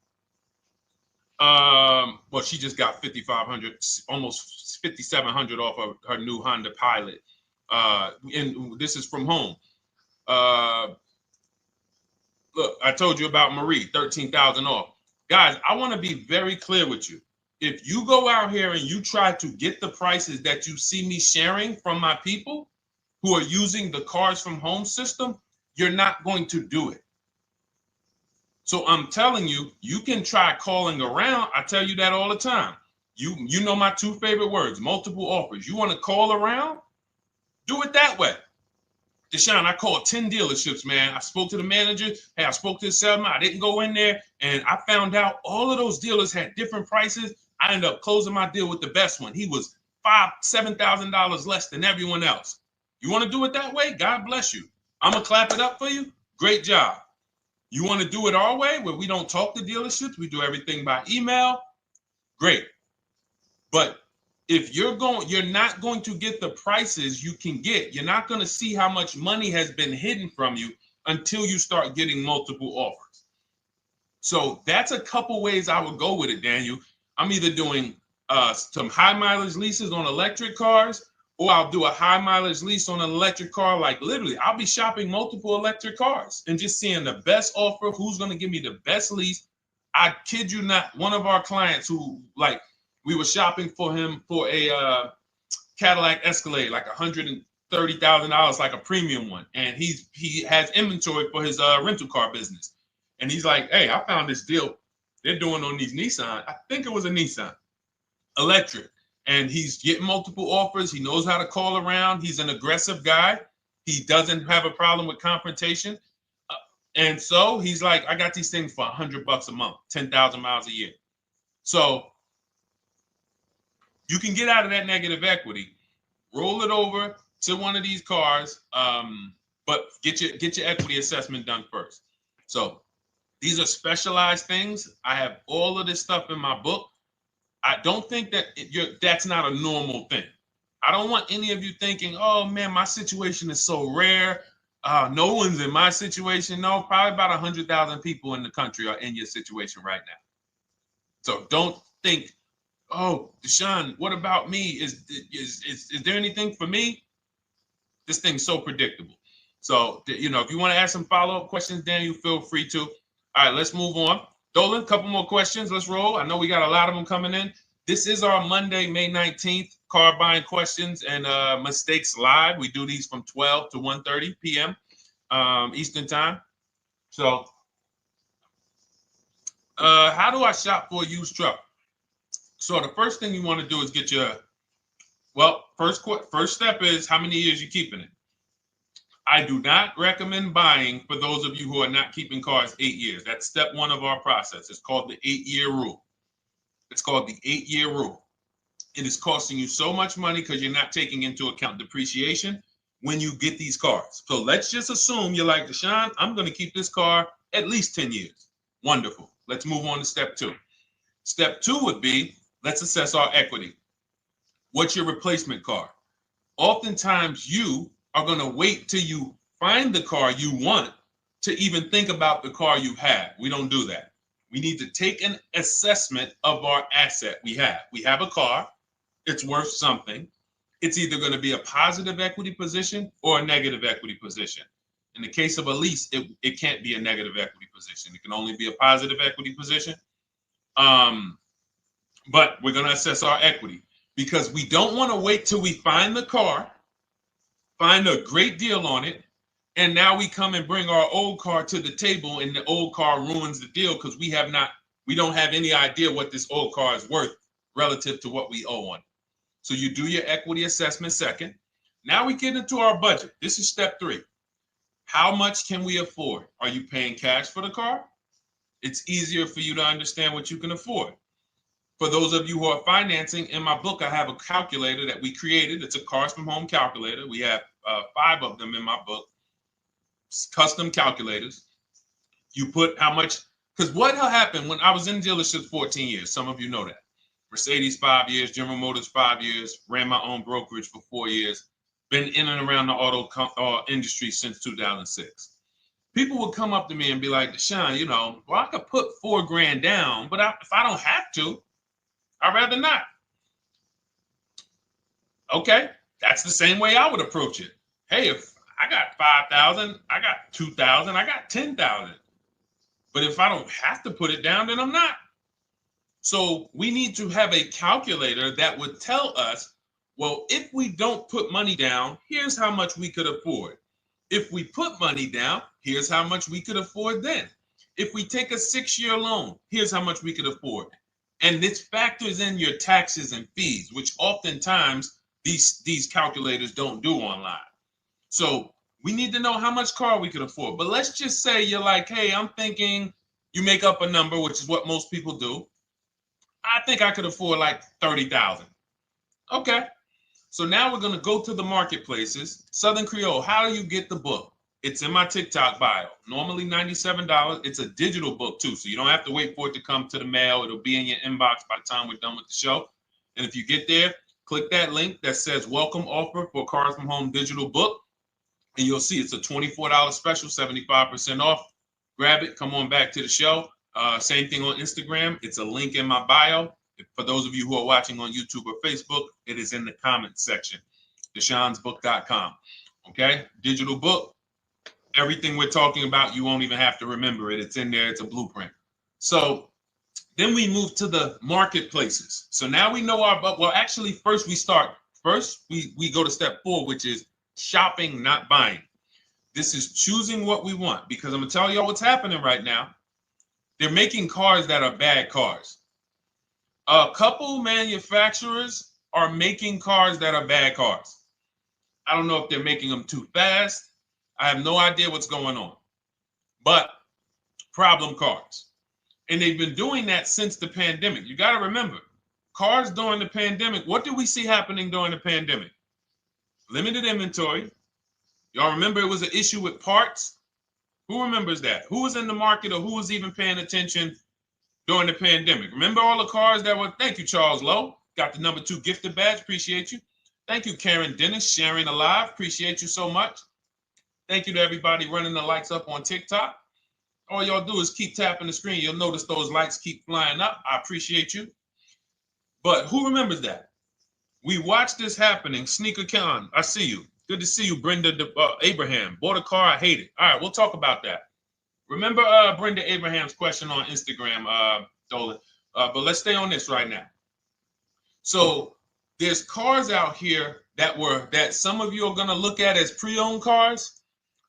Well, she just got 5,500, almost 5,700 off of her new Honda Pilot. And this is from home. Look, I told you about Marie, 13,000 off. Guys, I want to be very clear with you. If you go out here and you try to get the prices that you see me sharing from my people who are using the Cars from Home system, you're not going to do it. So I'm telling you, you can try calling around. I tell you that all the time. You know my 2 favorite words, multiple offers. You want to call around? Do it that way. Deshone, I called 10 dealerships, man. I spoke to the manager. Hey, I spoke to the salesman. I didn't go in there, and I found out all of those dealers had different prices. I ended up closing my deal with the best one. He was $5,000, $7,000 less than everyone else. You want to do it that way? God bless you. I'm going to clap it up for you. Great job. You want to do it our way, where we don't talk to dealerships? We do everything by email? Great. But if you're not going to get the prices you can get. You're not going to see how much money has been hidden from you until you start getting multiple offers. So that's a couple ways I would go with it, Daniel. I'm either doing some high mileage leases on electric cars, or I'll do a high mileage lease on an electric car. Like literally, I'll be shopping multiple electric cars and just seeing the best offer, who's going to give me the best lease. I kid you not, one of our clients who, like, we were shopping for him for a Cadillac Escalade, like $30,000, like a premium one, and he has inventory for his rental car business. And he's like, hey, I found this deal they're doing on these Nissan. I think it was a Nissan electric. And he's getting multiple offers. He knows how to call around. He's an aggressive guy. He doesn't have a problem with confrontation. And so he's like, I got these things for $100 a month, 10,000 miles a year. So you can get out of that negative equity, roll it over to one of these cars, but get your equity assessment done first. So these are specialized things. I have all of this stuff in my book. I don't think that that's not a normal thing. I don't want any of you thinking, oh man, my situation is so rare. No one's in my situation. No, probably about 100,000 people in the country are in your situation right now. So don't think, oh, Deshone, what about me? Is there anything for me? This thing's so predictable. So, if you want to ask some follow-up questions, Daniel, feel free to. All right, let's move on. Dolan, a couple more questions. Let's roll. I know we got a lot of them coming in. This is our Monday, May 19th, car buying questions and mistakes live. We do these from 12 to 1:30 p.m. Eastern time. So how do I shop for a used truck? So the first thing you want to do is get your, first step is how many years you keeping it. I do not recommend buying for those of you who are not keeping cars 8 years. That's step one of our process. It's called the 8-year rule. It's called the 8-year rule. It is costing you so much money because you're not taking into account depreciation when you get these cars. So let's just assume you're like, Deshone, I'm going to keep this car at least 10 years. Wonderful. Let's move on to step two. Step two would be, let's assess our equity. What's your replacement car? Oftentimes you are going to wait till you find the car you want to even think about the car you have. We don't do that. We need to take an assessment of our asset we have. We have a car. It's worth something. It's either going to be a positive equity position or a negative equity position. In the case of a lease, it can't be a negative equity position. It can only be a positive equity position. But we're going to assess our equity because we don't want to wait till we find the car, find a great deal on it, and now we come and bring our old car to the table and the old car ruins the deal because we don't have any idea what this old car is worth relative to what we owe on it. So you do your equity assessment second. Now we get into our budget. This is step three. How much can we afford? Are you paying cash for the car? It's easier for you to understand what you can afford. For those of you who are financing, in my book, I have a calculator that we created. It's a Cars from Home calculator. We have 5 of them in my book, custom calculators. You put how much, because what happened when I was in dealerships 14 years, some of you know that. Mercedes 5 years, General Motors 5 years, ran my own brokerage for 4 years, been in and around the auto industry since 2006. People would come up to me and be like, Deshone, I could put $4,000 down, but if I don't have to, I'd rather not. Okay, that's the same way I would approach it. Hey, if I got 5,000, I got 2,000, I got 10,000. But if I don't have to put it down, then I'm not. So we need to have a calculator that would tell us, well, if we don't put money down, here's how much we could afford. If we put money down, here's how much we could afford then. If we take a 6-year loan, here's how much we could afford. And this factors in your taxes and fees, which oftentimes these calculators don't do online. So we need to know how much car we could afford. But let's just say you're like, hey, I'm thinking, you make up a number, which is what most people do. I think I could afford like 30,000. Okay. So now we're going to go to the marketplaces. Southern Creole, how do you get the book? It's in my TikTok bio. Normally $97. It's a digital book too, so you don't have to wait for it to come to the mail. It'll be in your inbox by the time we're done with the show. And if you get there, click that link that says welcome offer for Cars from Home digital book. And you'll see it's a $24 special, 75% off. Grab it. Come on back to the show. Same thing on Instagram. It's a link in my bio. For those of you who are watching on YouTube or Facebook, it is in the comments section. DeshonesBook.com. Okay? Digital book. Everything we're talking about, you won't even have to remember it. It's in there. It's a blueprint. So then we move to the marketplaces. So now we know actually first we go to step 4, which is shopping, not buying. This is choosing what we want, because I'm gonna tell y'all what's happening right now. They're making cars that are bad cars. A couple manufacturers are making cars that are bad cars. I don't know if they're making them too fast. I have no idea what's going on, but problem cars. And they've been doing that since the pandemic. You got to remember, cars during the pandemic, what did we see happening during the pandemic? Limited inventory. Y'all remember it was an issue with parts? Who remembers that? Who was in the market or who was even paying attention during the pandemic? Remember all the cars that were, thank you, Charles Lowe. Got the #2 gifted badge, appreciate you. Thank you, Karen Dennis, sharing alive, appreciate you so much. Thank you to everybody running the likes up on TikTok. All y'all do is keep tapping the screen. You'll notice those likes keep flying up. I appreciate you. But who remembers that? We watched this happening. Sneaker Con, I see you. Good to see you, Brenda Abraham. Bought a car, I hate it. All right, we'll talk about that. Remember Brenda Abraham's question on Instagram, Dolan. But let's stay on this right now. So there's cars out here that some of you are going to look at as pre-owned cars,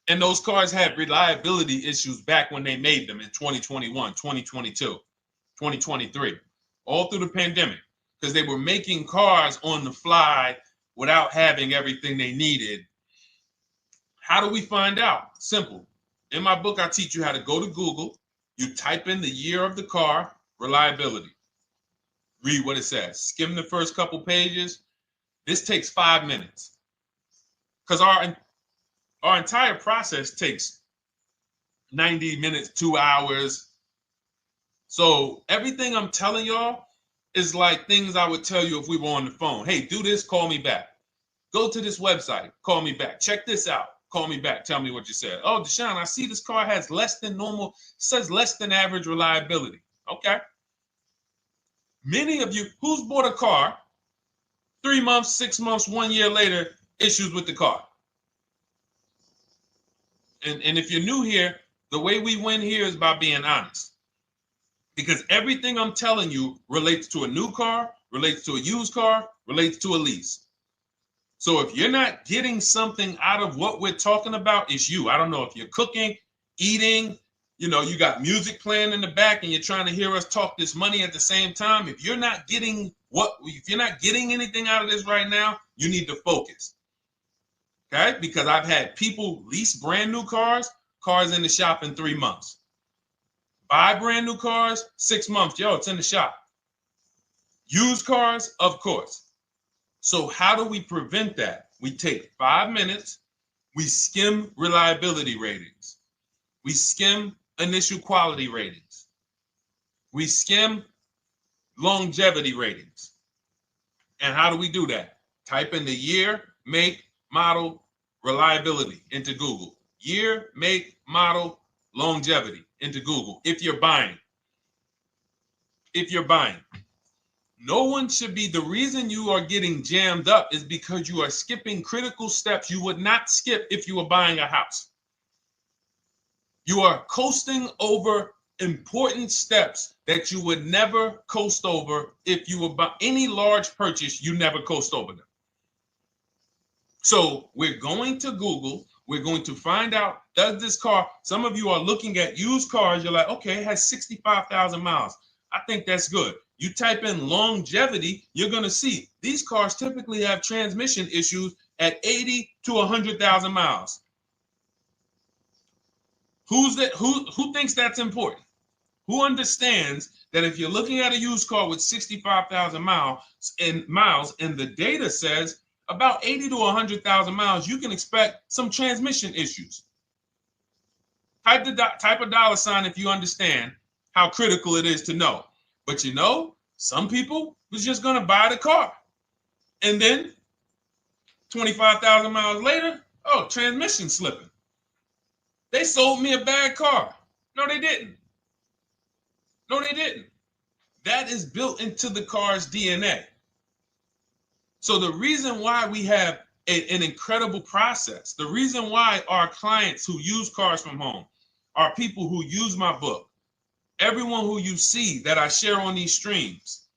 and those cars had reliability issues back when they made them in 2021, 2022, 2023, all through the pandemic, because they were making cars on the fly without having everything they needed. How do we find out? Simple. In my book, I teach you how to go to Google. You type in the year of the car, reliability. Read what it says. Skim the first couple pages. This takes 5 minutes, because our entire process takes 90 minutes, 2 hours. So everything I'm telling y'all is like things I would tell you if we were on the phone. Hey, do this, call me back. Go to this website, call me back. Check this out, call me back. Tell me what you said. Oh, Deshone, I see this car has less than normal, says less than average reliability. Okay. Many of you, who's bought a car 3 months, 6 months, 1 year later, issues with the car? And if you're new here, the way we win here is by being honest. Because everything I'm telling you relates to a new car, relates to a used car, relates to a lease. So if you're not getting something out of what we're talking about, it's you. I don't know if you're cooking, eating, you got music playing in the back and you're trying to hear us talk this money at the same time. If you're not getting anything out of this right now, you need to focus. Okay? Because I've had people lease brand new cars in the shop in 3 months. Buy brand new cars, 6 months. Yo, it's in the shop. Used cars, of course. So how do we prevent that? We take 5 minutes. We skim reliability ratings. We skim initial quality ratings. We skim longevity ratings. And how do we do that? Type in the year, make, model, reliability into Google. Year, make, model, longevity into Google. If you're buying. No one should be, the reason you are getting jammed up is because you are skipping critical steps you would not skip if you were buying a house. You are coasting over important steps that you would never coast over if you were buying any large purchase. You never coast over them. So we're going to Google. We're going to find out, does this car, some of you are looking at used cars. You're like, okay, it has 65,000 miles. I think that's good. You type in longevity, you're going to see these cars typically have transmission issues at 80 to 100,000 miles. Who thinks that's important? Who understands that if you're looking at a used car with 65,000 miles and the data says about 80 to 100,000 miles, you can expect some transmission issues. Type a dollar sign if you understand how critical it is to know. But some people was just going to buy the car. And then 25,000 miles later, transmission slipping. They sold me a bad car. No, they didn't. That is built into the car's DNA. So the reason why we have an incredible process, the reason why our clients who use cars from home are people who use my book, everyone who you see that I share on these streams,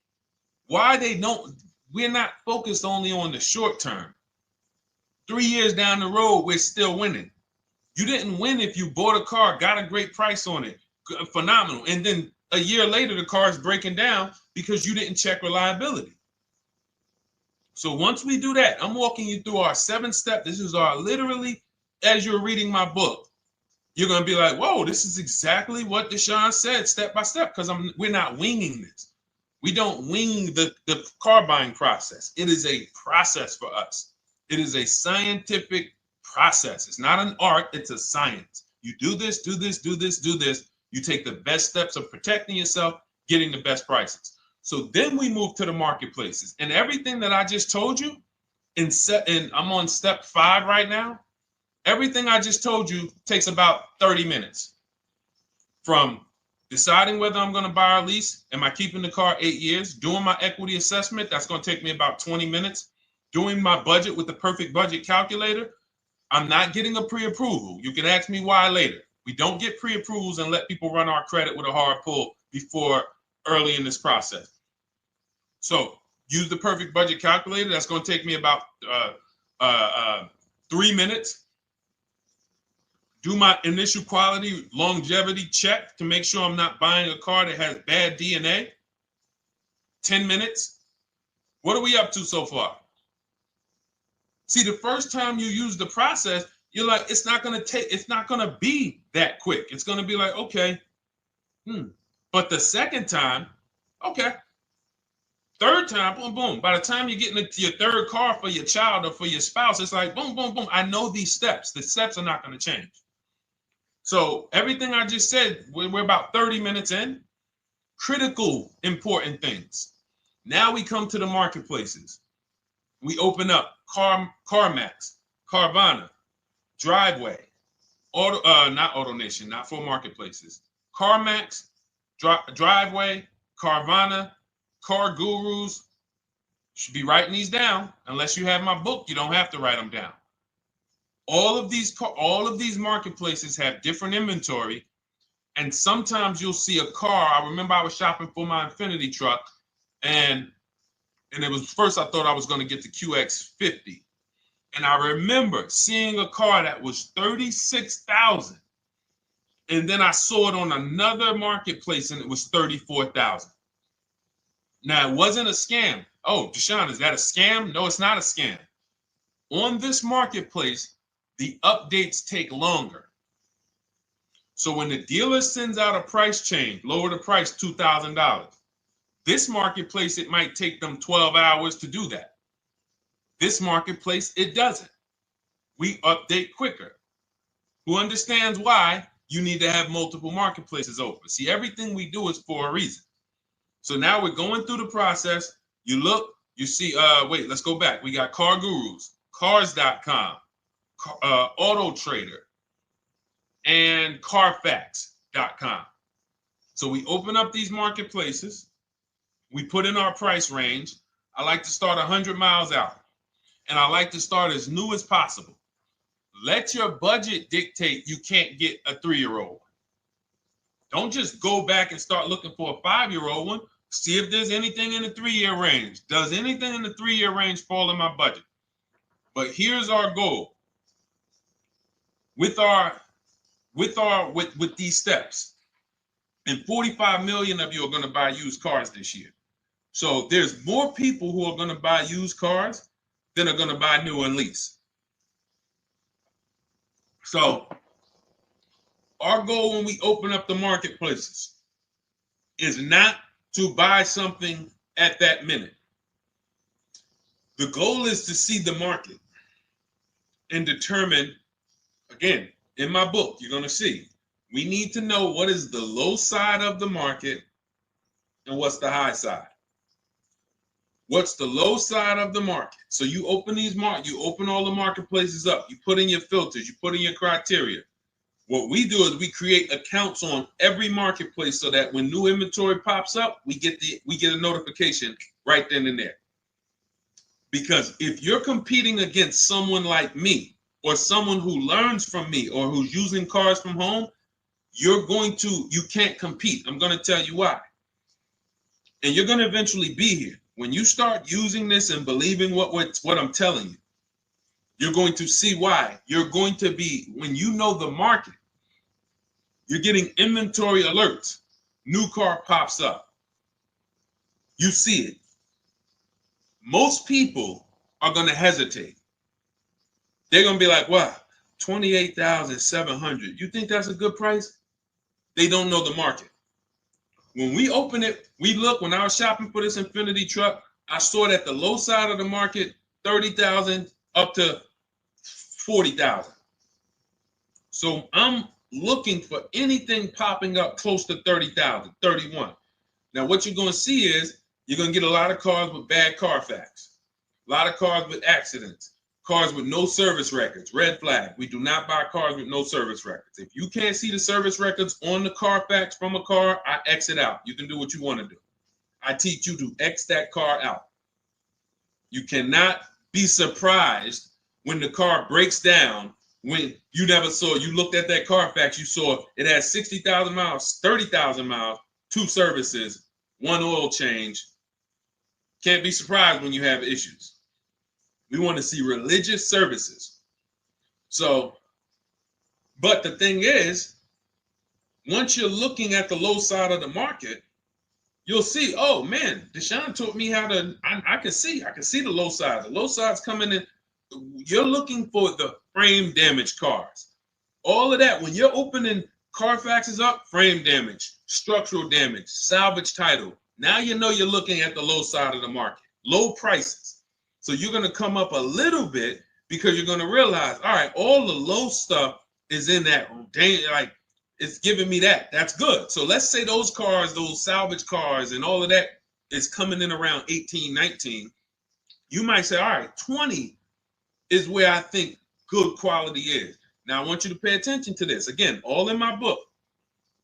we're not focused only on the short term. 3 years down the road, we're still winning. You didn't win if you bought a car, got a great price on it, phenomenal, and then a year later the car is breaking down because you didn't check reliability. So once we do that, I'm walking you through our 7-step. This is our literally, as you're reading my book, you're going to be like, whoa, this is exactly what Deshone said step by step, because we're not winging this. We don't wing the car buying process. It is a process for us. It is a scientific process. It's not an art, it's a science. You do this, do this, do this, do this. You take the best steps of protecting yourself, getting the best prices. So then we move to the marketplaces. And everything that I just told you, and I'm on step 5 right now, everything I just told you takes about 30 minutes. From deciding whether I'm going to buy or lease, am I keeping the car 8 years, doing my equity assessment, that's going to take me about 20 minutes, doing my budget with the perfect budget calculator. I'm not getting a pre-approval. You can ask me why later. We don't get pre-approvals and let people run our credit with a hard pull before early in this process. So use the perfect budget calculator. That's going to take me about 3 minutes. Do my initial quality longevity check to make sure I'm not buying a car that has bad DNA. 10 minutes. What are we up to so far? See, the first time you use the process, you're like, it's not going to be that quick. It's going to be like, okay. But the second time, okay. Third time, boom, boom. By the time you're getting into your third car for your child or for your spouse, it's like, boom, boom, boom. I know these steps. The steps are not going to change. So everything I just said, we're about 30 minutes in. Critical, important things. Now we come to the marketplaces. We open up CarMax, Carvana, Driveway, not AutoNation, not for marketplaces. CarMax, Driveway, Carvana, Car Gurus. Should be writing these down. Unless you have my book, you don't have to write them down. All of these marketplaces have different inventory, and sometimes you'll see a car. I remember I was shopping for my Infinity truck, and it was first I thought I was going to get the QX50, and I remember seeing a car that was $36,000, and then I saw it on another marketplace, and it was $34,000. Now it wasn't a scam. Oh, Deshone, is that a scam? No, it's not a scam. On this marketplace, the updates take longer. So when the dealer sends out a price change, lower the price $2,000. This marketplace, it might take them 12 hours to do that. This marketplace, it doesn't. We update quicker. Who understands why you need to have multiple marketplaces open? See, everything we do is for a reason. So now we're going through the process. You look, you see, wait, let's go back. We got Car Gurus, Cars.com, Auto Trader, and Carfax.com. So we open up these marketplaces. We put in our price range. I like to start 100 miles out, and I like to start as new as possible. Let your budget dictate you can't get a 3-year-old. Don't just go back and start looking for a 5-year-old one. See if there's anything in the 3-year range. Does anything in the 3-year range fall in my budget? But here's our goal. With these steps, and 45 million of you are going to buy used cars this year. So there's more people who are going to buy used cars than are going to buy new and lease. So our goal when we open up the marketplaces is not to buy something at that minute. The goal is to see the market and determine, again, in my book, you're going to see, we need to know what is the low side of the market and what's the high side. What's the low side of the market? So you open you open all the marketplaces up. You put in your filters. You put in your criteria. What we do is we create accounts on every marketplace so that when new inventory pops up, we get a notification right then and there. Because if you're competing against someone like me or someone who learns from me or who's using cars from home, you can't compete. I'm going to tell you why. And you're going to eventually be here. When you start using this and believing what I'm telling you, You're going to see why. You're going to be, when you know the market, you're getting inventory alerts. New car pops up. You see it. Most people are going to hesitate. They're going to be like, wow, 28,700. You think that's a good price? They don't know the market. When we open it, we look, when I was shopping for this Infinity truck, I saw it at the low side of the market, 30,000 up to 40,000. So I'm looking for anything popping up close to 30,000, 31. Now, what you're going to see is you're going to get a lot of cars with bad Carfax, a lot of cars with accidents, cars with no service records, red flag. We do not buy cars with no service records. If you can't see the service records on the Carfax from a car, I exit out. You can do what you want to do. I teach you to X that car out. You cannot be surprised when the car breaks down, when you never saw, you looked at that Carfax, you saw it had 60,000 miles, 30,000 miles, 2 services, 1 oil change. Can't be surprised when you have issues. We want to see religious services. So, but the thing is, once you're looking at the low side of the market, you'll see, oh man, Deshone taught me how to, I can see the low side. The low side's coming in. You're looking for the frame damage cars. All of that, when you're opening Carfaxes up, frame damage, structural damage, salvage title. Now you know you're looking at the low side of the market, low prices. So you're going to come up a little bit because you're going to realize, all right, all the low stuff is in that, like, it's giving me that. That's good. So let's say those cars, those salvage cars and all of that is coming in around 18, 19. You might say, all right, 20 is where I think good quality is. Now I want you to pay attention to this. Again, all in my book.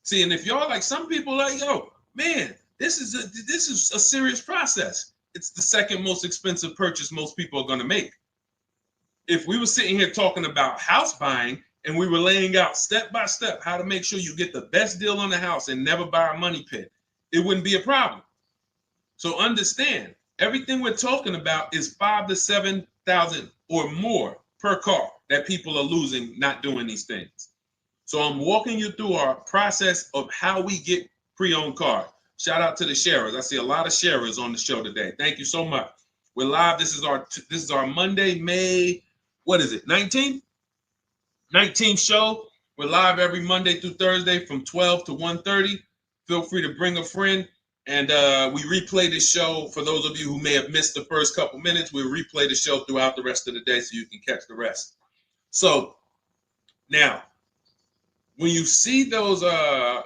See, and if y'all like, some people like, yo, man, this is a serious process. It's the second most expensive purchase most people are going to make. If we were sitting here talking about house buying and we were laying out step by step how to make sure you get the best deal on the house and never buy a money pit, it wouldn't be a problem. So understand, everything we're talking about is 5,000 to 7,000 or more per car that people are losing not doing these things. So I'm walking you through our process of how we get pre-owned cars. Shout out to the sharers. I see a lot of sharers on the show today. Thank you so much. We're live. This is our Monday, May, what is it, 19th? 19th show. We're live every Monday through Thursday from 12 to 1:30. Feel free to bring a friend. And we replay this show. For those of you who may have missed the first couple minutes, we'll replay the show throughout the rest of the day so you can catch the rest. So now, when you see those,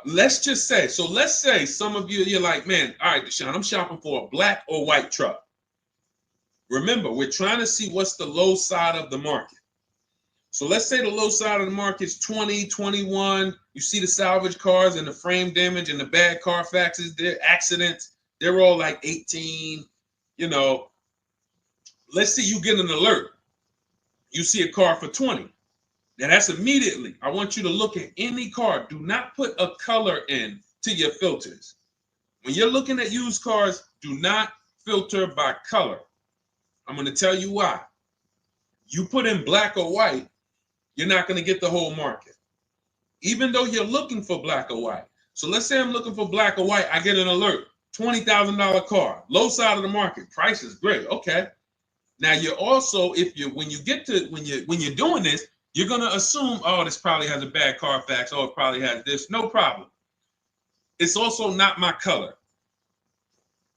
let's say some of you, you're like, man, all right, Deshone, I'm shopping for a black or white truck. Remember, we're trying to see what's the low side of the market. So let's say the low side of the market is 20, 21. You see the salvage cars and the frame damage and the bad Carfaxes, their accidents, they're all like 18, you know. Let's say you get an alert. You see a car for 20. Now that's immediately, I want you to look at any car. Do not put a color in to your filters. When you're looking at used cars, do not filter by color. I'm going to tell you why. You put in black or white, you're not going to get the whole market, even though you're looking for black or white. So let's say I'm looking for black or white. I get an alert, $20,000 car, low side of the market. Price is great. Okay. Now you're also, when you're doing this, you're going to assume, oh, this probably has a bad Carfax. Oh, it probably has this. No problem. It's also not my color.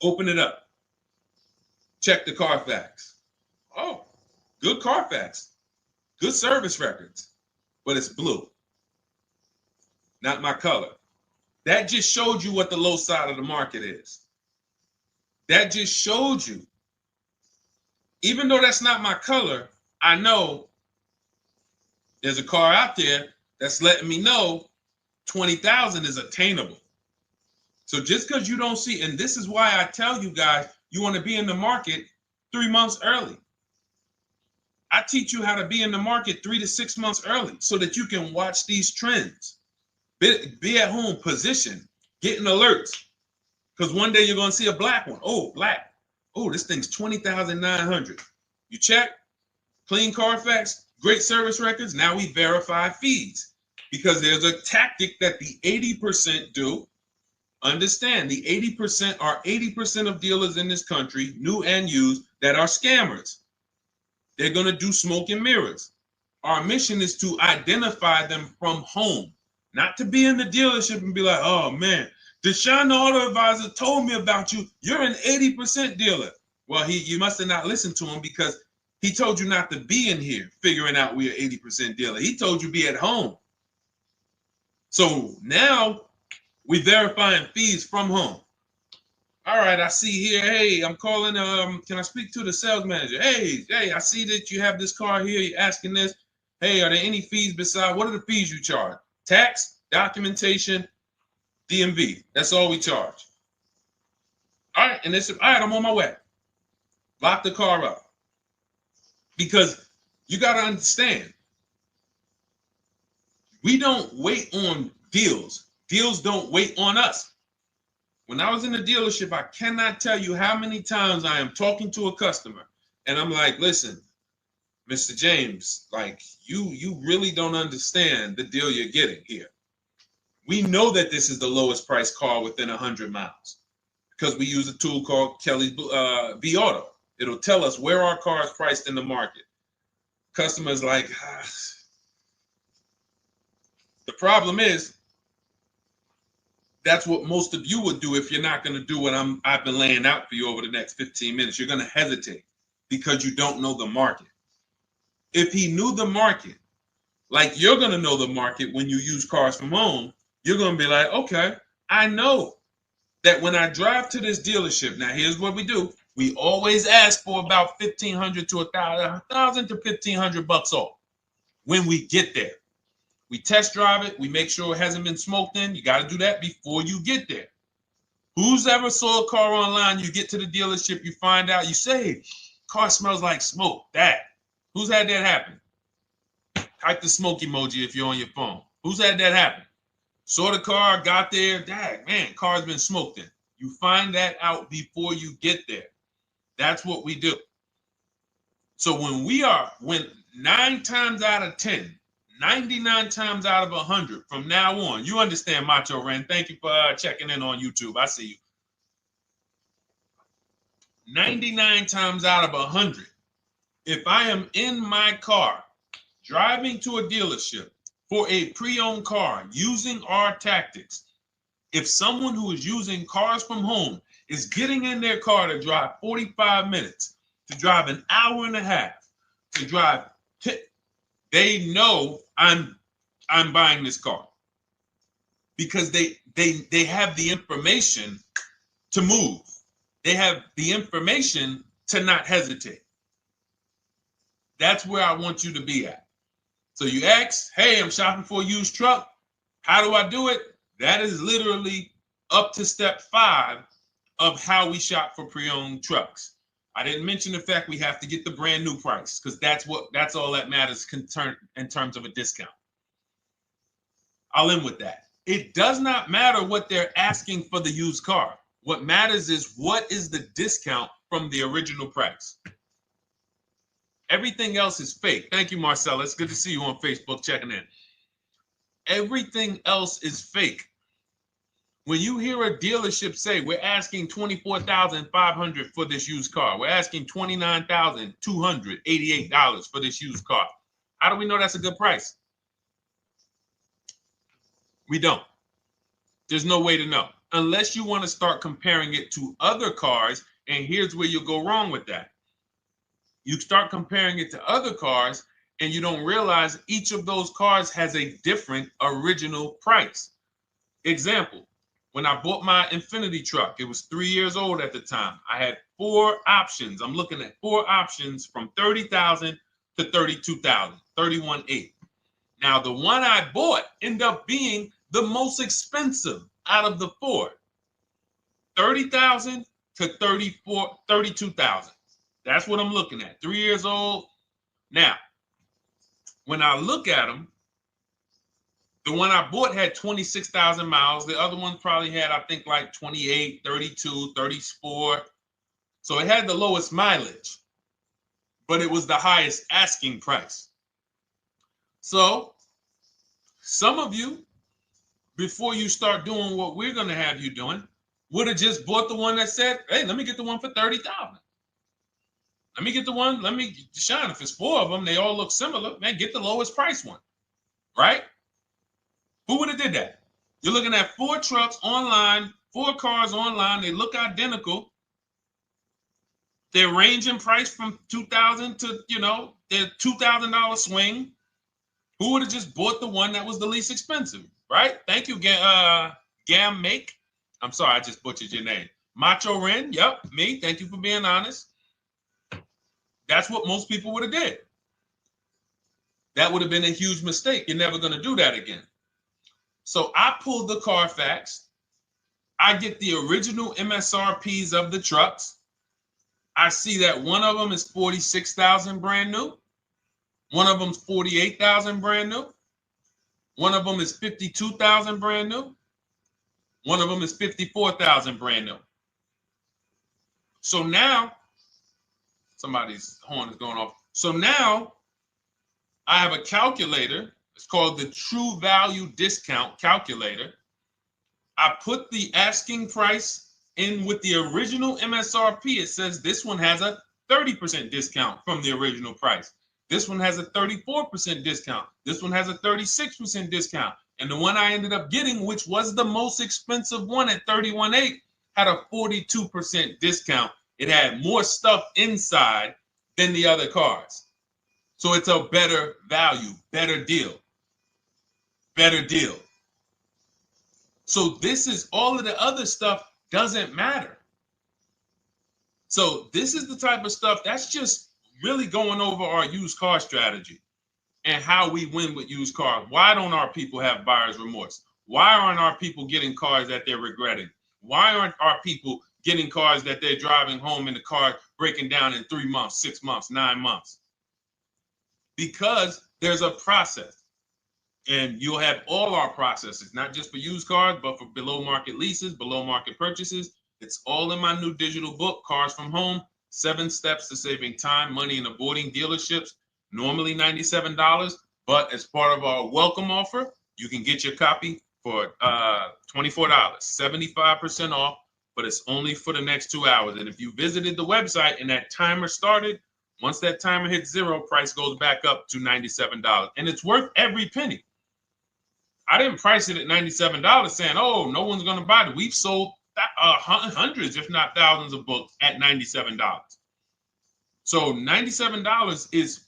Open it up. Check the Carfax. Oh, good Carfax. Good service records, but it's blue. Not my color. That just showed you what the low side of the market is. That just showed you. Even though that's not my color, I know there's a car out there that's letting me know 20,000 is attainable. So just because you don't see, and this is why I tell you guys, you want to be in the market 3 months early. I teach you how to be in the market 3 to 6 months early so that you can watch these trends. Be at home, position, getting alerts. Because one day you're going to see a black one. Oh, black. Oh, this thing's 20,900. You check. clean Carfax, great service records. Now we verify fees because there's a tactic that the 80% do. Understand, the 80% are 80% of dealers in this country, new and used, that are scammers. They're going to do smoke and mirrors. Our mission is to identify them from home, not to be in the dealership and be like, oh man, Deshone the Auto Advisor told me about you. You're an 80% dealer. Well, you must have not listened to him because he told you not to be in here figuring out we're 80% dealer. He told you be at home. So now we verifying fees from home. All right, I see here, hey, I'm calling, can I speak to the sales manager? Hey, I see that you have this car here, you're asking this. Hey, are there any fees besides, what are the fees you charge? Tax, documentation, DMV. That's all we charge. All right, and they said, all right, I'm on my way. Lock the car up. Because you got to understand, we don't wait on deals. Deals don't wait on us. When I was in the dealership, I cannot tell you how many times I am talking to a customer and I'm like, listen, Mr. James, like you really don't understand the deal you're getting here. We know that this is the lowest price car within 100 miles because we use a tool called Kelly's V Auto. It'll tell us where our car is priced in the market. Customers like, the problem is, that's what most of you would do if you're not going to do what I've been laying out for you over the next 15 minutes. You're going to hesitate because you don't know the market. If he knew the market, like you're going to know the market when you use cars from home, you're going to be like, okay, I know that when I drive to this dealership, now here's what we do. We always ask for about $1,500 to $1,000 to $1,500 off when we get there. We test drive it. We make sure it hasn't been smoked in. You got to do that before you get there. Who's ever saw a car online? You get to the dealership, you find out, you say, car smells like smoke. That. Who's had that happen? Type the smoke emoji if you're on your phone. Who's had that happen? Saw the car, got there, dang, man, car's been smoked in. You find that out before you get there. That's what we do. So when 9 times out of 10, 99 times out of 100 from now on, you understand, Macho Ren. Thank you for checking in on YouTube. I see you. 99 times out of 100, if I am in my car driving to a dealership for a pre-owned car using our tactics, if someone who is using cars from home is getting in their car to drive 45 minutes, to drive an hour and a half, to drive, they know I'm buying this car because they have the information to move. They have the information to not hesitate. That's where I want you to be at. So you ask, hey, I'm shopping for a used truck. How do I do it? That is literally up to step 5 of how we shop for pre-owned trucks. I didn't mention the fact we have to get the brand new price because that's all that matters in terms of a discount. I'll end with that. It does not matter what they're asking for the used car. What matters is what is the discount from the original price. Everything else is fake. Thank you, Marcella. It's good to see you on Facebook checking in. Everything else is fake. When you hear a dealership say, we're asking $24,500 for this used car, we're asking $29,288 for this used car, how do we know that's a good price? We don't. There's no way to know. Unless you want to start comparing it to other cars, and here's where you'll go wrong with that. You start comparing it to other cars, and you don't realize each of those cars has a different original price. Example. When I bought my Infinity truck, it was 3 years old at the time. I had 4 options. I'm looking at 4 options from $30,000 to $32,000, $31,800. Now, the one I bought ended up being the most expensive out of the 4. $30,000 to $32,000. That's what I'm looking at. 3 years old. Now, when I look at them, the one I bought had 26,000 miles. The other one probably had, I think, like 28, 32, 34. So it had the lowest mileage. but it was the highest asking price. So some of you, before you start doing what we're going to have you doing, would have just bought the one that said, hey, let me get the one for $30,000. Let me get the one, Deshone, if it's 4 of them, they all look similar, man, get the lowest price one, right? Who would have did that? You're looking at 4 trucks online, 4 cars online, they look identical. They're ranging price from $2,000 to, their $2,000 swing. Who would have just bought the one that was the least expensive, right? Thank you, Gam Make. I'm sorry, I just butchered your name. Macho Ren, yep, me. Thank you for being honest. That's what most people would have did. That would have been a huge mistake. You're never going to do that again. So I pulled the Carfax. I get the original MSRPs of the trucks. I see that one of them is 46,000 brand new. One of them's 48,000 brand new. One of them is 52,000 brand new. One of them is 54,000 brand new. So now, somebody's horn is going off. So now I have a calculator. It's called the True Value Discount Calculator. I put the asking price in with the original MSRP. It says this one has a 30% discount from the original price. This one has a 34% discount. This one has a 36% discount. And the one I ended up getting, which was the most expensive one at $31,800, had a 42% discount. It had more stuff inside than the other cars. So it's a better value, better deal. Better deal. So this is all of the other stuff doesn't matter. So this is the type of stuff that's just really going over our used car strategy and how we win with used cars. Why don't our people have buyer's remorse? Why aren't our people getting cars that they're regretting? Why aren't our people getting cars that they're driving home and the car breaking down in 3 months, 6 months, 9 months? Because there's a process. And you'll have all our processes, not just for used cars, but for below market leases, below market purchases. It's all in my new digital book, Cars from Home, 7 Steps to Saving Time, Money, and Avoiding Dealerships. Normally $97, but as part of our welcome offer, you can get your copy for $24, 75% off, but it's only for the next 2 hours. And if you visited the website and that timer started, once that timer hits 0, price goes back up to $97. And it's worth every penny. I didn't price it at $97 saying, oh, no one's going to buy it. We've sold hundreds, if not thousands of books at $97. So $97 is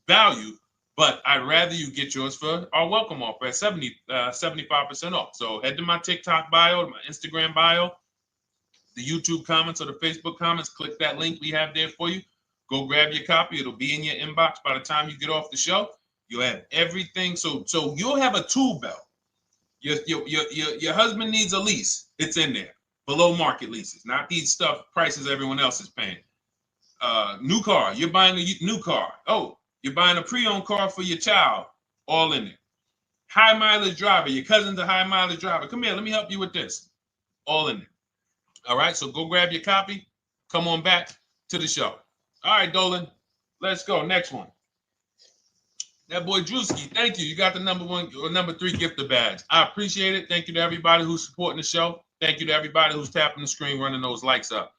value, but I'd rather you get yours for our welcome offer at 75% off. So head to my TikTok bio, my Instagram bio, the YouTube comments or the Facebook comments, click that link we have there for you. Go grab your copy. It'll be in your inbox by the time you get off the show. You'll have everything. So you'll have a tool belt. Your husband needs a lease. It's in there. Below market leases, not these stuff prices everyone else is paying. New car. You're buying a new car. Oh, you're buying a pre-owned car for your child. All in there. High mileage driver. Your cousin's a high mileage driver. Come here. Let me help you with this. All in there. All right. So go grab your copy. Come on back to the show. All right, Dolan. Let's go. Next one. That boy Drewski, thank you. You got the number 1 or number 3 gifter badge. I appreciate it. Thank you to everybody who's supporting the show. Thank you to everybody who's tapping the screen, running those likes up.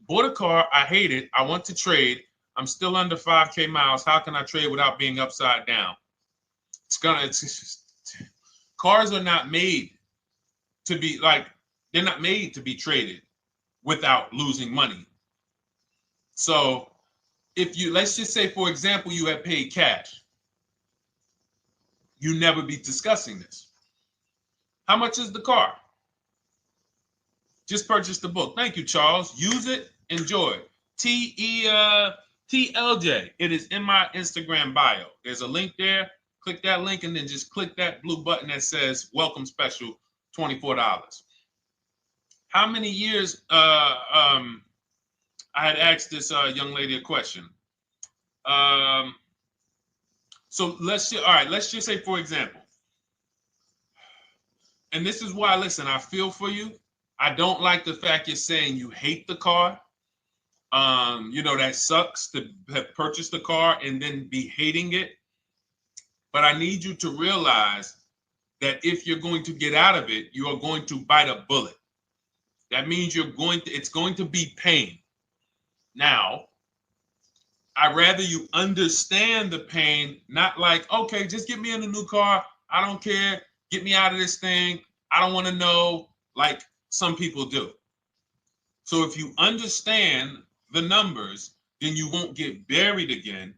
Bought a car. I hate it. I want to trade. I'm still under 5K miles. How can I trade without being upside down? Cars are not made to be they're not made to be traded without losing money. So if you, let's just say, for example, you have paid cash, you never be discussing this. How much is the car? Just purchase the book. Thank you, Charles. Use it, enjoy it. TLJ. It is in my Instagram bio. There's a link there. Click that link and then just click that blue button that says welcome special, $24. How many years I had asked this young lady a question. So let's just say, for example, and this is why, listen, I feel for you. I don't like the fact you're saying you hate the car. That sucks to have purchased a car and then be hating it. But I need you to realize that if you're going to get out of it, you are going to bite a bullet. That means it's going to be pain. Now, I'd rather you understand the pain, not like, okay, just get me in a new car. I don't care. Get me out of this thing. I don't want to know, like some people do. So if you understand the numbers, then you won't get buried again.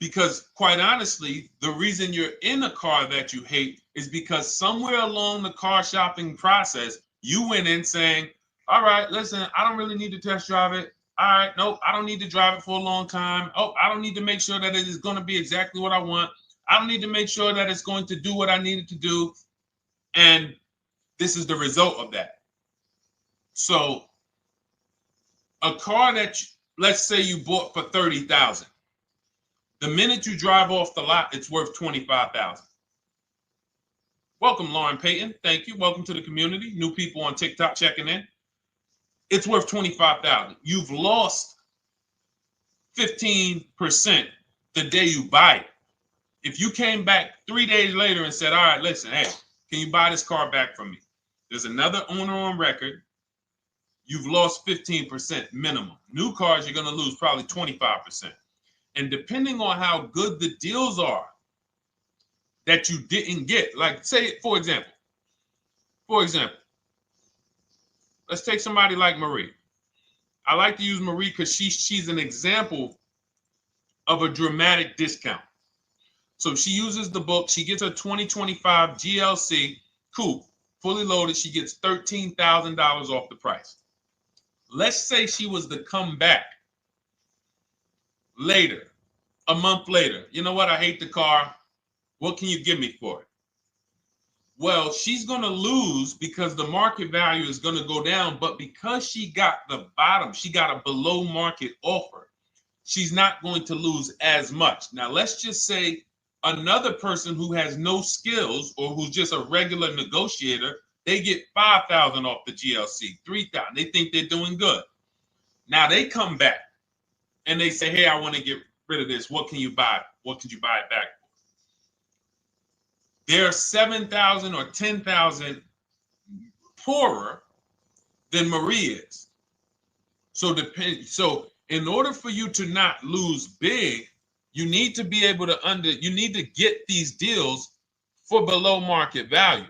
Because quite honestly, the reason you're in a car that you hate is because somewhere along the car shopping process, you went in saying, all right, listen, I don't really need to test drive it. All right, nope, I don't need to drive it for a long time. Oh, I don't need to make sure that it is going to be exactly what I want. I don't need to make sure that it's going to do what I need it to do. And this is the result of that. So a car that, let's say you bought for $30,000. The minute you drive off the lot, it's worth $25,000. Welcome, Lauren Payton. Thank you. Welcome to the community. New people on TikTok checking in. It's worth $25,000. You've lost 15% the day you buy it. If you came back 3 days later and said, all right, listen, hey, can you buy this car back from me? There's another owner on record. You've lost 15% minimum. New cars, you're going to lose probably 25%. And depending on how good the deals are that you didn't get, like say, for example, let's take somebody like Marie. I like to use Marie because she's an example of a dramatic discount. So she uses the book. She gets her 2025 GLC coupe, fully loaded. She gets $13,000 off the price. Let's say she was to come back later, a month later. You know what? I hate the car. What can you give me for it? Well, she's going to lose because the market value is going to go down. But because she got the bottom, she got a below market offer, she's not going to lose as much. Now, let's just say another person who has no skills or who's just a regular negotiator, they get $5,000 off the GLC, $3,000. They think they're doing good. Now they come back and they say, hey, I want to get rid of this. What can you buy? What could you buy it back for? They're 7,000 or 10,000 poorer than Marie is. So in order for you to not lose big, you need to be able to you need to get these deals for below market value.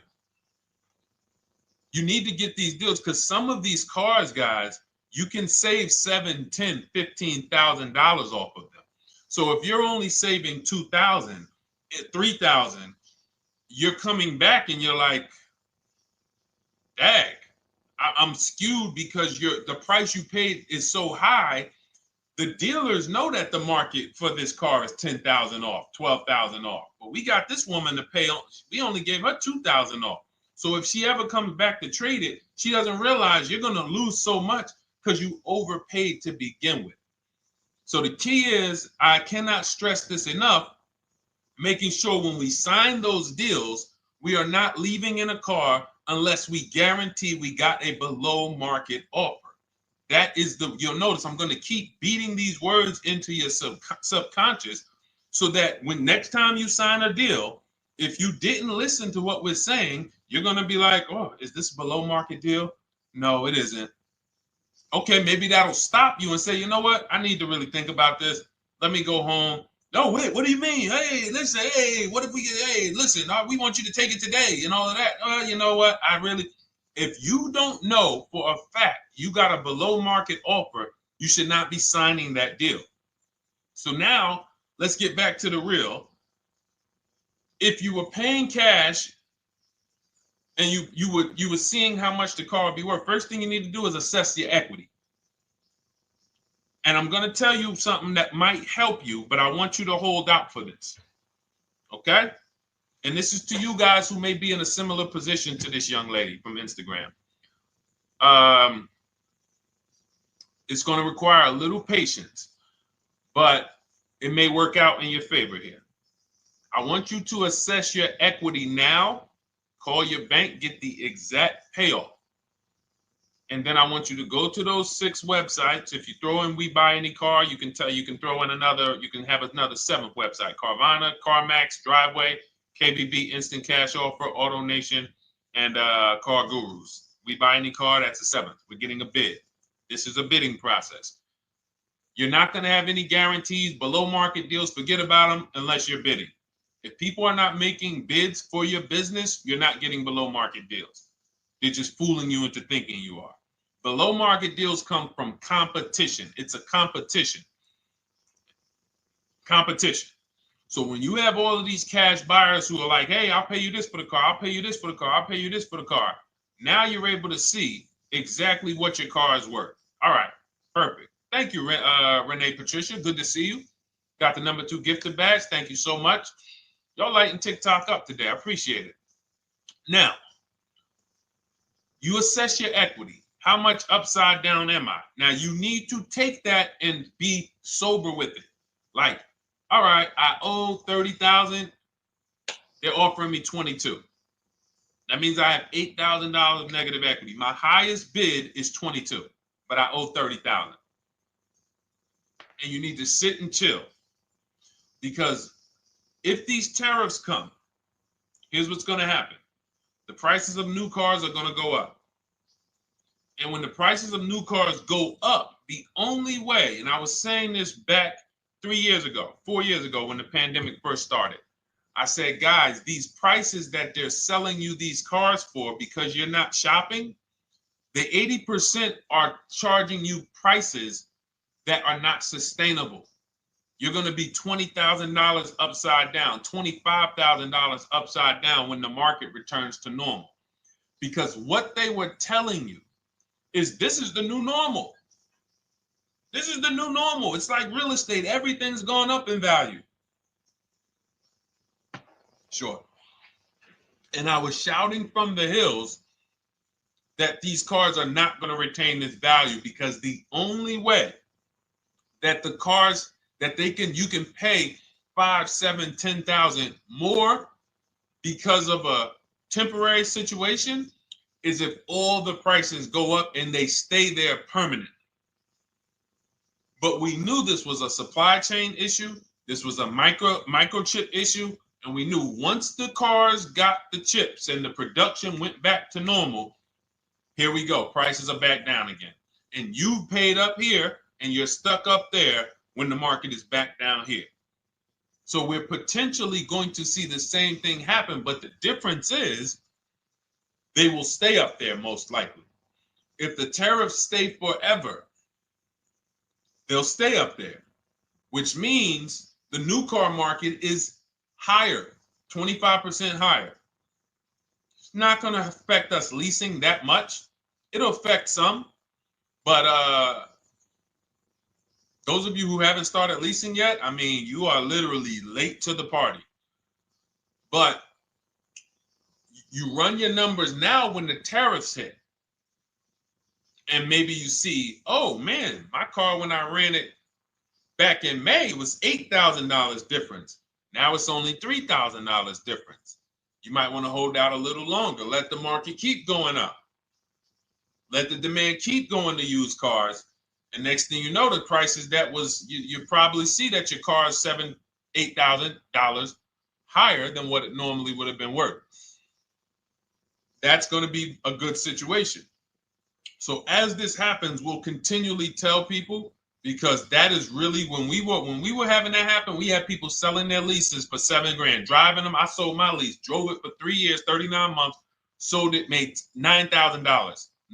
You need to get these deals because some of these cars, guys, you can save $7,000, $10,000, $15,000 off of them. So if you're only saving $2,000, $3,000, you're coming back and you're like, dang, I'm skewed because the price you paid is so high. The dealers know that the market for this car is $10,000 off, $12,000 off. But we got this woman to pay, we only gave her $2,000 off. So if she ever comes back to trade it, she doesn't realize you're going to lose so much because you overpaid to begin with. So the key is, I cannot stress this enough, making sure when we sign those deals, we are not leaving in a car unless we guarantee we got a below market offer. That is you'll notice I'm going to keep beating these words into your subconscious so that when next time you sign a deal, if you didn't listen to what we're saying, you're going to be like, oh, is this a below market deal? No, it isn't. Okay, maybe that'll stop you and say, you know what? I need to really think about this. Let me go home. No, wait, what do you mean? Hey, listen, hey, what if we get, hey, listen, we want you to take it today and all of that. You know what? If you don't know for a fact you got a below market offer, you should not be signing that deal. So now let's get back to the real. If you were paying cash and you were seeing how much the car would be worth, first thing you need to do is assess your equity. And I'm going to tell you something that might help you, but I want you to hold out for this. Okay? And this is to you guys who may be in a similar position to this young lady from Instagram. It's going to require a little patience, but it may work out in your favor here. I want you to assess your equity now. Call your bank, get the exact payoff. And then I want you to go to those 6 websites. If you throw in We Buy Any Car, you can throw in you can have another 7th website: Carvana, CarMax, Driveway, KBB, Instant Cash Offer, AutoNation, and Car Gurus. We Buy Any Car, that's the 7th. We're getting a bid. This is a bidding process. You're not going to have any guarantees, below market deals. Forget about them unless you're bidding. If people are not making bids for your business, you're not getting below market deals. They're just fooling you into thinking you are. Below market deals come from competition. It's a competition. Competition. So when you have all of these cash buyers who are like, hey, I'll pay you this for the car, I'll pay you this for the car, I'll pay you this for the car. Now you're able to see exactly what your car is worth. All right, perfect. Thank you, Renee Patricia. Good to see you. Got the number 2 gifted badge. Thank you so much. Y'all lighting TikTok up today. I appreciate it. Now, you assess your equity. How much upside down am I? Now, you need to take that and be sober with it. Like, all right, I owe $30,000. They're offering me 22. That means I have $8,000 negative equity. My highest bid is 22, but I owe 30,000. And you need to sit and chill, because if these tariffs come, here's what's going to happen. The prices of new cars are going to go up. And when the prices of new cars go up, the only way, and I was saying this back 4 years ago, when the pandemic first started, I said, guys, these prices that they're selling you these cars for, because you're not shopping, the 80% are charging you prices that are not sustainable. You're going to be $20,000 upside down, $25,000 upside down when the market returns to normal. Because what they were telling you is this is the new normal. This is the new normal. It's like real estate. Everything's gone up in value. Sure. And I was shouting from the hills that these cars are not going to retain this value, because the only way that the cars that you can pay 5, 7, 10,000 more because of a temporary situation is if all the prices go up and they stay there permanently. But we knew this was a supply chain issue. This was a microchip issue. And we knew once the cars got the chips and the production went back to normal, here we go. Prices are back down again. And you paid up here and you're stuck up there when the market is back down here. So we're potentially going to see the same thing happen. But the difference is they will stay up there most likely. If the tariffs stay forever, they'll stay up there, which means the new car market is higher, 25% higher. It's not going to affect us leasing that much. It'll affect some, but those of you who haven't started leasing yet, I mean, you are literally late to the party. But you run your numbers now when the tariffs hit. And maybe you see, oh man, my car when I ran it back in May was $8,000 difference. Now it's only $3,000 difference. You might want to hold out a little longer. Let the market keep going up. Let the demand keep going to used cars. And next thing you know, the prices that was, you probably see that your car is $7,000, $8,000 higher than what it normally would have been worth. That's going to be a good situation. So as this happens, we'll continually tell people, because that is really when we were having that happen, we had people selling their leases for $7,000, driving them. I sold my lease, drove it for 3 years, 39 months, sold it, made $9,000,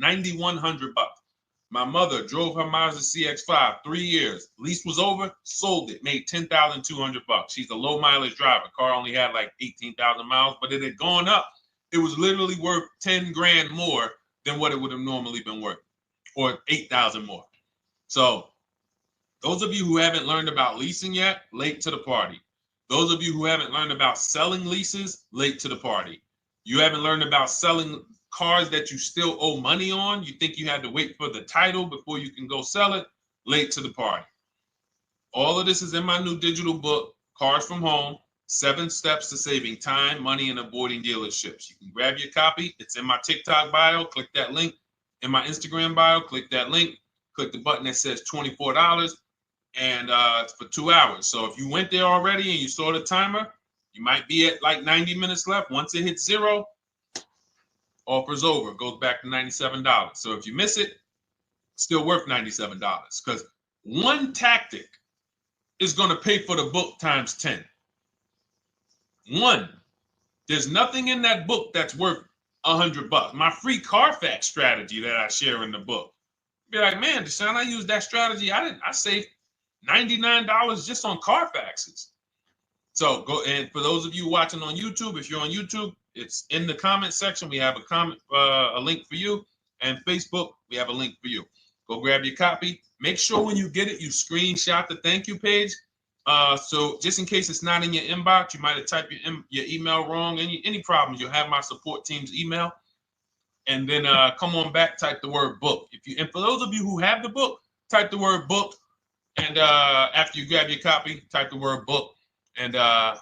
$9,100. My mother drove her Mazda CX-5, 3 years, lease was over, sold it, made $10,200. She's a low mileage driver. Car only had like 18,000 miles, but it had gone up. It was literally worth $10,000 more than what it would have normally been worth, or 8,000 more. So those of you who haven't learned about leasing yet, late to the party. Those of you who haven't learned about selling leases, late to the party. You haven't learned about selling cars that you still owe money on. You think you had to wait for the title before you can go sell it, late to the party. All of this is in my new digital book, Cars from Home, 7 Steps to Saving Time, Money, and Avoiding Dealerships. You can grab your copy. It's in my TikTok bio. Click that link. in my Instagram bio. Click that link. Click the button that says $24, and it's for 2 hours. So if you went there already and you saw the timer, you might be at like 90 minutes left. Once it hits 0, offer's over. It goes back to $97. So if you miss it, still worth $97, because one tactic is going to pay for the book times 10. One. There's nothing in that book that's worth $100. My free Carfax strategy that I share in the book. Be like, man, Deshone, I used that strategy. I saved $99 just on Carfaxes. So go, and for those of you watching on YouTube, if you're on YouTube, it's in the comment section. We have a link for you, and Facebook, we have a link for you. Go grab your copy. Make sure when you get it, you screenshot the thank you page. So just in case it's not in your inbox, you might have typed your email wrong. Any problems, you'll have my support team's email. And then come on back, type the word book. And for those of you who have the book, type the word book. And after you grab your copy, type the word book. And I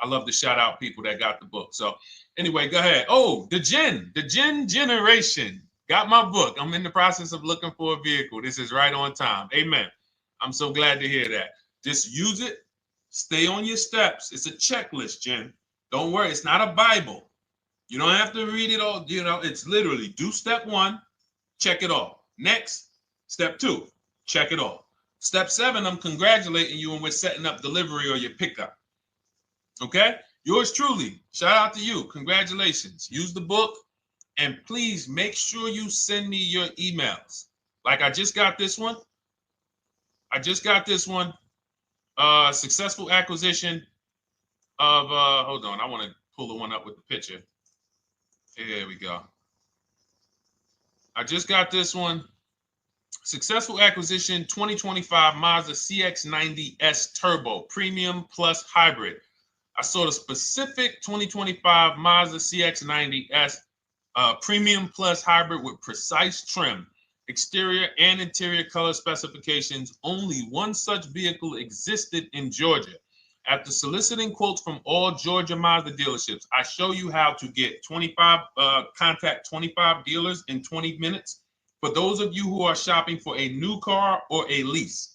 love to shout out people that got the book. So anyway, go ahead. Oh, the Gen Generation got my book. I'm in the process of looking for a vehicle. This is right on time. Amen. I'm so glad to hear that. Just use it. Stay on your steps. It's a checklist, Jen. Don't worry. It's not a Bible. You don't have to read it all. You know, it's literally do step 1, check it off. Next, step 2, check it off. Step 7, I'm congratulating you and we're setting up delivery or your pickup. Okay? Yours truly. Shout out to you. Congratulations. Use the book, and please make sure you send me your emails. Like I just got this one. Successful acquisition of, hold on, I want to pull the one up with the picture. Here we go. I just got this one. Successful acquisition 2025 Mazda CX-90S Turbo Premium Plus Hybrid. I saw the specific 2025 Mazda CX-90S Premium Plus Hybrid with precise trim, exterior and interior color specifications. Only one such vehicle existed in Georgia. After soliciting quotes from all Georgia Mazda dealerships, I show you how to get contact 25 dealers in 20 minutes. For those of you who are shopping for a new car or a lease,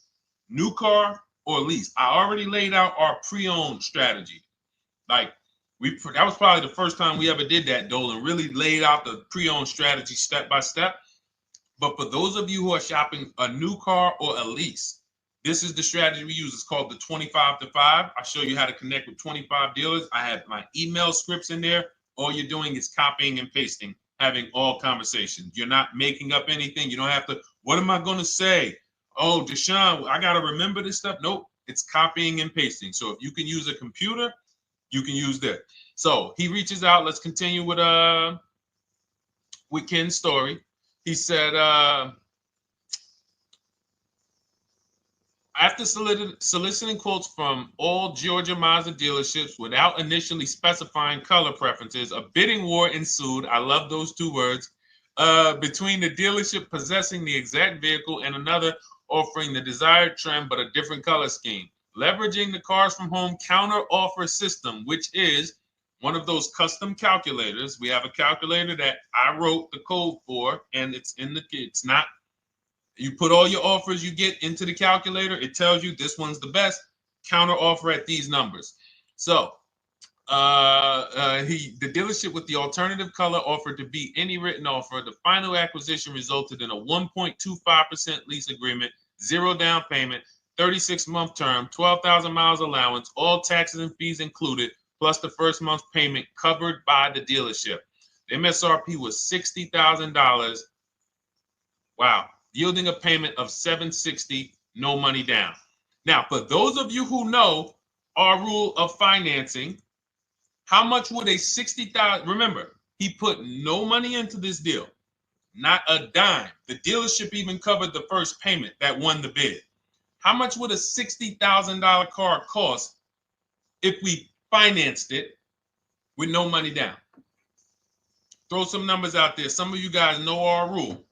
new car or lease, I already laid out our pre-owned strategy. Like that was probably the first time we ever did that, Dolan, really laid out the pre-owned strategy step by step. But for those of you who are shopping a new car or a lease, this is the strategy we use. It's called the 25 to 5. I show you how to connect with 25 dealers. I have my email scripts in there. All you're doing is copying and pasting, having all conversations. You're not making up anything. You don't have to, what am I going to say? Oh, Deshone, I got to remember this stuff. Nope, it's copying and pasting. So if you can use a computer, you can use that. So he reaches out. Let's continue with Ken's story. He said, after soliciting quotes from all Georgia Mazda dealerships without initially specifying color preferences, a bidding war ensued. I love those 2 words. Between the dealership possessing the exact vehicle and another offering the desired trim but a different color scheme. Leveraging the Cars from Home counter offer system, which is one of those custom calculators. We have a calculator that I wrote the code for, and it's not. You put all your offers you get into the calculator. It tells you this one's the best. Counter offer at these numbers. So the dealership with the alternative color offered to beat any written offer. The final acquisition resulted in a 1.25% lease agreement, 0 down payment, 36-month term, 12,000 miles allowance, all taxes and fees included, plus the first month's payment covered by the dealership. The MSRP was $60,000. Wow. Yielding a payment of $760, no money down. Now, for those of you who know our rule of financing, how much would a $60,000, remember, he put no money into this deal, not a dime. The dealership even covered the first payment that won the bid. How much would a $60,000 car cost if we financed it with no money down? Throw some numbers out there. Some of you guys know our rule.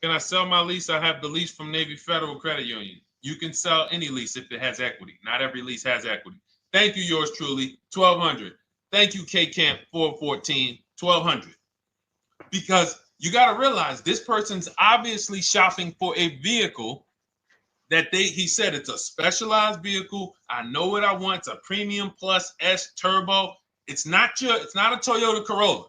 Can I sell my lease? I have the lease from Navy Federal Credit Union. You can sell any lease if it has equity. Not every lease has equity. Thank you, yours truly, 1200. Thank you, K Camp 414, $1,200. Because you got to realize this person's obviously shopping for a vehicle that he said it's a specialized vehicle. I know what I want. It's a premium plus S turbo. It's not a Toyota Corolla.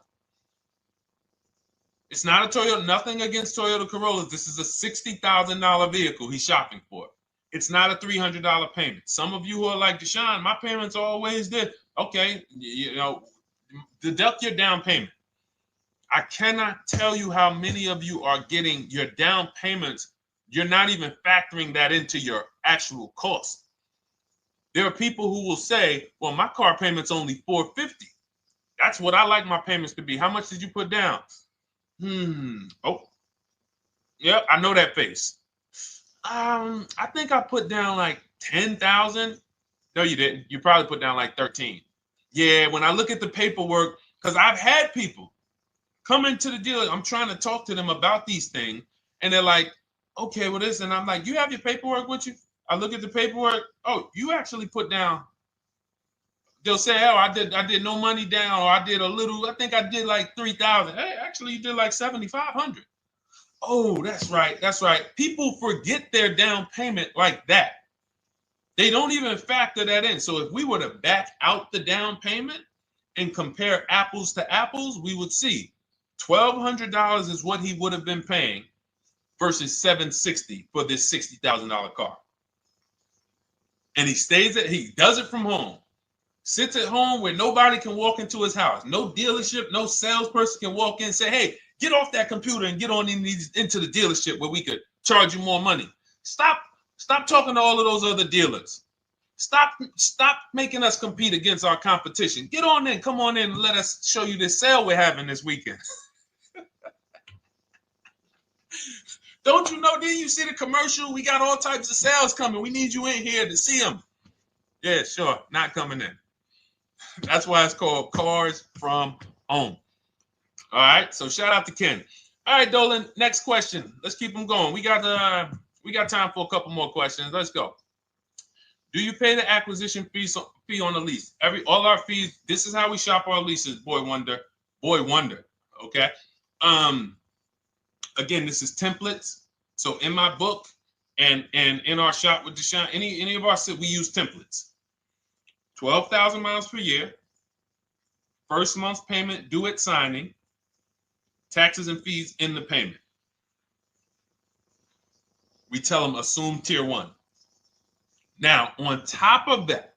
It's not a Toyota, nothing against Toyota Corollas. This is a $60,000 vehicle he's shopping for. It's not a $300 payment. Some of you who are like, Deshone, my payments are always there. Okay, deduct your down payment. I cannot tell you how many of you are getting your down payments. You're not even factoring that into your actual cost. There are people who will say, well, my car payment's only $450. That's what I like my payments to be. How much did you put down? Oh, yeah, I know that face. I think I put down like 10,000. No, you didn't. You probably put down like 13. Yeah, when I look at the paperwork, because I've had people come into the dealer, I'm trying to talk to them about these things, and they're like, okay, well, this, and I'm like, you have your paperwork with you? I look at the paperwork. Oh, you actually put down. They'll say, oh, I did no money down, or I did a little. I think I did like 3,000. Hey, actually, you did like 7,500. Oh, that's right. That's right. People forget their down payment like that. They don't even factor that in. So if we were to back out the down payment and compare apples to apples, we would see $1,200 is what he would have been paying versus $760 for this $60,000 car. And he does it from home. Sits at home where nobody can walk into his house. No dealership, no salesperson can walk in and say, hey, get off that computer and get on into the dealership where we could charge you more money. Stop talking to all of those other dealers. Stop making us compete against our competition. Get on in, come on in and let us show you this sale we're having this weekend. Don't you know, didn't you see the commercial? We got all types of sales coming. We need you in here to see them. Yeah, sure, not coming in. That's why it's called Cars from Home. All right, so shout out to Ken. All right, Dolan, next question. Let's keep them going. We got time for a couple more questions. Let's go. Do you pay the acquisition fee on the lease? All our fees, this is how we shop our leases, Boy Wonder. Okay. Again, this is templates. So in my book and in our shop with Deshone, any of our we use templates. 12,000 miles per year, first month's payment due at signing, taxes and fees in the payment. We tell them assume tier 1. Now, on top of that,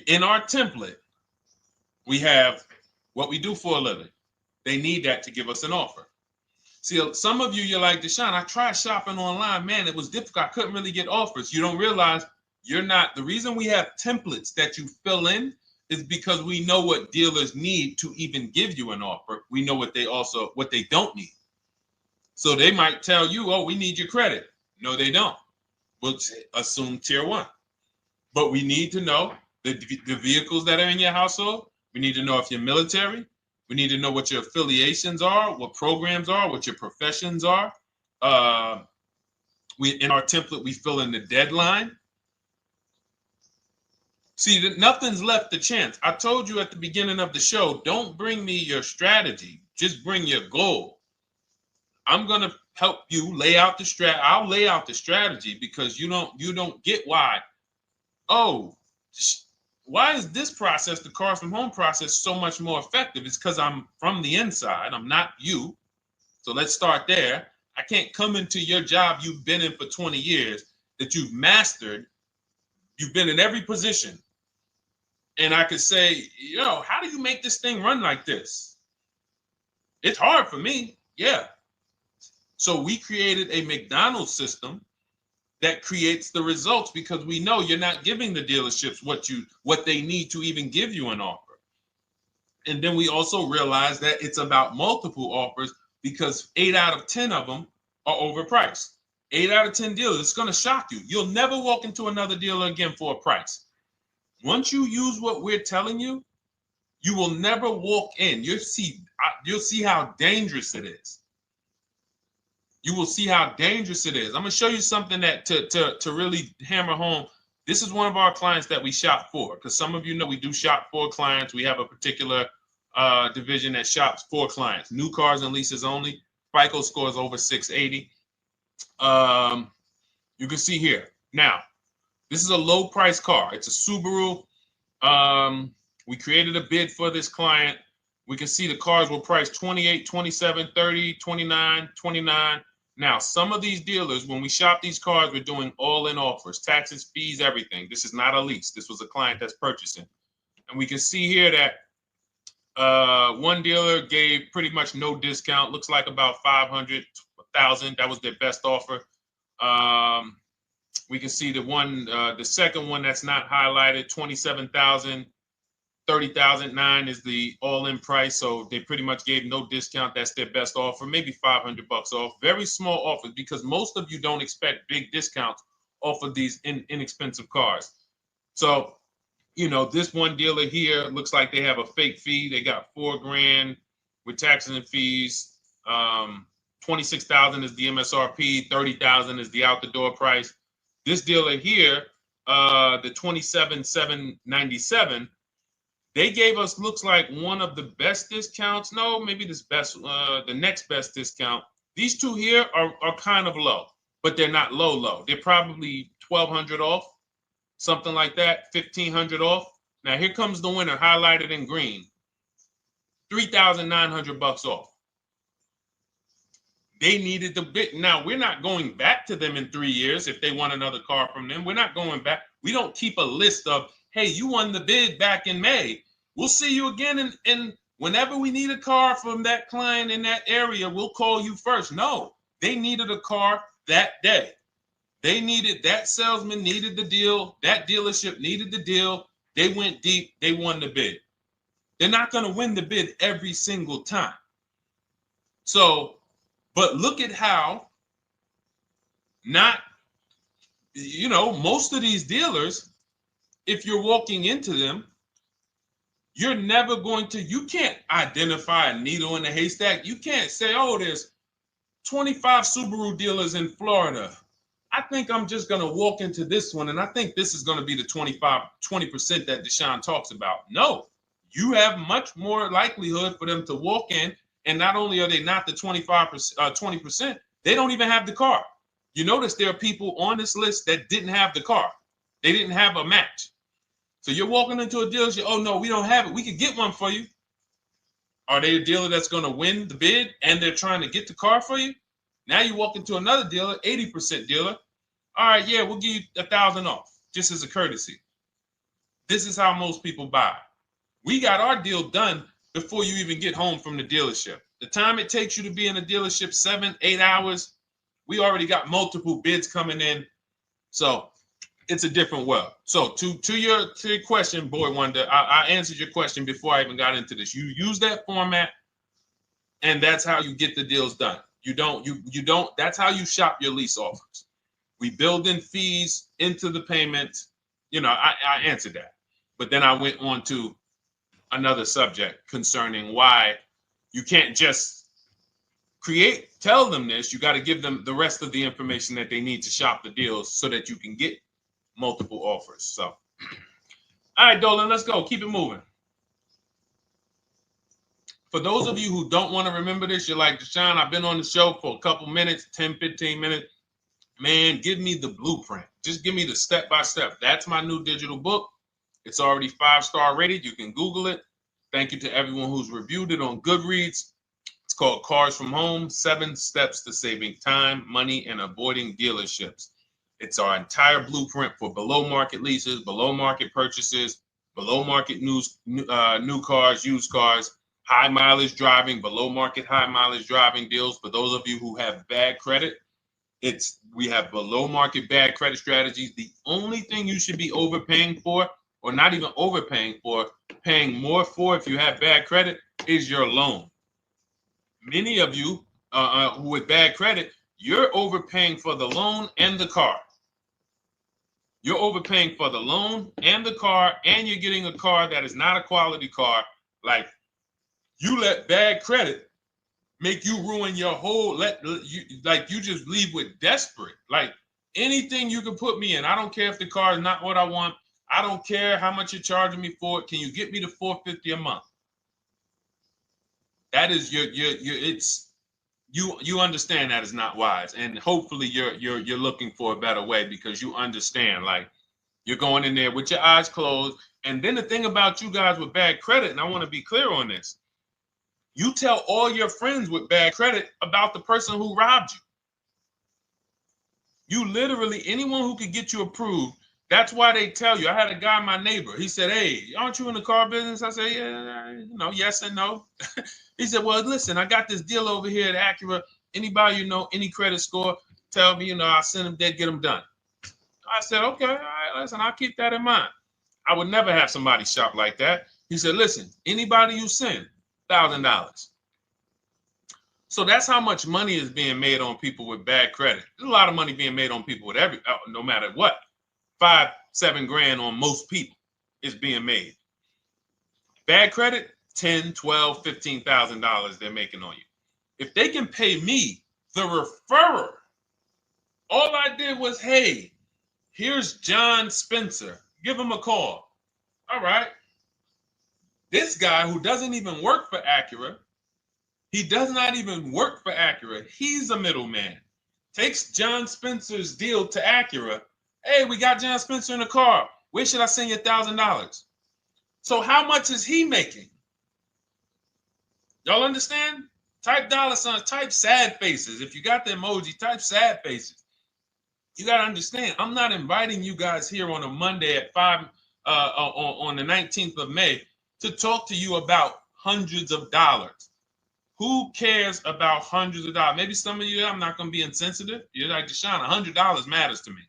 in our template, we have what we do for a living. They need that to give us an offer. See, some of you, you're like, Deshone, I tried shopping online. Man, it was difficult. I couldn't really get offers. You don't realize you're not. The reason we have templates that you fill in is because we know what dealers need to even give you an offer. We know what they don't need. So they might tell you, oh, we need your credit. No, they don't. We'll assume tier 1. But we need to know the vehicles that are in your household. We need to know if you're military. We need to know what your affiliations are, what programs are, what your professions are. In our template, we fill in the deadline. See, nothing's left to chance. I told you at the beginning of the show, don't bring me your strategy. Just bring your goal. I'm going to help you lay out the strat. I'll lay out the strategy because you don't get why. Oh, why is this process, the Cars from Home process, so much more effective? It's because I'm from the inside. I'm not you. So let's start there. I can't come into your job you've been in for 20 years that you've mastered. You've been in every position. And I could say, how do you make this thing run like this? It's hard for me. Yeah. So we created a McDonald's system that creates the results because we know you're not giving the dealerships what they need to even give you an offer. And then we also realize that it's about multiple offers because 8 out of 10 of them are overpriced. 8 out of 10 dealers, it's going to shock you. You'll never walk into another dealer again for a price. Once you use what we're telling you, you will never walk in. You'll see how dangerous it is. You will see how dangerous it is. I'm going to show you something that to really hammer home. This is one of our clients that we shop for because some of you know we do shop for clients. We have a particular division that shops for clients. New cars and leases only. FICO scores over 680. You can see here. Now, this is a low price car. It's a Subaru. We created a bid for this client. We can see the cars were priced 28, 27, 30, 29, 29. Now, some of these dealers, when we shop these cars, we're doing all-in offers, taxes, fees, everything. This is not a lease. This was a client that's purchasing. And we can see here that one dealer gave pretty much no discount. Looks like about 500, 1,000. That was their best offer. We can see the second one that's not highlighted, 27,000. 30,009 is the all-in price, so they pretty much gave no discount. That's their best offer, maybe $500 off. Very small offers because most of you don't expect big discounts off of these inexpensive cars. So, you know, this one dealer here looks like they have a fake fee. They got $4,000 with taxes and fees. 26,000 is the MSRP. 30,000 is the out-the-door price. This dealer here, the 27,797. They gave us, looks like, one of the best discounts. No, maybe the next best discount. These two here are kind of low, but they're not low. They're probably 1,200 off, something like that, 1,500 off. Now here comes the winner, highlighted in green, 3,900 bucks off. They needed the bid. Now we're not going back to them in 3 years if they want another car from them. We're not going back. We don't keep a list of, hey, you won the bid back in May. We'll see you again. And whenever we need a car from that client in that area, we'll call you first. No, they needed a car that day. They needed, that salesman needed the deal. That dealership needed the deal. They went deep. They won the bid. They're not going to win the bid every single time. So, but look at how most of these dealers, if you're walking into them, you're never going to, you can't identify a needle in a haystack. You can't say, oh, there's 25 Subaru dealers in Florida. I think I'm just going to walk into this one, and I think this is going to be the 20% that Deshone talks about. No, you have much more likelihood for them to walk in, and not only are they not the 20%, they don't even have the car. You notice there are people on this list that didn't have the car. They didn't have a match. So you're walking into a dealership, oh no, we don't have it. We could get one for you. Are they a dealer that's going to win the bid and they're trying to get the car for you? Now you walk into another dealer, 80% dealer. All right, yeah, we'll give you 1,000 off, just as a courtesy. This is how most people buy. We got our deal done before you even get home from the dealership. The time it takes you to be in a dealership, 7-8 hours, we already got multiple bids coming in. So it's a different world. So to your question, Boy Wonder, I answered your question before I even got into this. You use that format, and that's how you get the deals done. You don't, that's how you shop your lease offers. We build in fees into the payments. I answered that. But then I went on to another subject concerning why you can't just tell them this. You got to give them the rest of the information that they need to shop the deals so that you can get multiple offers. So, all right, Dolan, let's go. Keep it moving. For those of you who don't want to remember this, you're like, Deshone, I've been on the show for a couple minutes, 10, 15 minutes. Man, give me the blueprint. Just give me the step-by-step. That's my new digital book. It's already 5-star rated. You can Google it. Thank you to everyone who's reviewed it on Goodreads. It's called Cars from Home, 7 Steps to Saving Time, Money, and Avoiding Dealerships. It's our entire blueprint for below market leases, below market purchases, below market new cars, used cars, high mileage driving, below market high mileage driving deals. For those of you who have bad credit, we have below market bad credit strategies. The only thing you should be overpaying for, or not even overpaying for, paying more for if you have bad credit, is your loan. Many of you who with bad credit, you're overpaying for the loan and the car. You're overpaying for the loan and the car, and you're getting a car that is not a quality car. Like, you let bad credit make you ruin your whole, you just leave with desperate. Like, anything you can put me in. I don't care if the car is not what I want. I don't care how much you're charging me for it. Can you get me to $450 a month? That is you understand that is not wise, and hopefully you're looking for a better way, because you understand, like, you're going in there with your eyes closed. And then the thing about you guys with bad credit, and I want to be clear on this, you tell all your friends with bad credit about the person who robbed you. You literally, anyone who could get you approved, that's why they tell you. I had a guy, my neighbor, he said, "Hey, aren't you in the car business?" I said, "Yeah, yes and no." He said, "Well, listen, I got this deal over here at Acura. Anybody any credit score, tell me, I'll send them there, get them done." I said, "Okay, all right, listen, I'll keep that in mind." I would never have somebody shop like that. He said, "Listen, anybody you send, $1,000. So that's how much money is being made on people with bad credit. There's a lot of money being made on people with no matter what. 5-7 grand on most people is being made. Bad credit, $10, $12, $15,000 they're making on you. If they can pay me, the referrer, all I did was, hey, here's John Spencer. Give him a call. All right. This guy who doesn't even work for Acura, he does not even work for Acura. He's a middleman. Takes John Spencer's deal to Acura. Hey, we got John Spencer in the car. Where should I send you $1,000? So how much is he making? Y'all understand? Type dollar signs, type sad faces. If you got the emoji, type sad faces. You got to understand, I'm not inviting you guys here on a Monday at 5 on the 19th of May to talk to you about hundreds of dollars. Who cares about hundreds of dollars? Maybe some of you, I'm not going to be insensitive. You're like, Deshone, $100 matters to me.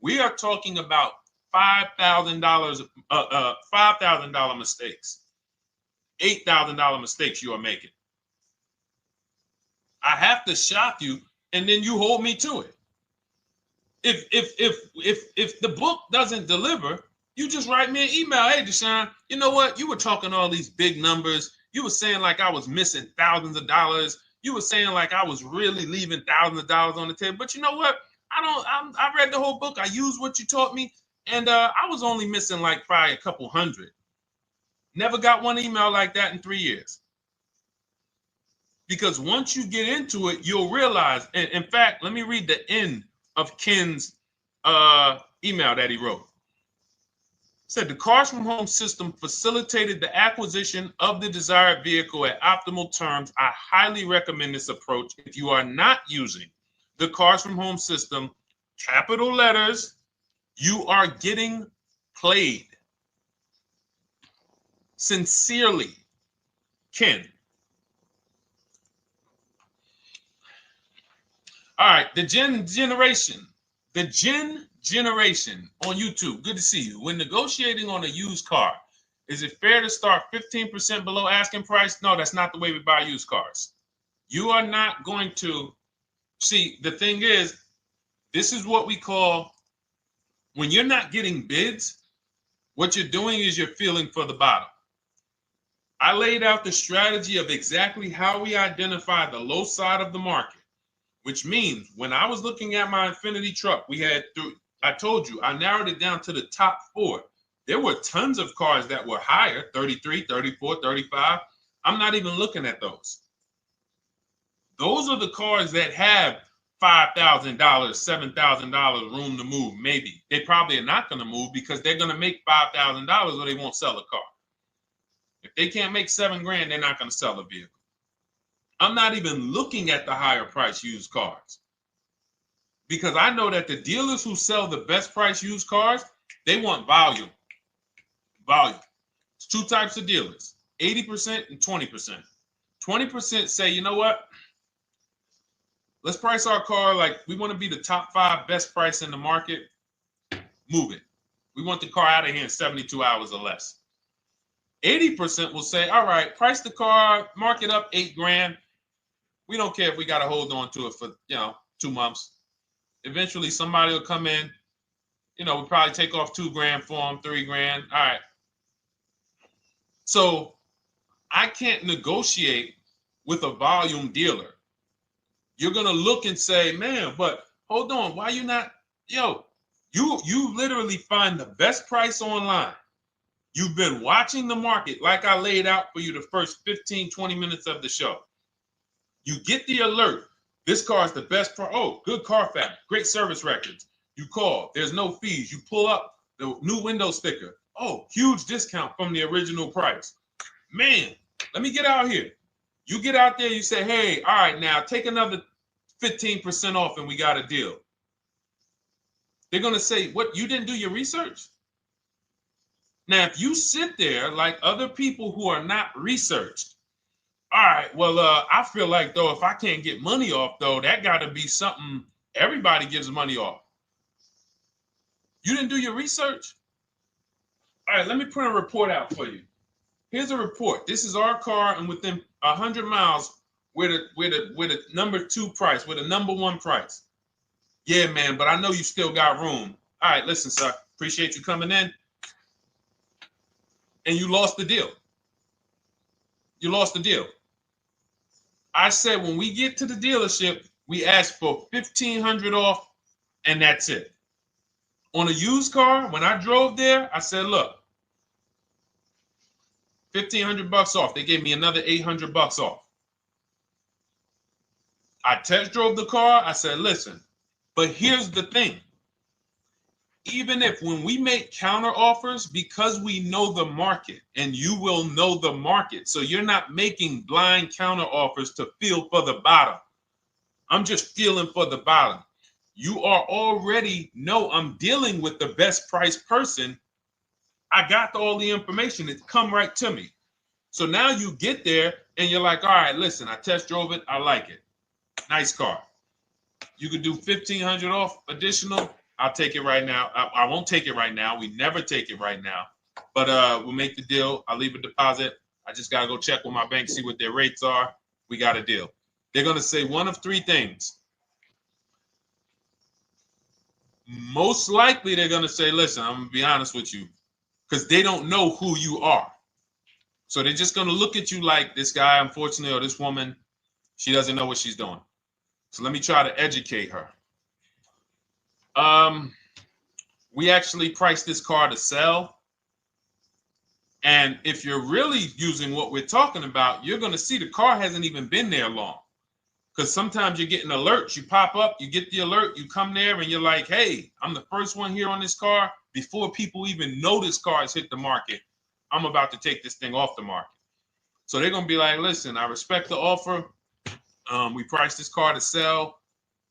We are talking about $5,000 mistakes, $8,000 mistakes you are making. I have to shock you, and then you hold me to it. If the book doesn't deliver, you just write me an email. Hey, Deshone, you know what? You were talking all these big numbers. You were saying like I was missing thousands of dollars. You were saying like I was really leaving thousands of dollars on the table. But you know what? I read the whole book. I used what you taught me, and I was only missing like probably a couple hundred. Never got one email like that in 3 years. Because once you get into it, you'll realize. And in fact, let me read the end of Ken's email that he wrote. It said, the Cars from Home system facilitated the acquisition of the desired vehicle at optimal terms. I highly recommend this approach. If you are not using the Cars from Home system, capital letters, you are getting played. Sincerely, Ken. All right, the Gen generation on YouTube. Good to see you. When negotiating on a used car, is it fair to start 15% below asking price? No, that's not the way we buy used cars. You are not going to see. The thing is, this is what we call, when you're not getting bids, what you're doing is you're feeling for the bottom. I laid out the strategy of exactly how we identify the low side of the market. Which means when I was looking at my Infiniti truck, I told you, I narrowed it down to the top 4. There were tons of cars that were higher, 33, 34, 35. I'm not even looking at those. Those are the cars that have $5,000, $7,000 room to move, maybe. They probably are not going to move because they're going to make $5,000 or they won't sell a car. If they can't make $7 grand, they're not going to sell a vehicle. I'm not even looking at the higher price used cars because I know that the dealers who sell the best price used cars, they want volume. Volume. It's 2 types of dealers, 80% and 20%. 20% say, you know what? Let's price our car like we want to be the top 5 best price in the market. Move it. We want the car out of here in 72 hours or less. 80% will say, all right, price the car, mark it up 8 grand. We don't care if we got to hold on to it for, 2 months. Eventually, somebody will come in. We'll probably take off 2 grand for them, 3 grand. All right. So I can't negotiate with a volume dealer. You're going to look and say, man, but hold on. Why you not? You literally find the best price online. You've been watching the market like I laid out for you the first 15, 20 minutes of the show. You get the alert. This car is the best car. Oh, good Carfax, great service records. You call. There's no fees. You pull up the new window sticker. Oh, huge discount from the original price. Man, let me get out here. You get out there, you say, hey, all right, now take another 15% off and we got a deal. They're going to say, what, you didn't do your research? Now, if you sit there like other people who are not researched, all right, well, I feel like, though, if I can't get money off, though, that got to be something everybody gives money off. You didn't do your research? All right, let me print a report out for you. Here's a report. This is our car, and within 100 miles, we're the number 2 price, we're the number 1 price. Yeah, man, but I know you still got room. All right, listen, sir, appreciate you coming in. And you lost the deal. You lost the deal. I said when we get to the dealership, we ask for $1,500 off, and that's it. On a used car, when I drove there, I said, look, $1,500 off. They gave me another $800 off. I test drove the car. I said, listen, but here's the thing. Even if when we make counter offers, because we know the market, and you will know the market, so you're not making blind counter offers to feel for the bottom. I'm just feeling for the bottom. You are already know I'm dealing with the best price person. I got all the information. It come right to me. So now you get there and you're like, all right, listen, I test drove it. I like it. Nice car. You could do $1,500 off additional. I'll take it right now. I won't take it right now. We never take it right now. But we'll make the deal. I'll leave a deposit. I just got to go check with my bank, see what their rates are. We got a deal. They're going to say one of 3 things. Most likely they're going to say, listen, I'm going to be honest with you, because they don't know who you are. So they're just going to look at you like this guy, unfortunately, or this woman, she doesn't know what she's doing. So let me try to educate her. We actually priced this car to sell. And if you're really using what we're talking about, you're going to see the car hasn't even been there long. Because sometimes you're getting alerts. You pop up, you get the alert, you come there, and you're like, hey, I'm the first one here on this car. Before people even know this car has hit the market, I'm about to take this thing off the market. So they're going to be like, listen, I respect the offer. We priced this car to sell.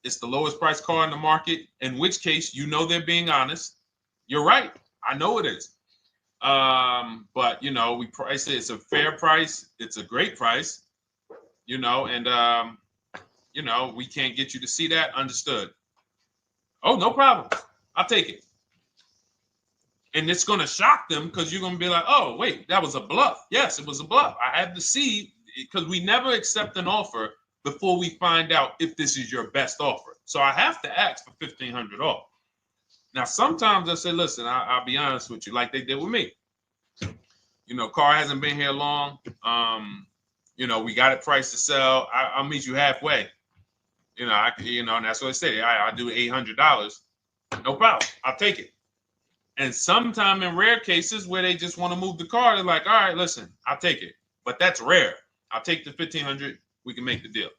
It's the lowest price car in the market, in which case, you know, they're being honest. You're right. I know it is. But, you know, we price it. It's a fair price. It's a great price, you know, and, you know, we can't get you to see that. Understood. Oh, no problem. I'll take it. And it's going to shock them because you're going to be like, oh, wait, that was a bluff. Yes, it was a bluff. I had to see, because we never accept an offer before we find out if this is your best offer. So I have to ask for $1,500 off. Now, sometimes I say, listen, I'll be honest with you, like they did with me. You know, car hasn't been here long. You know, we got it priced to sell. I'll meet you halfway. You know, and that's what I say. I do $800. No problem. I'll take it. And sometimes in rare cases where they just want to move the car, they're like, all right, listen, I'll take it. But that's rare. I'll take the $1,500. We can make the deal.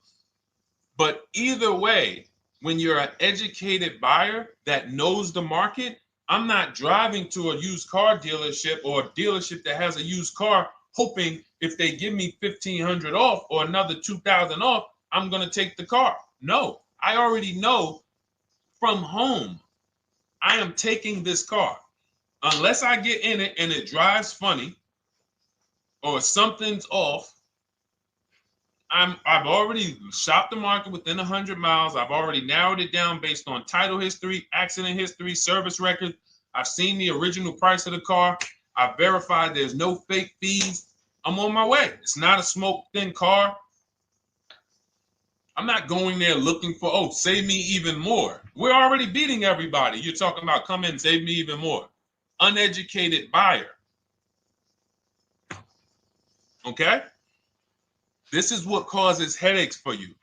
But either way, when you're an educated buyer that knows the market, I'm not driving to a used car dealership or a dealership that has a used car hoping if they give me $1,500 off or another $2,000 off, I'm going to take the car. No, I already know from home, I am taking this car. Unless I get in it and it drives funny or something's off, I've already shopped the market within 100 miles. I've already narrowed it down based on title history, accident history, service record. I've seen the original price of the car. I've verified there's no fake fees. I'm on my way. It's not a smoke thin car. I'm not going there looking for, oh, save me even more. We're already beating everybody. You're talking about come in, save me even more. Uneducated buyer. Okay? This is what causes headaches for you.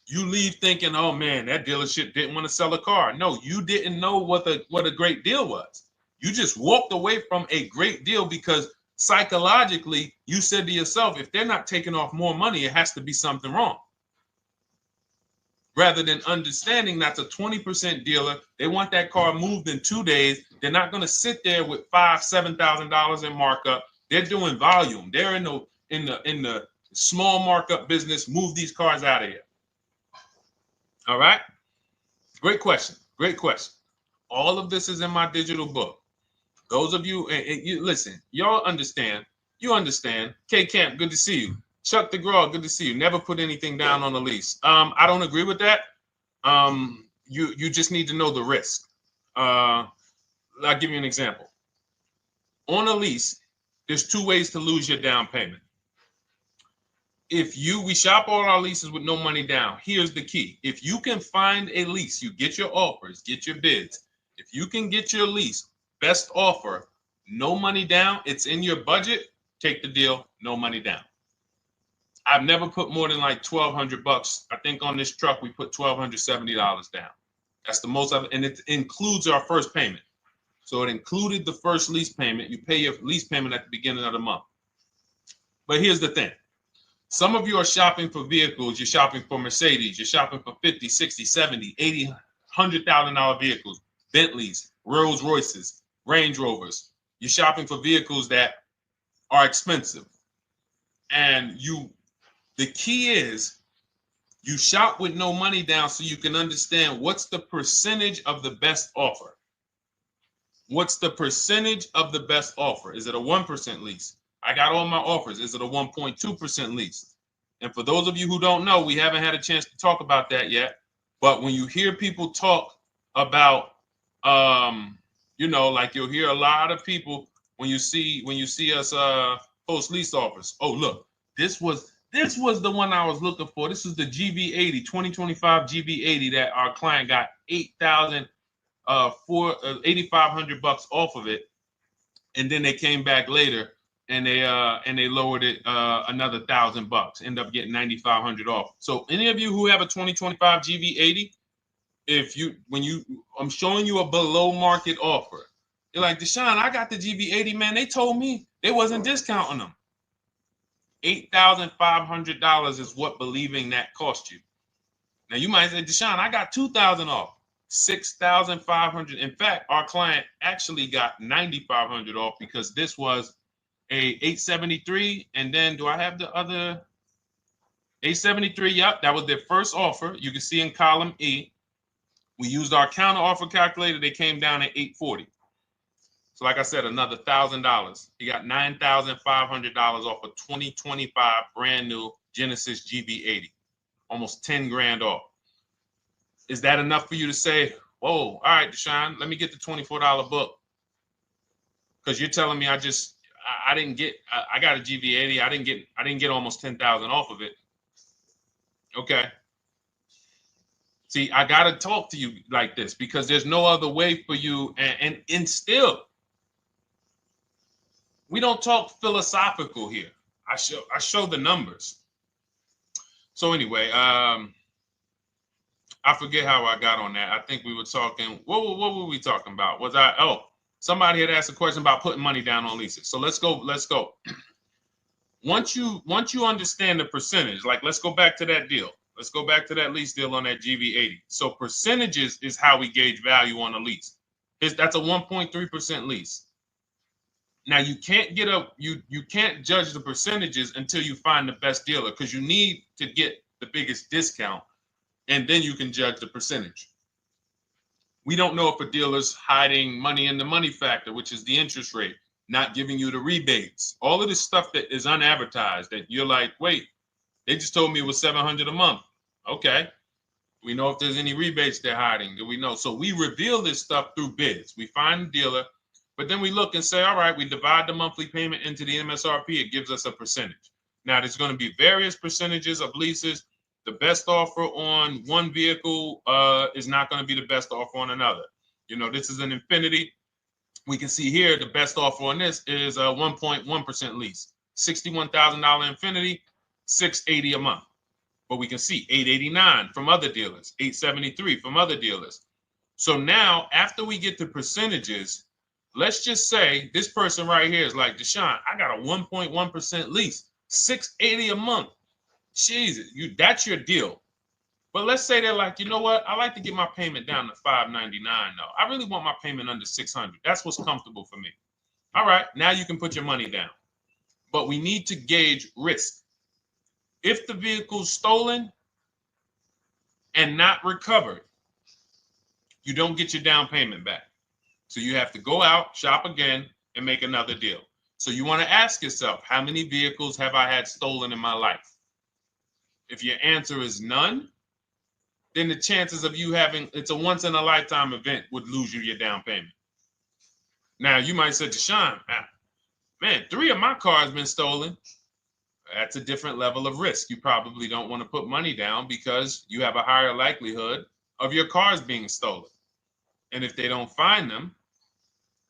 You leave thinking, oh man, that dealership didn't want to sell a car. No, you didn't know what a great deal was. You just walked away from a great deal because psychologically you said to yourself, if they're not taking off more money, it has to be something wrong. Rather than understanding that's a 20% dealer, they want that car moved in 2 days. They're not going to sit there with $5,000-$7,000 in markup. They're doing volume. They're in the small markup business. Move these cars out of here. All right. Great question. Great question. All of this is in my digital book. Those of you, and you listen, y'all understand. You understand. K Camp, good to see you. Chuck DeGraw, good to see you. Never put anything down on a lease. I don't agree with that. You just need to know the risk. I'll give you an example. On a lease, there's 2 ways to lose your down payment. We shop all our leases with no money down. Here's the key. If you can find a lease, you get your offers, get your bids. If you can get your lease, best offer, no money down, it's in your budget, take the deal, no money down. I've never put more than like $1,200. I think on this truck, we put $1,270 down. That's the most of it. And it includes our first payment. So it included the first lease payment. You pay your lease payment at the beginning of the month. But here's the thing. Some of you are shopping for vehicles. You're shopping for Mercedes. You're shopping for 50, 60, 70, 80, $100,000 vehicles, Bentleys, Rolls Royces, Range Rovers. You're shopping for vehicles that are expensive. And the key is you shop with no money down so you can understand what's the percentage of the best offer. What's the percentage of the best offer? Is it a 1% lease? I got all my offers. Is it a 1.2% lease? And for those of you who don't know, we haven't had a chance to talk about that yet. But when you hear people talk about, like you'll hear a lot of people when you see us post lease offers. Oh, look, this was the one I was looking for. This is the GV80, 2025 GV80 that our client got $8,500 off of it, and then they came back later and they lowered it another $1,000. End up getting $9,500 off. So any of you who have a 2025 GV80, I'm showing you a below market offer. You're like, Deshone, I got the GV80, man. They told me they wasn't discounting them. $8,500 is what believing that cost you. Now you might say, Deshone, I got $2,000 off. $6,500. In fact, our client actually got $9,500 off because this was a 873. And then do I have the other 873? Yep, that was their first offer. You can see in column E. We used our counter offer calculator. They came down at 840. So like I said, another $1,000. He got $9,500 off a 2025 brand new Genesis GV80, almost 10 grand off. Is that enough for you to say, whoa, all right, Deshone, let me get the $24 book? Because you're telling me I got a GV80. I didn't get almost 10,000 off of it. Okay. See, I got to talk to you like this because there's no other way for you. And still, we don't talk philosophical here. I show the numbers. So anyway, I forget how I got on that. I think we were talking. What were we talking about? Somebody had asked a question about putting money down on leases. So let's go. Once you understand the percentage, like let's go back to that deal. Let's go back to that lease deal on that GV80. So percentages is how we gauge value on a lease. That's a 1.3% lease. Now you can't you can't judge the percentages until you find the best dealer because you need to get the biggest discount, and then you can judge the percentage. We don't know if a dealer's hiding money in the money factor, which is the interest rate, not giving you the rebates, all of this stuff that is unadvertised that you're like, wait, they just told me it was $700 a month. Okay. We know if there's any rebates they're hiding. Do we know? So we reveal this stuff through bids. We find the dealer, but then we look and say, all right, we divide the monthly payment into the MSRP. It gives us a percentage. Now, there's going to be various percentages of leases. The best offer on one vehicle is not going to be the best offer on another. This is an Infiniti. We can see here the best offer on this is a 1.1% lease. $61,000 Infiniti, $680 a month. But we can see $889 from other dealers, $873 from other dealers. So now, after we get the percentages, let's just say this person right here is like, Deshone, I got a 1.1% lease, $680 a month. Jesus, that's your deal. But let's say they're like, you know what? I like to get my payment down to $599 though. I really want my payment under $600. That's what's comfortable for me. All right, now you can put your money down. But we need to gauge risk. If the vehicle's stolen and not recovered, you don't get your down payment back. So you have to go out, shop again, and make another deal. So you want to ask yourself, how many vehicles have I had stolen in my life? If your answer is none, then the chances of you having, it's a once in a lifetime event, would lose you your down payment. Now you might say, Deshone, man, 3 of my cars been stolen. That's a different level of risk. You probably don't want to put money down because you have a higher likelihood of your cars being stolen. And if they don't find them,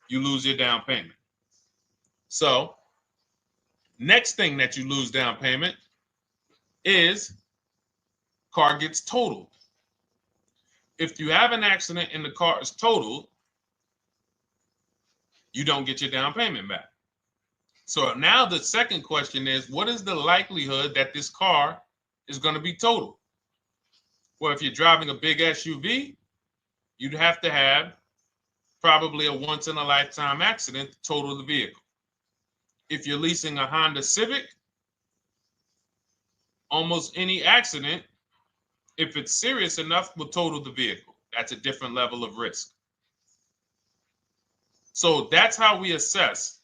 you lose your down payment. So next thing that you lose down payment is car gets totaled. If you have an accident and the car is totaled, you don't get your down payment back. So now the second question is, what is the likelihood that this car is going to be totaled? Well, if you're driving a big SUV, you'd have to have probably a once in a lifetime accident to total the vehicle. If you're leasing a Honda Civic, almost any accident, if it's serious enough, will total the vehicle. That's a different level of risk. So that's how we assess.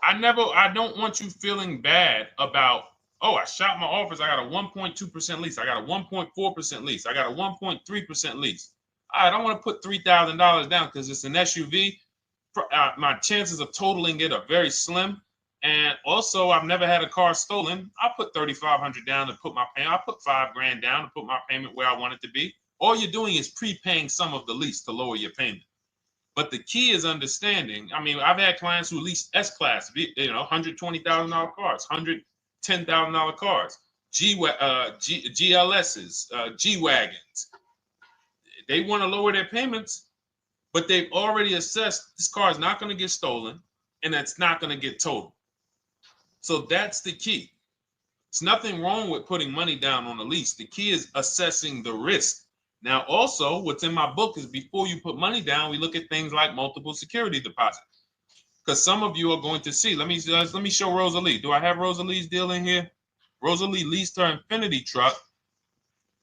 I don't want you feeling bad about, oh, I shot my office, I got a 1.2% lease, I got a 1.4% lease, I got a 1.3% lease. I don't want to put $3,000 down because it's an SUV. My chances of totaling it are very slim. And also, I've never had a car stolen. I put $3,500 down to put my payment. I put $5,000 down to put my payment where I want it to be. All you're doing is prepaying some of the lease to lower your payment. But the key is understanding. I mean, I've had clients who lease S-Class, $120,000 cars, $110,000 cars, GLSs, G-Wagons. They want to lower their payments, but they've already assessed this car is not going to get stolen and it's not going to get totaled. So that's the key. It's nothing wrong with putting money down on a lease. The key is assessing the risk. Now, also, what's in my book is before you put money down, we look at things like multiple security deposit. Because some of you are going to see, let me show Rosalie. Do I have Rosalie's deal in here? Rosalie leased her Infinity truck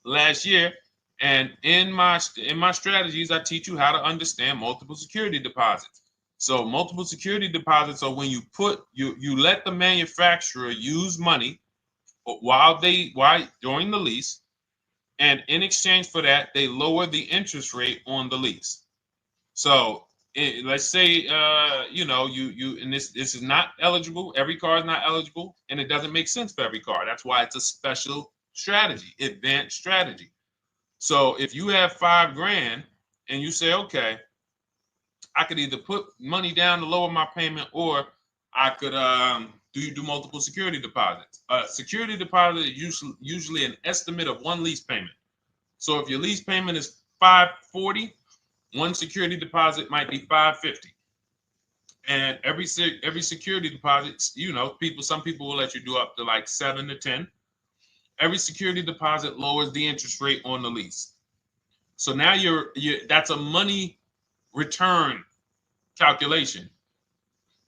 last year. And in my strategies, I teach you how to understand multiple security deposits. So multiple security deposits are when you let the manufacturer use money during the lease, and in exchange for that, they lower the interest rate on the lease. So let's say and this is not eligible. Every car is not eligible, and it doesn't make sense for every car. That's why it's a special strategy, advanced strategy. So if you have $5,000 and you say, okay, I could either put money down to lower my payment, or I could do multiple security deposits. Security deposit is usually an estimate of one lease payment. So if your lease payment is $540, one security deposit might be $550. And every security deposit, some people will let you do up to like 7 to 10. Every security deposit lowers the interest rate on the lease. So now that's a money return calculation.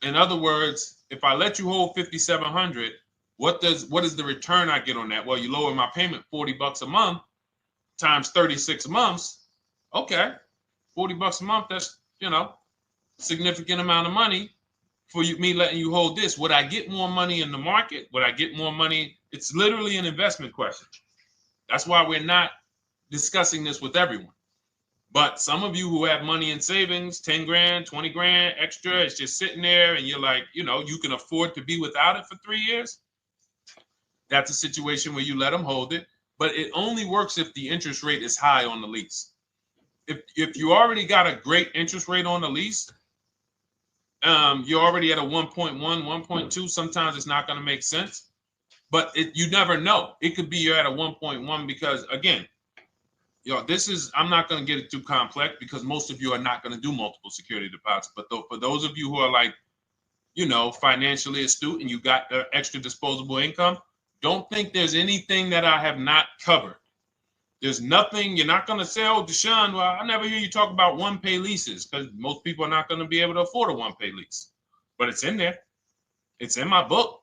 In other words, if I let you hold $5,700, what is the return I get on that? Well, you lower my payment $40 a month times 36 months. Okay, $40 a month. That's significant amount of money for me letting you hold this. Would I get more money in the market? Would I get more money? It's literally an investment question. That's why we're not discussing this with everyone. But some of you who have money in savings, 10 grand, 20 grand extra, it's just sitting there and you're like, you can afford to be without it for 3 years. That's a situation where you let them hold it, but it only works if the interest rate is high on the lease. If you already got a great interest rate on the lease, you're already at a 1.1, 1.2. Sometimes it's not going to make sense, but you never know. It could be you're at a 1.1 because, again, this is, I'm not going to get it too complex because most of you are not going to do multiple security deposits. But for those of you who are like, financially astute and you got extra disposable income, don't think there's anything that I have not covered. There's nothing. You're not going to say, oh, Deshone, well, I never hear you talk about one-pay leases, because most people are not going to be able to afford a one-pay lease. But it's in there. It's in my book.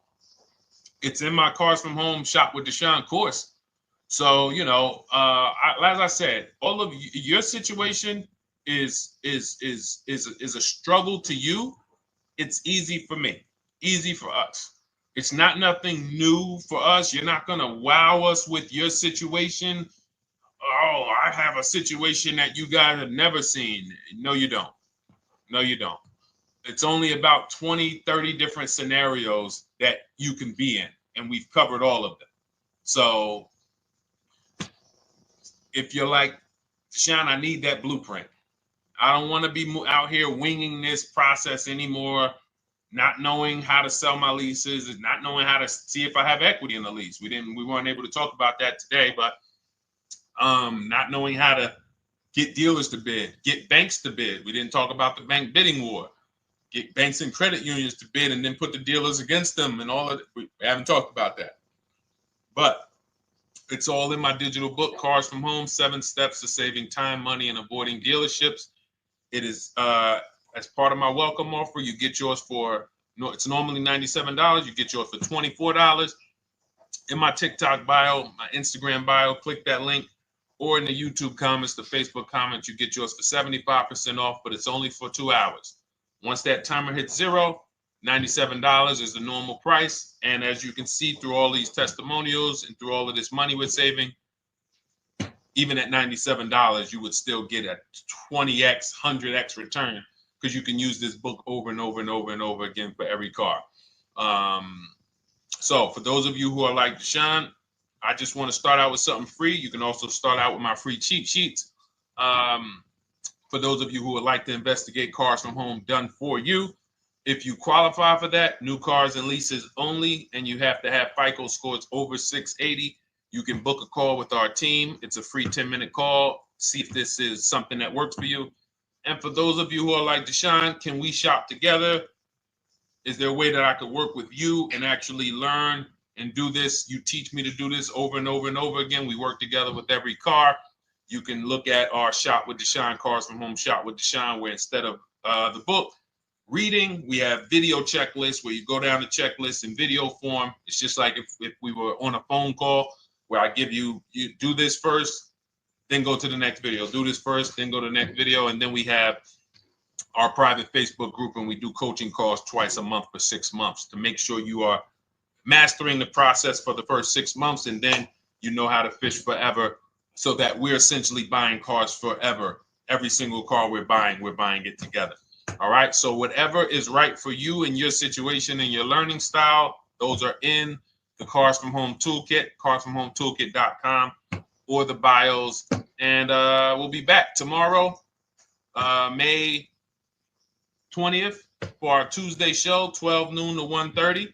It's in my Cars from Home Shop with Deshone course. So, as I said, all of your situation is a struggle to you. It's easy for me, easy for us. It's not nothing new for us. You're not going to wow us with your situation. Oh, I have a situation that you guys have never seen. No, you don't. No, you don't. It's only about 20, 30 different scenarios that you can be in, and we've covered all of them. So if you're like, Deshone, I need that blueprint. I don't want to be out here winging this process anymore, not knowing how to sell my leases and not knowing how to see if I have equity in the lease. We weren't able to talk about that today, but not knowing how to get dealers to bid, get banks to bid. We didn't talk about the bank bidding war. Get banks and credit unions to bid and then put the dealers against them and all of it. We haven't talked about that. But it's all in my digital book, Cars from Home, 7 Steps to Saving Time, Money, and Avoiding Dealerships. It is as part of my welcome offer. You get yours it's normally $97. You get yours for $24. In my TikTok bio, my Instagram bio, click that link, or in the YouTube comments, the Facebook comments, you get yours for 75% off, but it's only for 2 hours. Once that timer hits 0, $97 is the normal price. And as you can see through all these testimonials and through all of this money we're saving, even at $97, you would still get a 20x, 100x return, because you can use this book over and over and over and over again for every car. So for those of you who are like, Deshone, I just want to start out with something free. You can also start out with my free cheat sheets. For those of you who would like to investigate Cars from Home done for you, if you qualify for that, new cars and leases only, and you have to have FICO scores over 680, you can book a call with our team. It's a free 10-minute call. See if this is something that works for you. And for those of you who are like, Deshone, can we shop together? Is there a way that I could work with you and actually learn and do this? You teach me to do this over and over and over again. We work together with every car. You can look at our Shop with Deshone, Cars from Home Shop with Deshone, where instead of the book reading, we have video checklists where you go down the checklist in video form. It's just like if we were on a phone call, where I give you do this first, then go to the next video. Do this first, then go to the next video. And then we have our private Facebook group, and we do coaching calls twice a month for 6 months to make sure you are mastering the process for the first 6 months, and then you know how to fish forever, so that we're essentially buying cars forever. Every single car we're buying it together. All right. So whatever is right for you and your situation and your learning style, those are in the Cars from Home Toolkit, carsfromhometoolkit.com, or the bios. And we'll be back tomorrow, May 20th, for our Tuesday show, 12 noon to 1:30.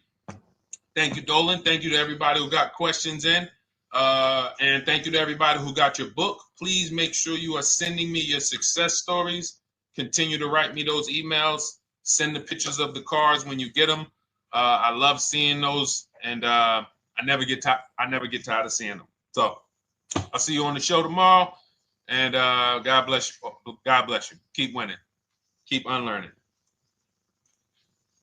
Thank you, Dolan. Thank you to everybody who got questions in. And thank you to everybody who got your book. Please make sure you are sending me your success stories. Continue to write me those emails. Send the pictures of the cars when you get them. I love seeing those, and I never get tired of seeing them. So I'll see you on the show tomorrow, and God bless you. God bless you. Keep winning. Keep unlearning.